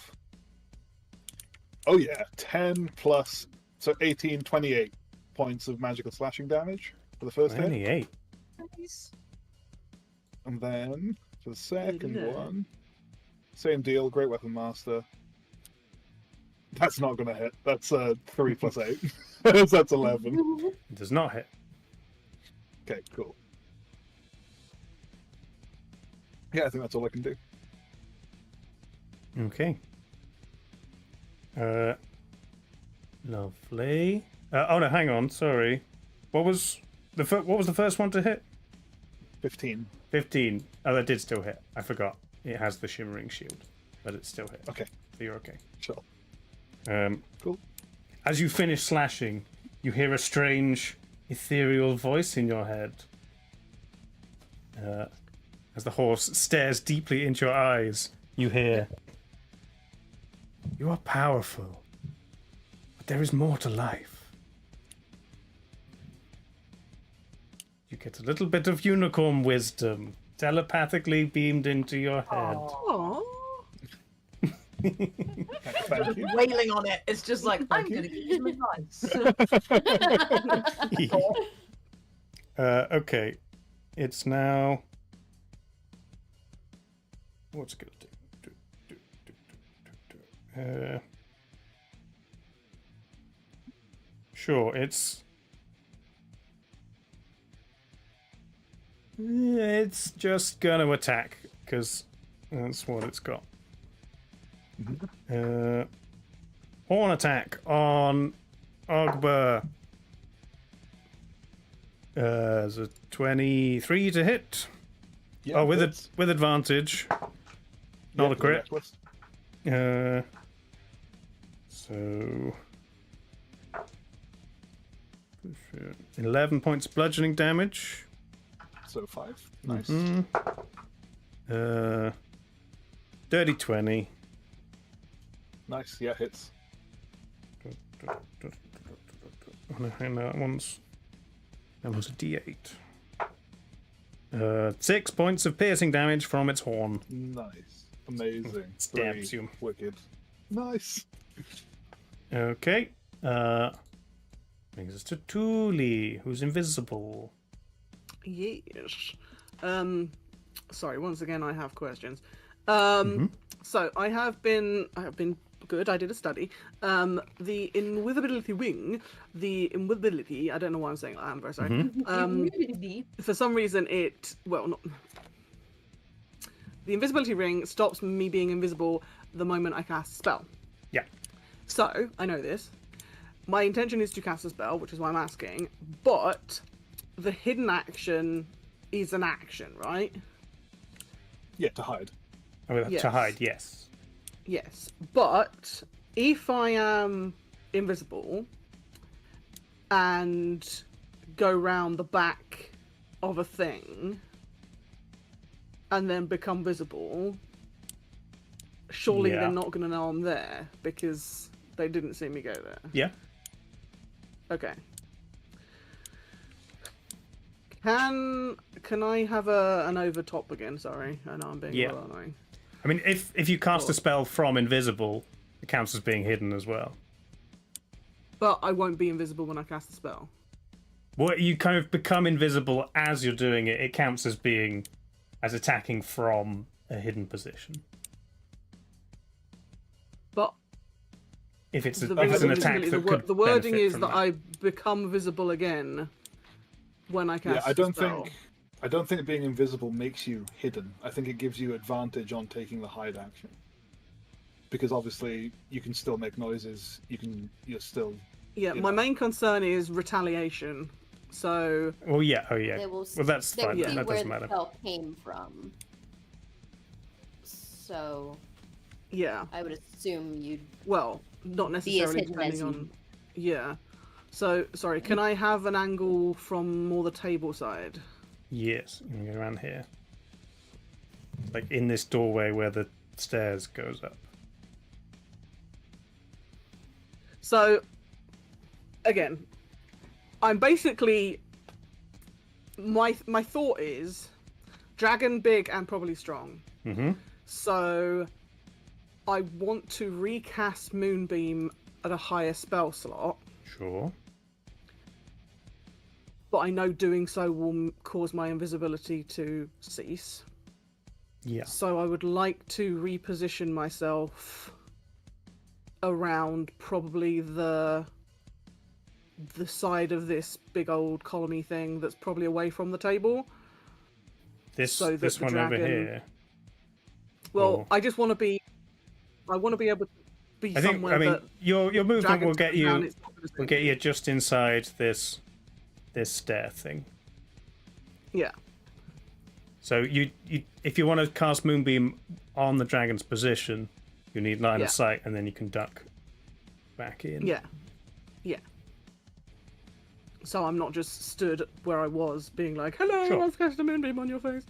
Oh yeah, 10 plus, so 18, 28 points of magical slashing damage for the first hit. 28. Nice. And then for the second Yeah. one, same deal, great weapon master. That's not gonna hit. That's 3 plus 8. So that's 11. It does not hit. Okay, cool. Yeah, I think that's all I can do. Okay. Lovely. Oh no, hang on. Sorry. What was the first one to hit? 15. 15. Oh, that did still hit. I forgot. It has the shimmering shield, but it still hit. Okay, So you're okay. sure. Cool. As you finish slashing, you hear a strange, ethereal voice in your head. As the horse stares deeply into your eyes, you hear, "You are powerful, but there is more to life." You get a little bit of unicorn wisdom telepathically beamed into your head. Aww. Thank you. Wailing on it. It's just like, I'm going to give you some advice. Okay. It's now... What's it going to do? Sure, it's... It's just going to attack, because that's what it's got. Horn attack on Ogba. There's a 23 to hit. Yeah, Oh, with hits. with advantage. Yeah, Not a for crit. reckless. So 11 points bludgeoning damage. So 5. Nice. Dirty 20. Nice. Yeah, hits. Oh, no, hang on, that one's a D8. 6 points of piercing damage from its horn. Nice. Amazing. Stabs 3. you. Wicked. Nice. Okay. Brings us to Thule, who's invisible. Yes. Sorry, once again I have questions. So I have been good. I did a study. The invisibility wing, the invisibility. I don't know why I'm saying that. I'm very sorry. For some reason, not. The invisibility ring stops me being invisible the moment I cast a spell. Yeah. So I know this. My intention is to cast a spell, which is why I'm asking. But the hidden action is an action, right? Yeah, to hide. Oh, Yes. to hide, yes. Yes, but if I am invisible and go round the back of a thing and then become visible, surely Yeah. they're not going to know I'm there because they didn't see me go there. Yeah. Okay. Can I have an overtop again? Sorry, I know I'm being a little annoying. I mean, if you cast a spell from invisible, it counts as being hidden as well. But I won't be invisible when I cast the spell. Well, you kind of become invisible as you're doing it. It counts as attacking from a hidden position. But if it's an attack that could the wording benefit is from that I become visible again when I cast the spell. I don't think being invisible makes you hidden. I think it gives you advantage on taking the hide action. Because obviously you can still make noises. You're still. Yeah, my main concern is retaliation. So. Well, yeah. Oh, yeah. Well, that's fine. That doesn't where matter. the spell came from. So. Yeah. I would assume you'd. Well, not necessarily depending on. Yeah. So sorry. Can I have an angle from more the table side? Yes, you can go around here. Like in this doorway where the stairs goes up. So, again, I'm basically... My thought is, dragon big and probably strong. Mm-hmm. So, I want to recast Moonbeam at a higher spell slot. Sure. But I know doing so will cause my invisibility to cease. Yeah. So I would like to reposition myself around probably the side of this big old columny thing that's probably away from the table. This one over here. Well, I just want to be. I want to be able to be somewhere. I mean, that your movement will get you. Will get you just inside this stair thing. Yeah. So you if you want to cast Moonbeam on the dragon's position, you need line of sight, and then you can duck back in. Yeah. Yeah. So I'm not just stood where I was, being like, "Hello, Sure. I've cast a Moonbeam on your face."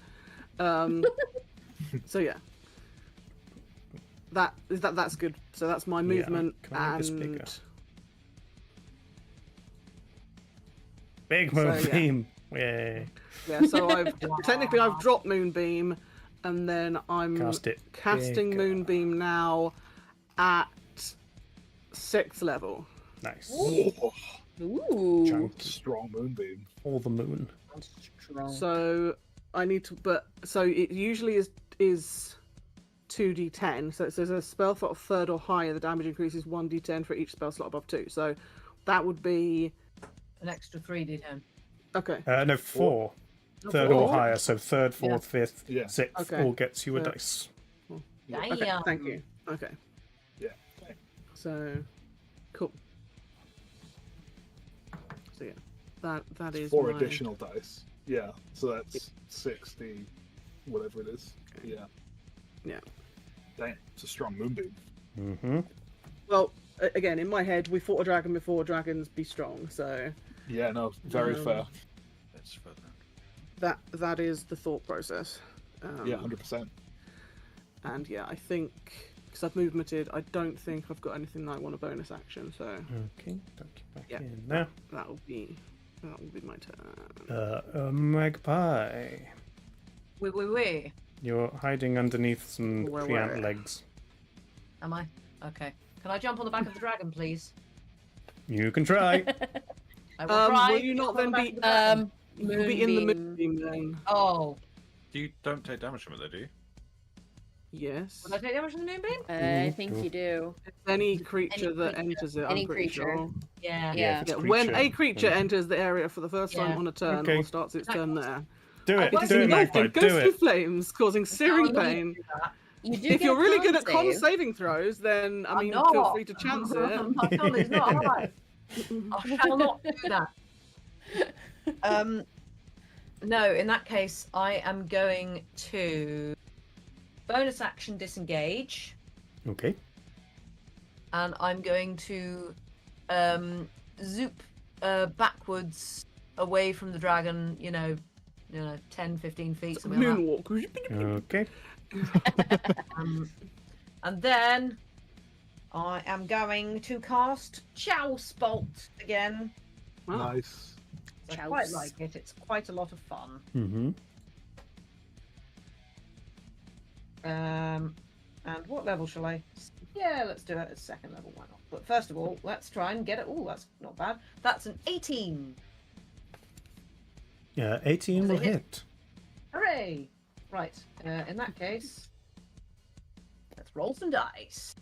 So yeah. That's good. So that's my movement Can I make this bigger? and. Big Moonbeam. Yay. Yeah, so I've dropped Moonbeam, and then I'm casting bigger. Moonbeam now at 6th level. Nice. Ooh. Chunky. Strong Moonbeam. All the moon. So I need to, so it usually is 2d10. So it says a spell slot of 3rd or higher, the damage increases 1d10 for each spell slot above 2. So that would be an extra 3d10. Okay. No, 4. 3rd or higher, so 3rd, 4th, 5th, 6th all gets you a dice. Okay, thank you. Okay. Yeah. So, cool. So yeah, that is 4 my... additional dice. Yeah, so that's 60, whatever it is. Yeah. Yeah. Damn, it's a strong Moonbeam. Mm-hmm. Well, again, in my head, we fought a dragon before dragons be strong, so... Yeah, no, very fair. That's fair. That is the thought process. Yeah, 100%. And yeah, I think because I've movemented, I don't think I've got anything that I want a bonus action. So okay, duck you back in now. That will be my turn. Magpie. Wait. You're hiding underneath some preamp legs. Am I? Okay. Can I jump on the back of the dragon, please? You can try. I will try. Will you not then be? You'll be in the Moonbeam then. Oh. You don't take damage from it, though, do you? Yes. Would I take damage from the moonbeam? I think you do. Any creature that enters it, Any I'm pretty creature. sure. Yeah. Yeah. if it's When a creature, creature then- enters the area for the first time Yeah. on a turn Okay. or starts its turn there, Do it. it is Do it, engulfed in Magpie. Do ghostly it. flames, causing searing Oh, pain. You do If get you're a really good at con save. saving throws, then I I'm mean, not. feel free to chance it. My con is not high. I shall not do that. No, in that case, I am going to bonus action disengage, Okay. and I'm going to zoop backwards away from the dragon. 10, 15 feet, something like Moonwalk. Okay. that. And then I am going to cast Chouse Bolt again. Wow. Nice. I quite Chouse. like it. It's quite a lot of fun. Mm-hmm. And what level shall I? Yeah, let's do it at second level. Why not? But first of all, let's try and get it. Oh, that's not bad. That's an 18. Yeah, 18 Does will it hit? hit. Hooray! Right. In that case, let's roll some dice.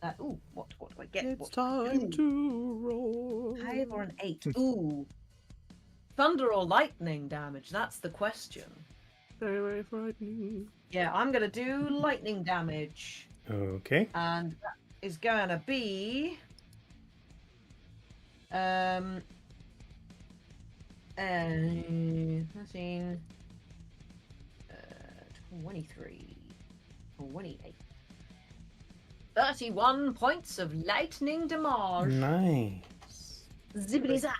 What do I get? It's What- time Ooh, to roll. 5 or an 8. Ooh. Thunder or lightning damage? That's the question. Very, very frightening. Yeah, I'm gonna do lightning damage. Okay. And that is gonna be 13, 23, 28. 31 points of lightning damage. Nice. Zibbity zap.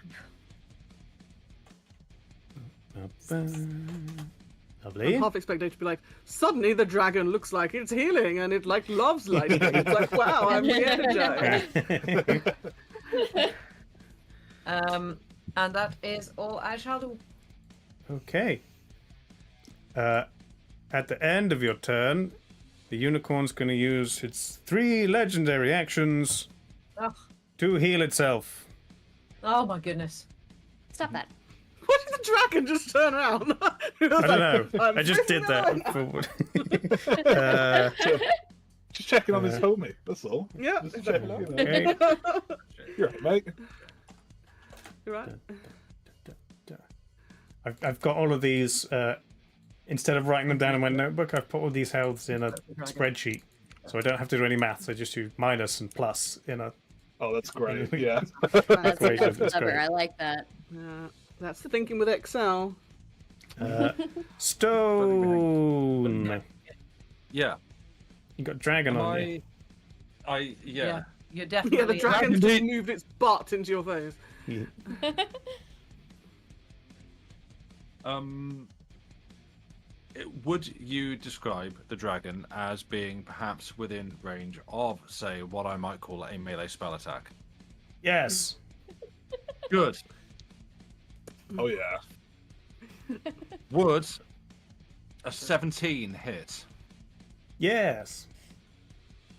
Lovely. I'm half expecting it to be like, suddenly the dragon looks like it's healing and it like loves lightning. It's like, wow, I'm re-energized. And that is all I shall do. Okay. At the end of your turn, the unicorn's going to use its 3 legendary actions Ugh. to heal itself. Oh my goodness. Stop that. Why did the dragon just turn around? I don't know. I just did that. Just checking on his homie. That's all. Yeah, Just exactly. checking, you know. Okay. You're right, mate. You're right. I've got all of these. Instead of writing them down in my notebook, I've put all these healths in a spreadsheet, so I don't have to do any maths. I just do minus and plus in a. Oh, that's great. Yeah. That's Equation, that's clever. great. I like that. Yeah, that's the thinking with Excel. Stone. Yeah. You got dragon Am on you. Yeah. You're definitely. Yeah, the dragon's just Indeed. moved its butt into your face. Would you describe the dragon as being perhaps within range of, say, what I might call a melee spell attack? Yes. Good. Oh yeah. Would a 17 hit? Yes.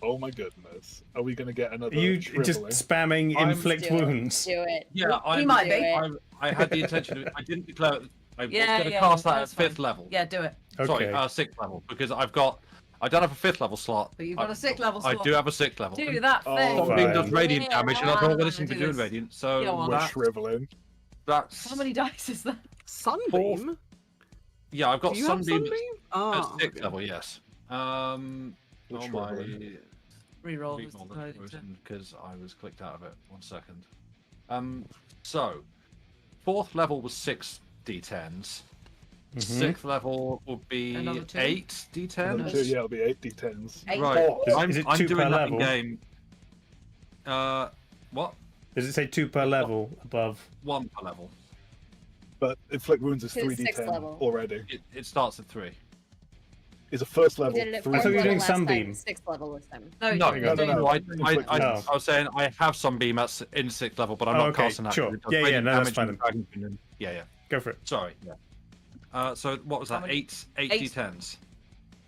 Oh my goodness. Are we gonna get another? Are you just shriveling? spamming I'm- inflict Do it. wounds? Do it. Yeah, He might be. I had the intention of. I didn't declare. I was Yeah, going to yeah, cast that at that's fine. 5th level. Yeah, do it. Sorry, Okay. 6th level, because I don't have a 5th level slot. But you've got a 6th level I slot. do have a 6th level. Do that Oh, thing. fine. Something does radiant Yeah, damage, and I come thought, on, well, this shouldn't be do doing this. radiant. So Go on. We're that, shriveling. that's How many dice is that? Sunbeam? yeah. I've got Do you have sunbeam sunbeam? at Ah, 6th okay. level. Yes. We're Oh my. shriveling. Reroll. Because I was clicked out of it. 1 second. So 4th level was 6 d10s. Mhm. 6th level would be Another 2? 8 d10s. Another 2, yeah, it'll be 8 d10s. 8. Right. Is- I'm, is it I'm 2 doing per that level? in game. What? Does it say 2 per level above? 1 per level. But inflict wounds is His 3d10 6th level. already. It starts at 3. Is a first We level did it at 3. I thought you were doing last time, sunbeam. 6th level this time. No, No, you're no, doing- no. I No. was saying I have sunbeam in 6th level, but I'm Oh, not okay, casting that. sure. because it does Yeah, yeah, radiant no, that's damage fine and dragon venom. Yeah. Go for it. Sorry. Yeah. So what was How that? many? 8 8. d10s.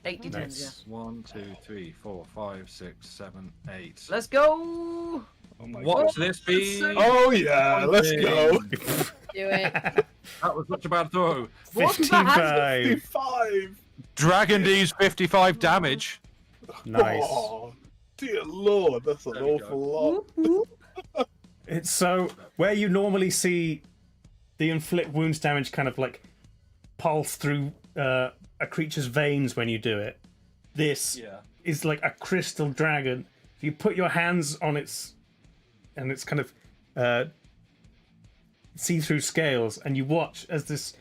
8 d10s, Nice. 1, 2, 3, 4, 5, 6, 7, 8. yeah. Let's go! Oh my What god. would this be? so- Oh yeah, let's go. Do it. That was such a bad throw. 55. 55. Dragon D's 55 damage. Nice. Oh, dear Lord, that's an There we awful lot. It's so where you normally see the inflict wounds damage kind of like pulse through a creature's veins when you do it. This is like a crystal dragon. If you put your hands on its kind of see-through scales, and you watch as this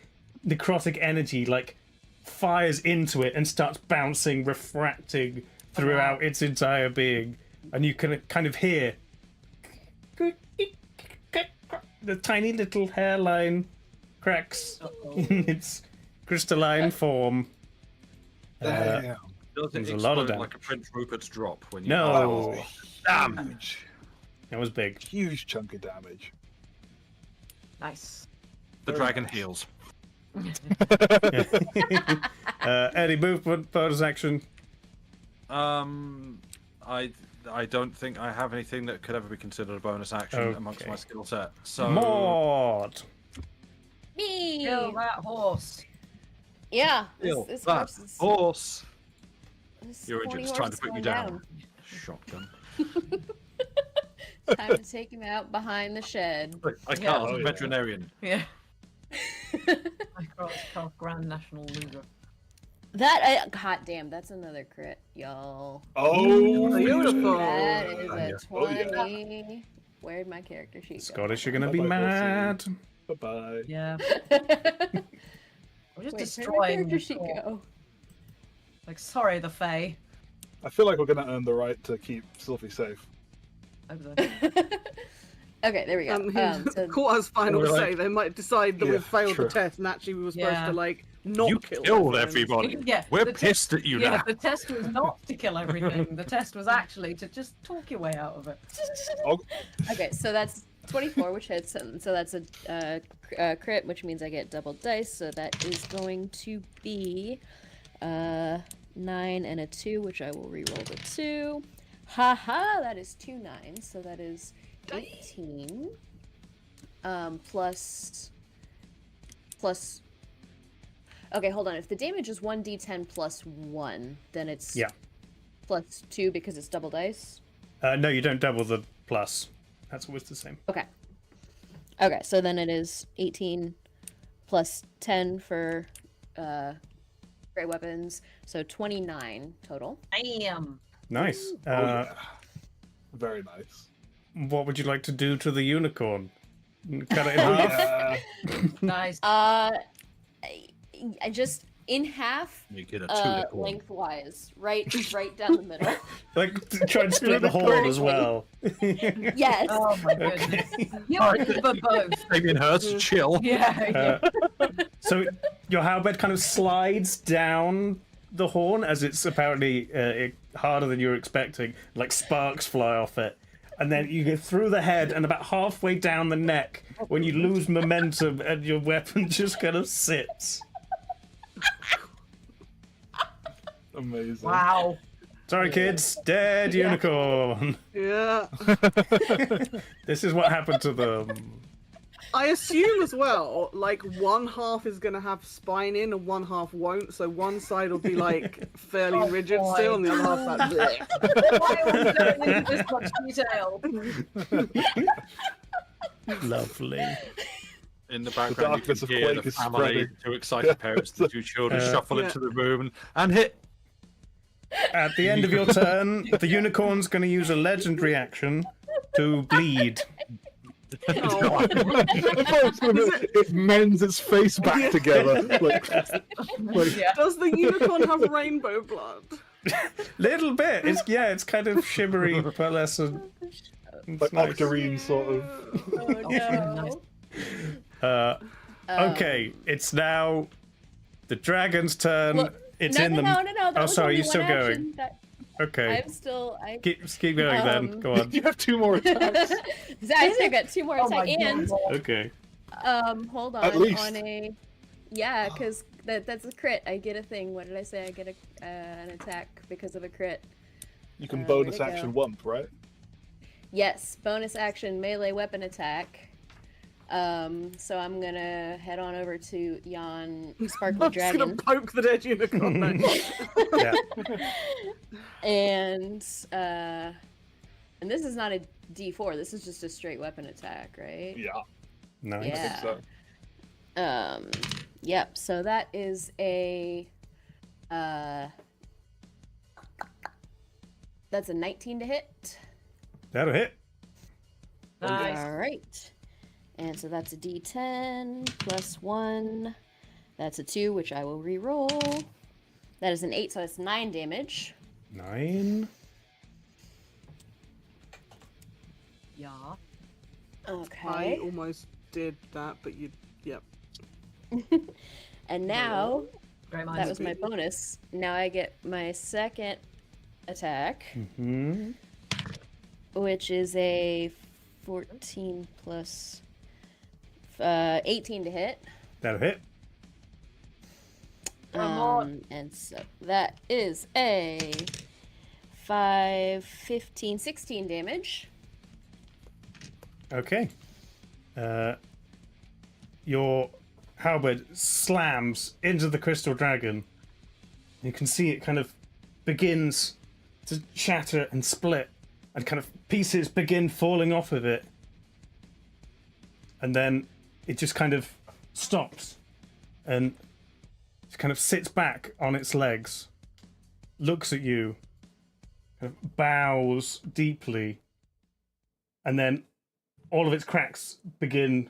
necrotic energy like fires into it and starts bouncing, refracting throughout its entire being, and you can kind of hear the tiny little hairline cracks in its crystalline form. Damn. Does it There's a lot of explode damage. like a Prince Rupert's drop when you? No, Damage. that was big. Huge chunk of damage. Nice. The dragon heals. Any movement, bonus action? I don't think I have anything that could ever be considered a bonus action amongst Okay. my skill set. So Maud. Me. Kill that horse. Yeah. kill This that horse is. horse. This You're injured. horny It's horse time to is put you going down. Shotgun. Time to take him out behind the shed. Look, I can't. Yeah. I'm a veterinarian. Yeah. I can't Grand National Loser. God damn, that's another crit, y'all. Oh, Beautiful. That is a Oh, yeah. 20. Where'd my character sheet go? Scottish, you're gonna be Bye-bye, mad. Bye-bye. Yeah. Wait, I'm just where'd my destroying character the sheet door. go? Like, sorry, the Fae. I feel like we're going to earn the right to keep Sylvie safe. Okay, there we go. So Quarter's final We're like- say they might decide that Yeah, we've failed true. the test and actually we were supposed Yeah. to like not You kill killed everyone. everybody. Yeah, We're the te- pissed at you Yeah, now. the test was not to kill everything. The test was actually to just talk your way out of it. okay, so that's 24, which hits, and so that's a crit, which means I get double dice. So that is going to be 9 and a 2, which I will reroll the 2. Haha, that is 2 9s, so that is 18. Plus. Okay, hold on. If the damage is 1d10 plus 1, then it's plus 2 because it's double dice. No, you don't double the plus. That's always the same. Okay. Okay, so then it is 18 plus 10 for great weapons, so 29 total. Damn. Nice. Yeah. Very nice. What would you like to do to the unicorn? Cut it in half? Nice. I just in half, You get a tulip one. lengthwise, right down the middle. Like, try and split the horn as well. Yes. Oh my goodness. You're for both. Damien Hirst, chill. Yeah. So your halberd kind of slides down the horn as it's apparently harder than you were expecting. Like sparks fly off it. And then you go through the head and about halfway down the neck when you lose momentum and your weapon just kind of sits. Amazing. Wow. Sorry, kids. Dead unicorn. Yeah. This is what happened to them. I assume as well, like one half is gonna have spine in and one half won't, so one side will be like fairly Oh, rigid boy. still, and the other half's like bleh. Why are we going into this much detail? Lovely. In the background, you darkness can of hear Quake the is family, spreading. two excited parents, the two children shuffle Yeah. into the room and hit. At the end of your turn, the unicorn's going to use a legendary action to bleed. Oh. I thought it was gonna be- it mends its face back together. Like, Yeah. Does the unicorn have rainbow blood? Little bit. It's kind of shimmery, pearlescent. It's like nice. Octarine sort of. Oh no. Okay, it's now the dragon's turn. Look, It's no, in no, the. no, no, no. That Oh, was sorry, only you're still one going. action. Okay, I'm still. keep going then. Go on. You have 2 more attacks. I still got 2 more Oh my attack and God. Okay. hold At on least. on a yeah, because that's a crit. I get a thing. What did I say? I get an attack because of a crit. You can where'd bonus it go? action Wump, right? Yes, bonus action melee weapon attack. So I'm gonna head on over to yon sparkly I'm just gonna dragon. poke the dead unicorn. Yeah. And this is not a D4. This is just a straight weapon attack, right? Yeah. Nice. Yeah. So. Yep. So that is a that's a 19 to hit. That'll hit. Nice. All right. And so that's a D10 plus 1. That's a 2, which I will re-roll. That is an 8, so it's 9 damage. 9. Yeah. Okay. I almost did that, but you. Yep. And now, Great minds that was my bonus. Now I get my second attack, Mm-hmm. which is a 14 plus 18 to hit. That'll hit. And so that is a 5, 15, 16 damage. Okay. Your halberd slams into the crystal dragon. You can see it kind of begins to shatter and split, and kind of pieces begin falling off of it. And then it just kind of stops and just kind of sits back on its legs, looks at you, kind of bows deeply, and then all of its cracks begin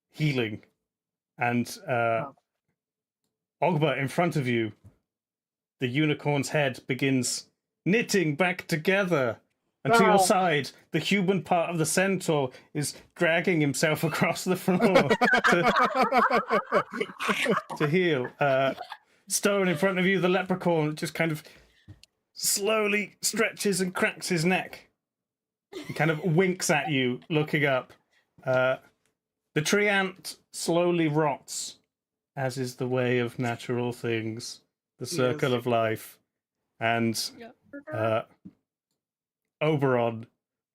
healing. And Ogba, in front of you, the unicorn's head begins knitting back together. And to your side, the human part of the centaur is dragging himself across the floor to heal. Stone in front of you, the leprechaun just kind of slowly stretches and cracks his neck. He kind of winks at you, looking up. The tree ant slowly rots, as is the way of natural things, the circle of life. And Oberon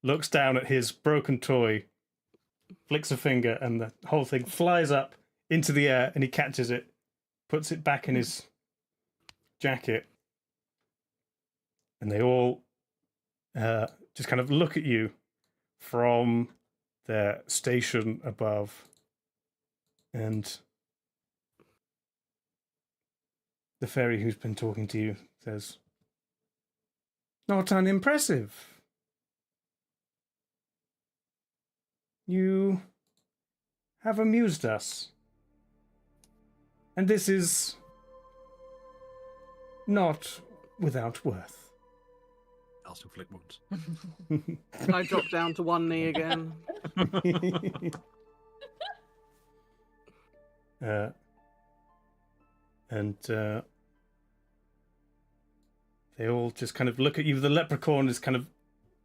looks down at his broken toy, flicks a finger, and the whole thing flies up into the air, and he catches it, puts it back in his jacket, and they all just kind of look at you from their station above. And the fairy who's been talking to you says, "Not unimpressive. You have amused us. And this is not without worth." Also flick wounds. I drop down to one knee again. They all just kind of look at you. The leprechaun is kind of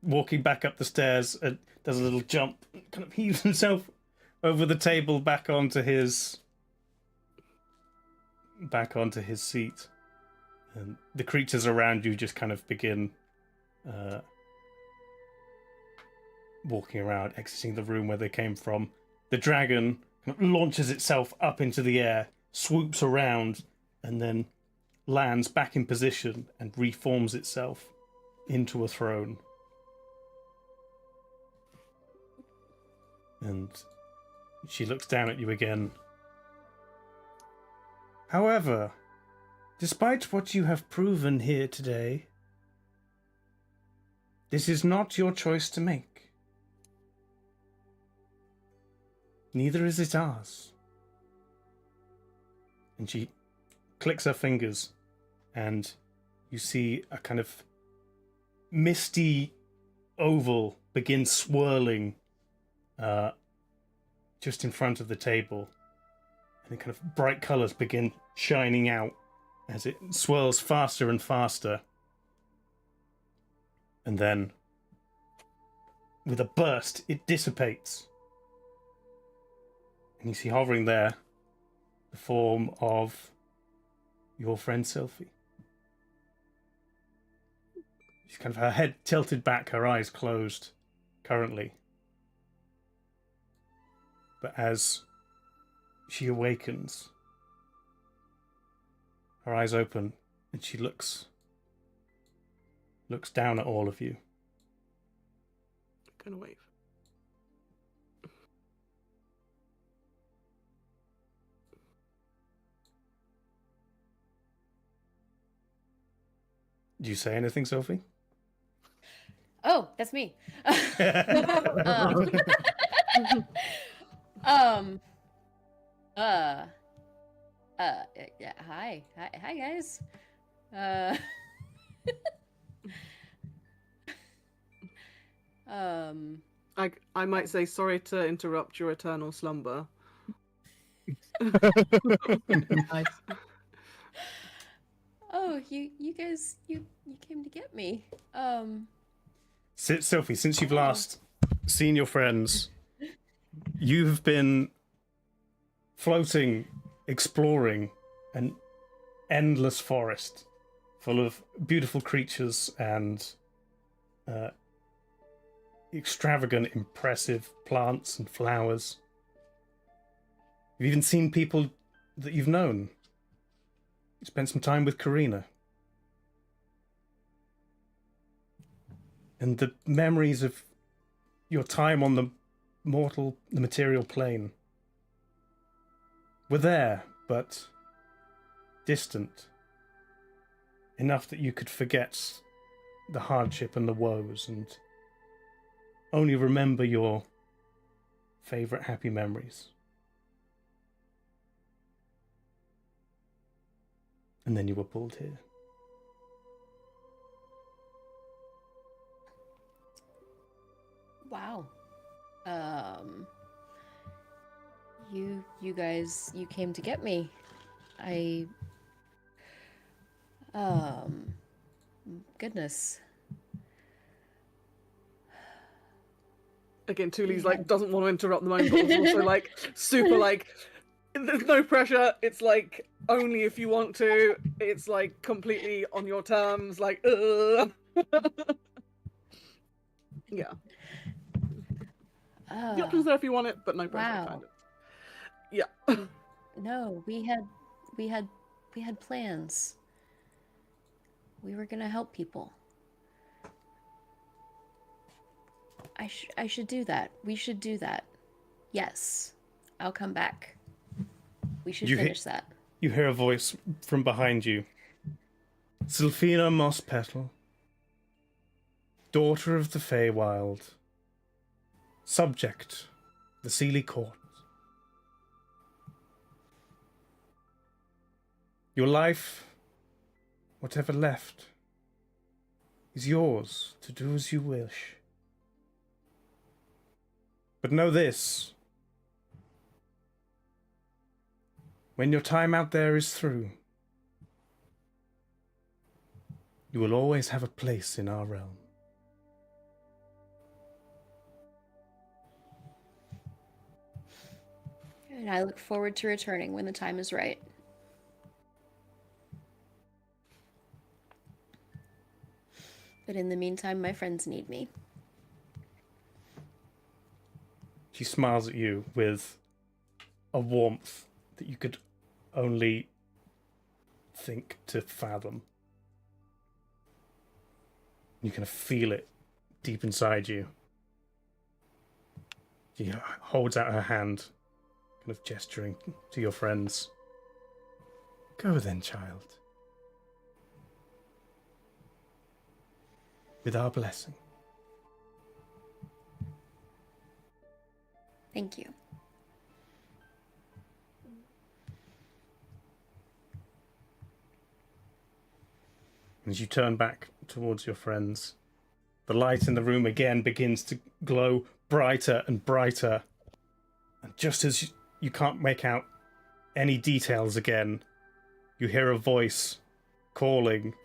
walking back up the stairs and does a little jump, kind of heaves himself over the table back onto his seat. And the creatures around you just kind of begin walking around, exiting the room where they came from. The dragon kind of launches itself up into the air, swoops around, and then lands back in position and reforms itself into a throne. And she looks down at you again. "However, despite what you have proven here today, this is not your choice to make. Neither is it ours." And she clicks her fingers, and you see a kind of misty oval begin swirling just in front of the table. And the kind of bright colours begin shining out as it swirls faster and faster. And then, with a burst, it dissipates. And you see hovering there the form of your friend Sylphie. She's kind of her head tilted back, her eyes closed currently. But as she awakens, her eyes open, and she looks down at all of you. Gonna wave. Do you say anything, Sophie? Oh, that's me. Yeah, hi, guys. I might say sorry to interrupt your eternal slumber. Nice. Oh, you guys, you came to get me. Sophie, since you've last seen your friends, you've been floating, exploring an endless forest full of beautiful creatures and extravagant, impressive plants and flowers. You've even seen people that you've known. You spent some time with Karina. And the memories of your time on the material plane were there, but distant. Enough that you could forget the hardship and the woes and only remember your favorite happy memories. And then you were pulled here. Wow. You guys, you came to get me. Goodness. Again, Tuli's like doesn't want to interrupt the moment, but was also like super like there's no pressure. It's like only if you want to. It's like completely on your terms. Like, yeah. The options there if you want it, but no pressure. Wow. Kind of. Yeah. No, we had plans. We were gonna help people. I should do that. We should do that. Yes. I'll come back. We should finish that. You hear a voice from behind you. Sylphina Mosspetal, daughter of the Feywild, subject, the Seelie Court. Your life, whatever left, is yours to do as you wish. But know this. When your time out there is through, you will always have a place in our realm. And I look forward to returning when the time is right. But in the meantime, my friends need me. She smiles at you with a warmth that you could only think to fathom. You can feel it deep inside you. She holds out her hand, kind of gesturing to your friends. Go then, child. With our blessing. Thank you. As you turn back towards your friends, the light in the room again begins to glow brighter and brighter. And just as you can't make out any details again, you hear a voice calling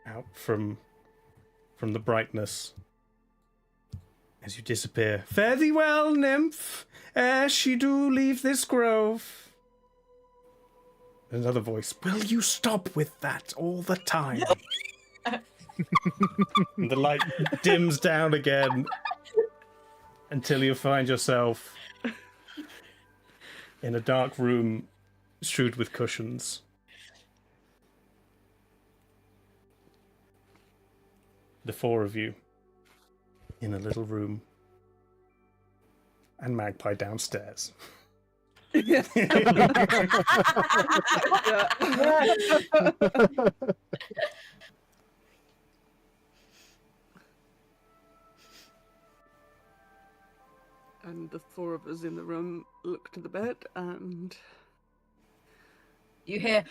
out from the brightness. As you disappear, fare thee well, nymph, ere she do leave this grove. Another voice, will you stop with that all the time? And the light dims down again. until you find yourself in a dark room strewed with cushions. The four of you in a little room, and Magpie downstairs. Yeah. And the four of us in the room look to the bed and You hear.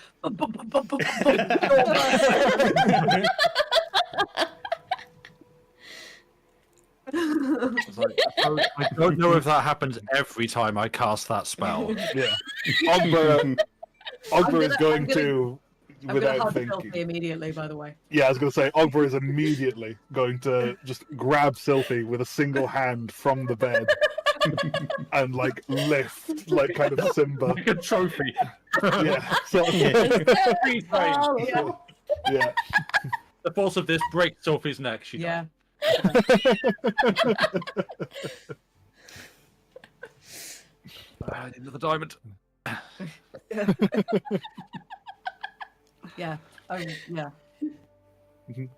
It's like, I don't know if that happens every time I cast that spell. Yeah. Ogba is going I'm to, I'm gonna without hug thinking. Filthy immediately, by the way. Yeah, I was going to say, Ogba is immediately going to just grab Sylphie with a single hand from the bed and, like, lift, like, kind of Simba. Like a trophy. Yeah. So, Oh, yeah. yeah. The force of this breaks Sophie's neck. She Yeah. Another diamond. Yeah. Oh, yeah. Mhm. And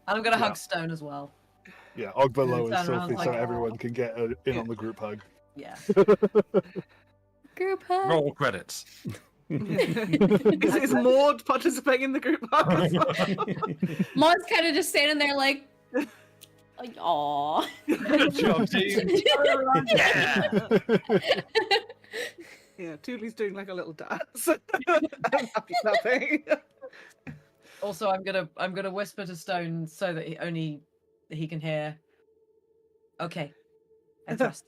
I'm gonna Yeah. hug Stone as well. Yeah, Ogba lowers Turn around Sylphie so like, everyone can get in on the group hug. Yeah. Group hug. Roll credits. is Maud participating in the group hug as well? Maud's kind of just standing there like, aww. Good job, team. Yeah. Yeah, Tootly's doing like a little dance. Happy clapping. Also, I'm gonna whisper to Stone so that he can hear. Okay. I trust.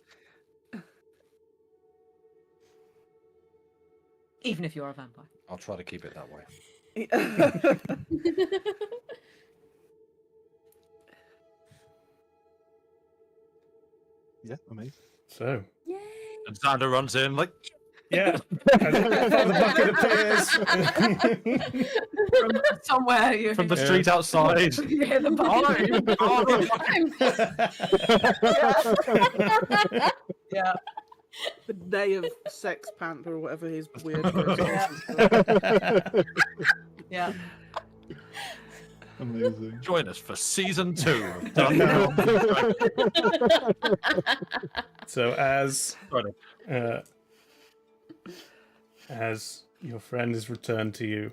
Even if you're a vampire. I'll try to keep it that way. Yeah, amazing. So, Yay. And Xander runs in like yeah, the bucket appears. From somewhere you from the street outside. you hear the bucket. Yeah. The day of Sex Panther or whatever his weird. Yeah. Amazing. Join us for season 2. So Sorry. as your friend is returned to you,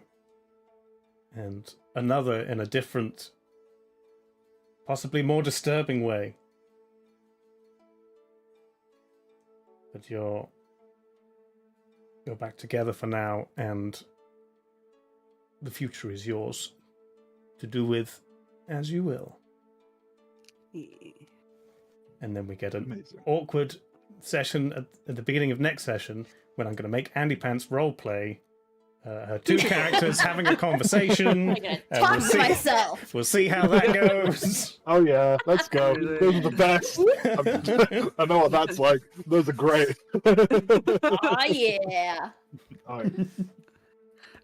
and another in a different, possibly more disturbing way, but you're back together for now, and the future is yours to do with as you will. And then we get an Amazing. awkward session at the beginning of next session when I'm going to make Andy Pants roleplay her two characters having a conversation. I'm gonna talk to myself. We'll see how that goes. Oh yeah, let's go. Those are the best. I know what that's like. Those are great. Oh yeah. Alright.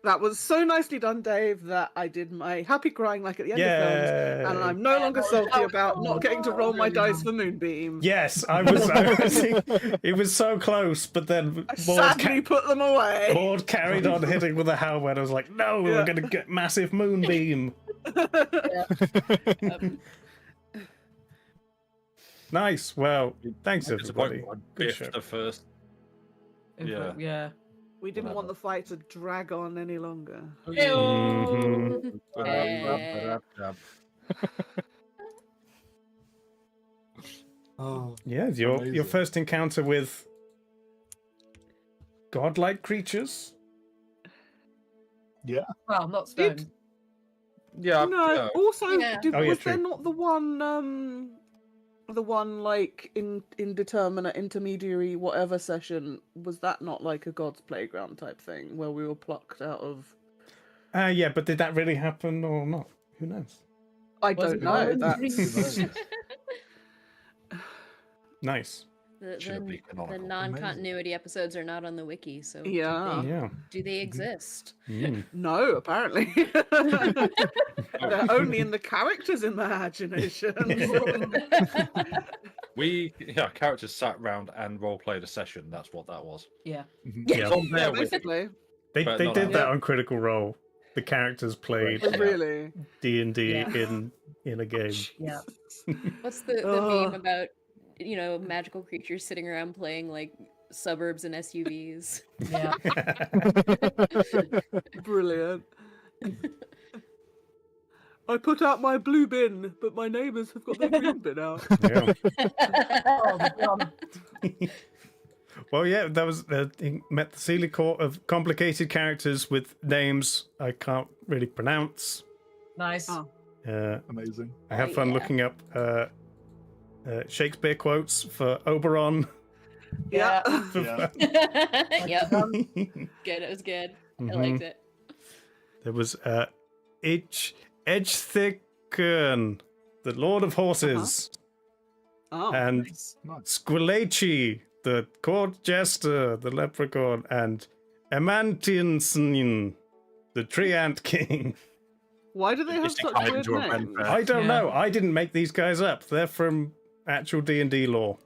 That was so nicely done, Dave, that I did my happy crying like at the end of films, and I'm no longer salty about not getting to roll my dice for Moonbeam. Yes, I was it was so close, but then I sadly put them away. Maud carried on hitting with a helmet. I was like, no, we're going to get massive Moonbeam. Nice. Well, thanks everybody. Good show. The first. Yeah. Yeah. We didn't want the fight to drag on any longer. Mhm. Oh, Yeah, your Amazing. first encounter with godlike creatures. yeah. Well, not Stone. Did- Yeah. No, yeah. also, Yeah. Oh, yeah, was there true. not the one like indeterminate intermediary whatever session? Was that not like a God's Playground type thing where we were plucked out of? Yeah, but did that really happen or not? Who knows? I Was don't it know. not? That's Nice. Shouldn't be The canonical. non-continuity episodes are not on the wiki, so Yeah. Yeah. do they exist? Mm. no, apparently they're only in the characters' imagination. Our characters sat round and role played a session. That's what that was. Yeah. Yeah. It's on there with you. Basically. They But they not did out. that on Critical Role. The characters played Oh, really? D&D Yeah. in a game. Yeah. What's the meme about, magical creatures sitting around playing like suburbs and SUVs? Yeah. Brilliant. I put out my blue bin, but my neighbours have got their green bin out. Yeah. Oh, God. Well, yeah, that was he met the Sealy Court of complicated characters with names I can't really pronounce. Nice. Oh. Amazing. I have fun yeah. looking up Shakespeare quotes for Oberon. Yeah. Yeah. Yep. Um, Good. It was good. I Mhm. liked it. There was Edgethicken, the Lord of Horses, Oh. and Nice. Squillaci, the court jester, the leprechaun, and Amantinson, the tree ant king. Why do they have Just such hide weird into a pen names? fair. I don't Yeah. know. I didn't make these guys up. They're from actual D&D lore.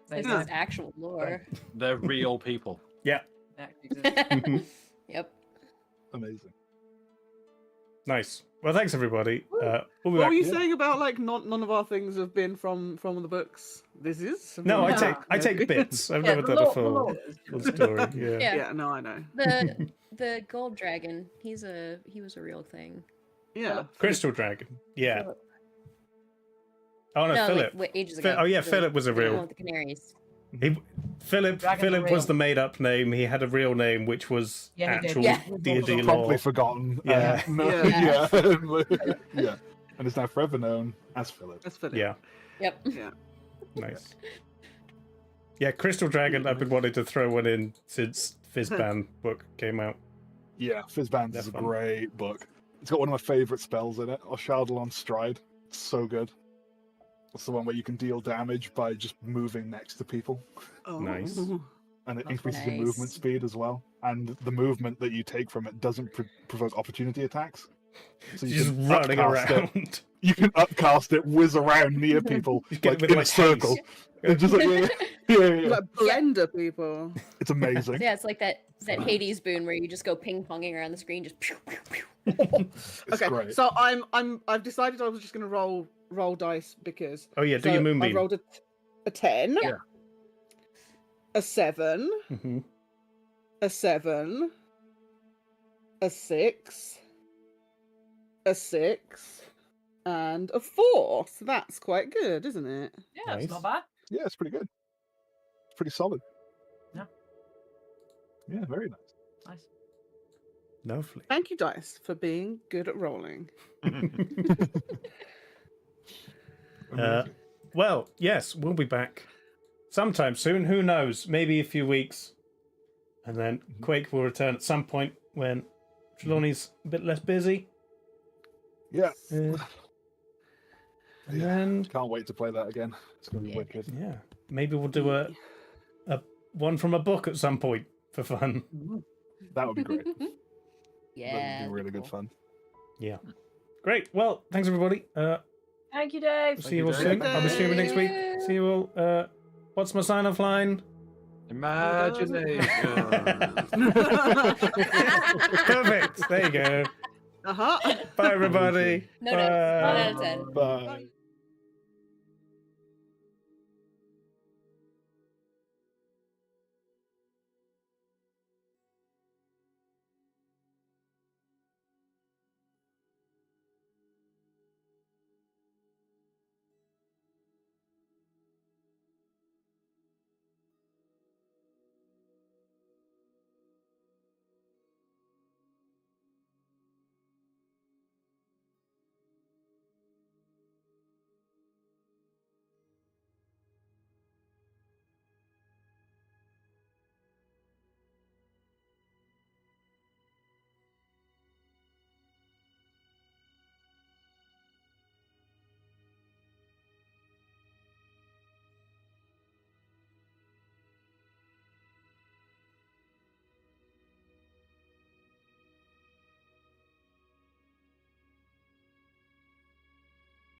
This Yeah. is actual lore. They're real people. Yeah. Yep. Amazing. Nice. Well, thanks everybody. We'll be What back. were you saying about like none of our things have been from the books? This is No, I from- take bits. I've Yeah, never the done a lore- the full lore is good. story. Yeah. Yeah. Yeah, no, I know. The gold dragon. He was a real thing. Yeah, Crystal Dragon. Yeah. Philip. Oh no, No, Philip. like, ages ago. Oh yeah, The- Philip was a the one real. with the canaries. Philip Dragon the was real. the made-up name. He had a real name, which was Yeah, he did. actual Yeah. D&D Promptly lore. forgotten. Yeah. No, Yeah. yeah. Yeah. And is now forever known as Philip. that's Philip. Yeah, Yep. Yeah. nice. Yeah, Crystal Dragon. I've been wanting to throw one in since Fizzban book came out. Yeah, Fizzbands That's is a fun. great book. It's got one of my favourite spells in it, Oshardalon Stride. It's so good. It's the one where you can deal damage by just moving next to people. Oh. Nice. And it That's increases your nice. movement speed as well. And the movement that you take from it doesn't provoke opportunity attacks. So you Just can running upcast it. around. You can upcast it, whiz around near people, You get like with, in a like, circle. haste. And just like, yeah. Like blender people. It's amazing. Yeah, it's like that Hades boon where you just go ping ponging around the screen, just pew, pew, pew. It's Okay, great. so I've decided I was just gonna roll dice because Oh yeah, do so your I moonbeam. rolled a 10, Yeah. a 7, hmm a 7, a 6, a 6, and a 4. So that's quite good, isn't it? Yeah, it's Nice. not bad. Yeah, it's pretty good. It's pretty solid. Yeah. Yeah, very nice. Nice. Lovely. Thank you, dice, for being good at rolling. Amazing. Well, yes, we'll be back sometime soon. Who knows? Maybe a few weeks. And then Quake will return at some point when Trelawney's a bit less busy. Yeah. And Yeah. then, Can't wait to play that again. It's going to be Yeah. wicked. yeah, maybe we'll do a one from a book at some point for fun. That would be great. Yeah. That would be really cool. good fun. Yeah. Great. Well, thanks everybody. Thank you, Dave. See you all Dave. soon. I'll be streaming next week. Thank See you all. What's my sign off line? Imagination. Perfect. There you go. Uh-huh. Bye everybody. No, no, Bye. 1 out of 10. Bye.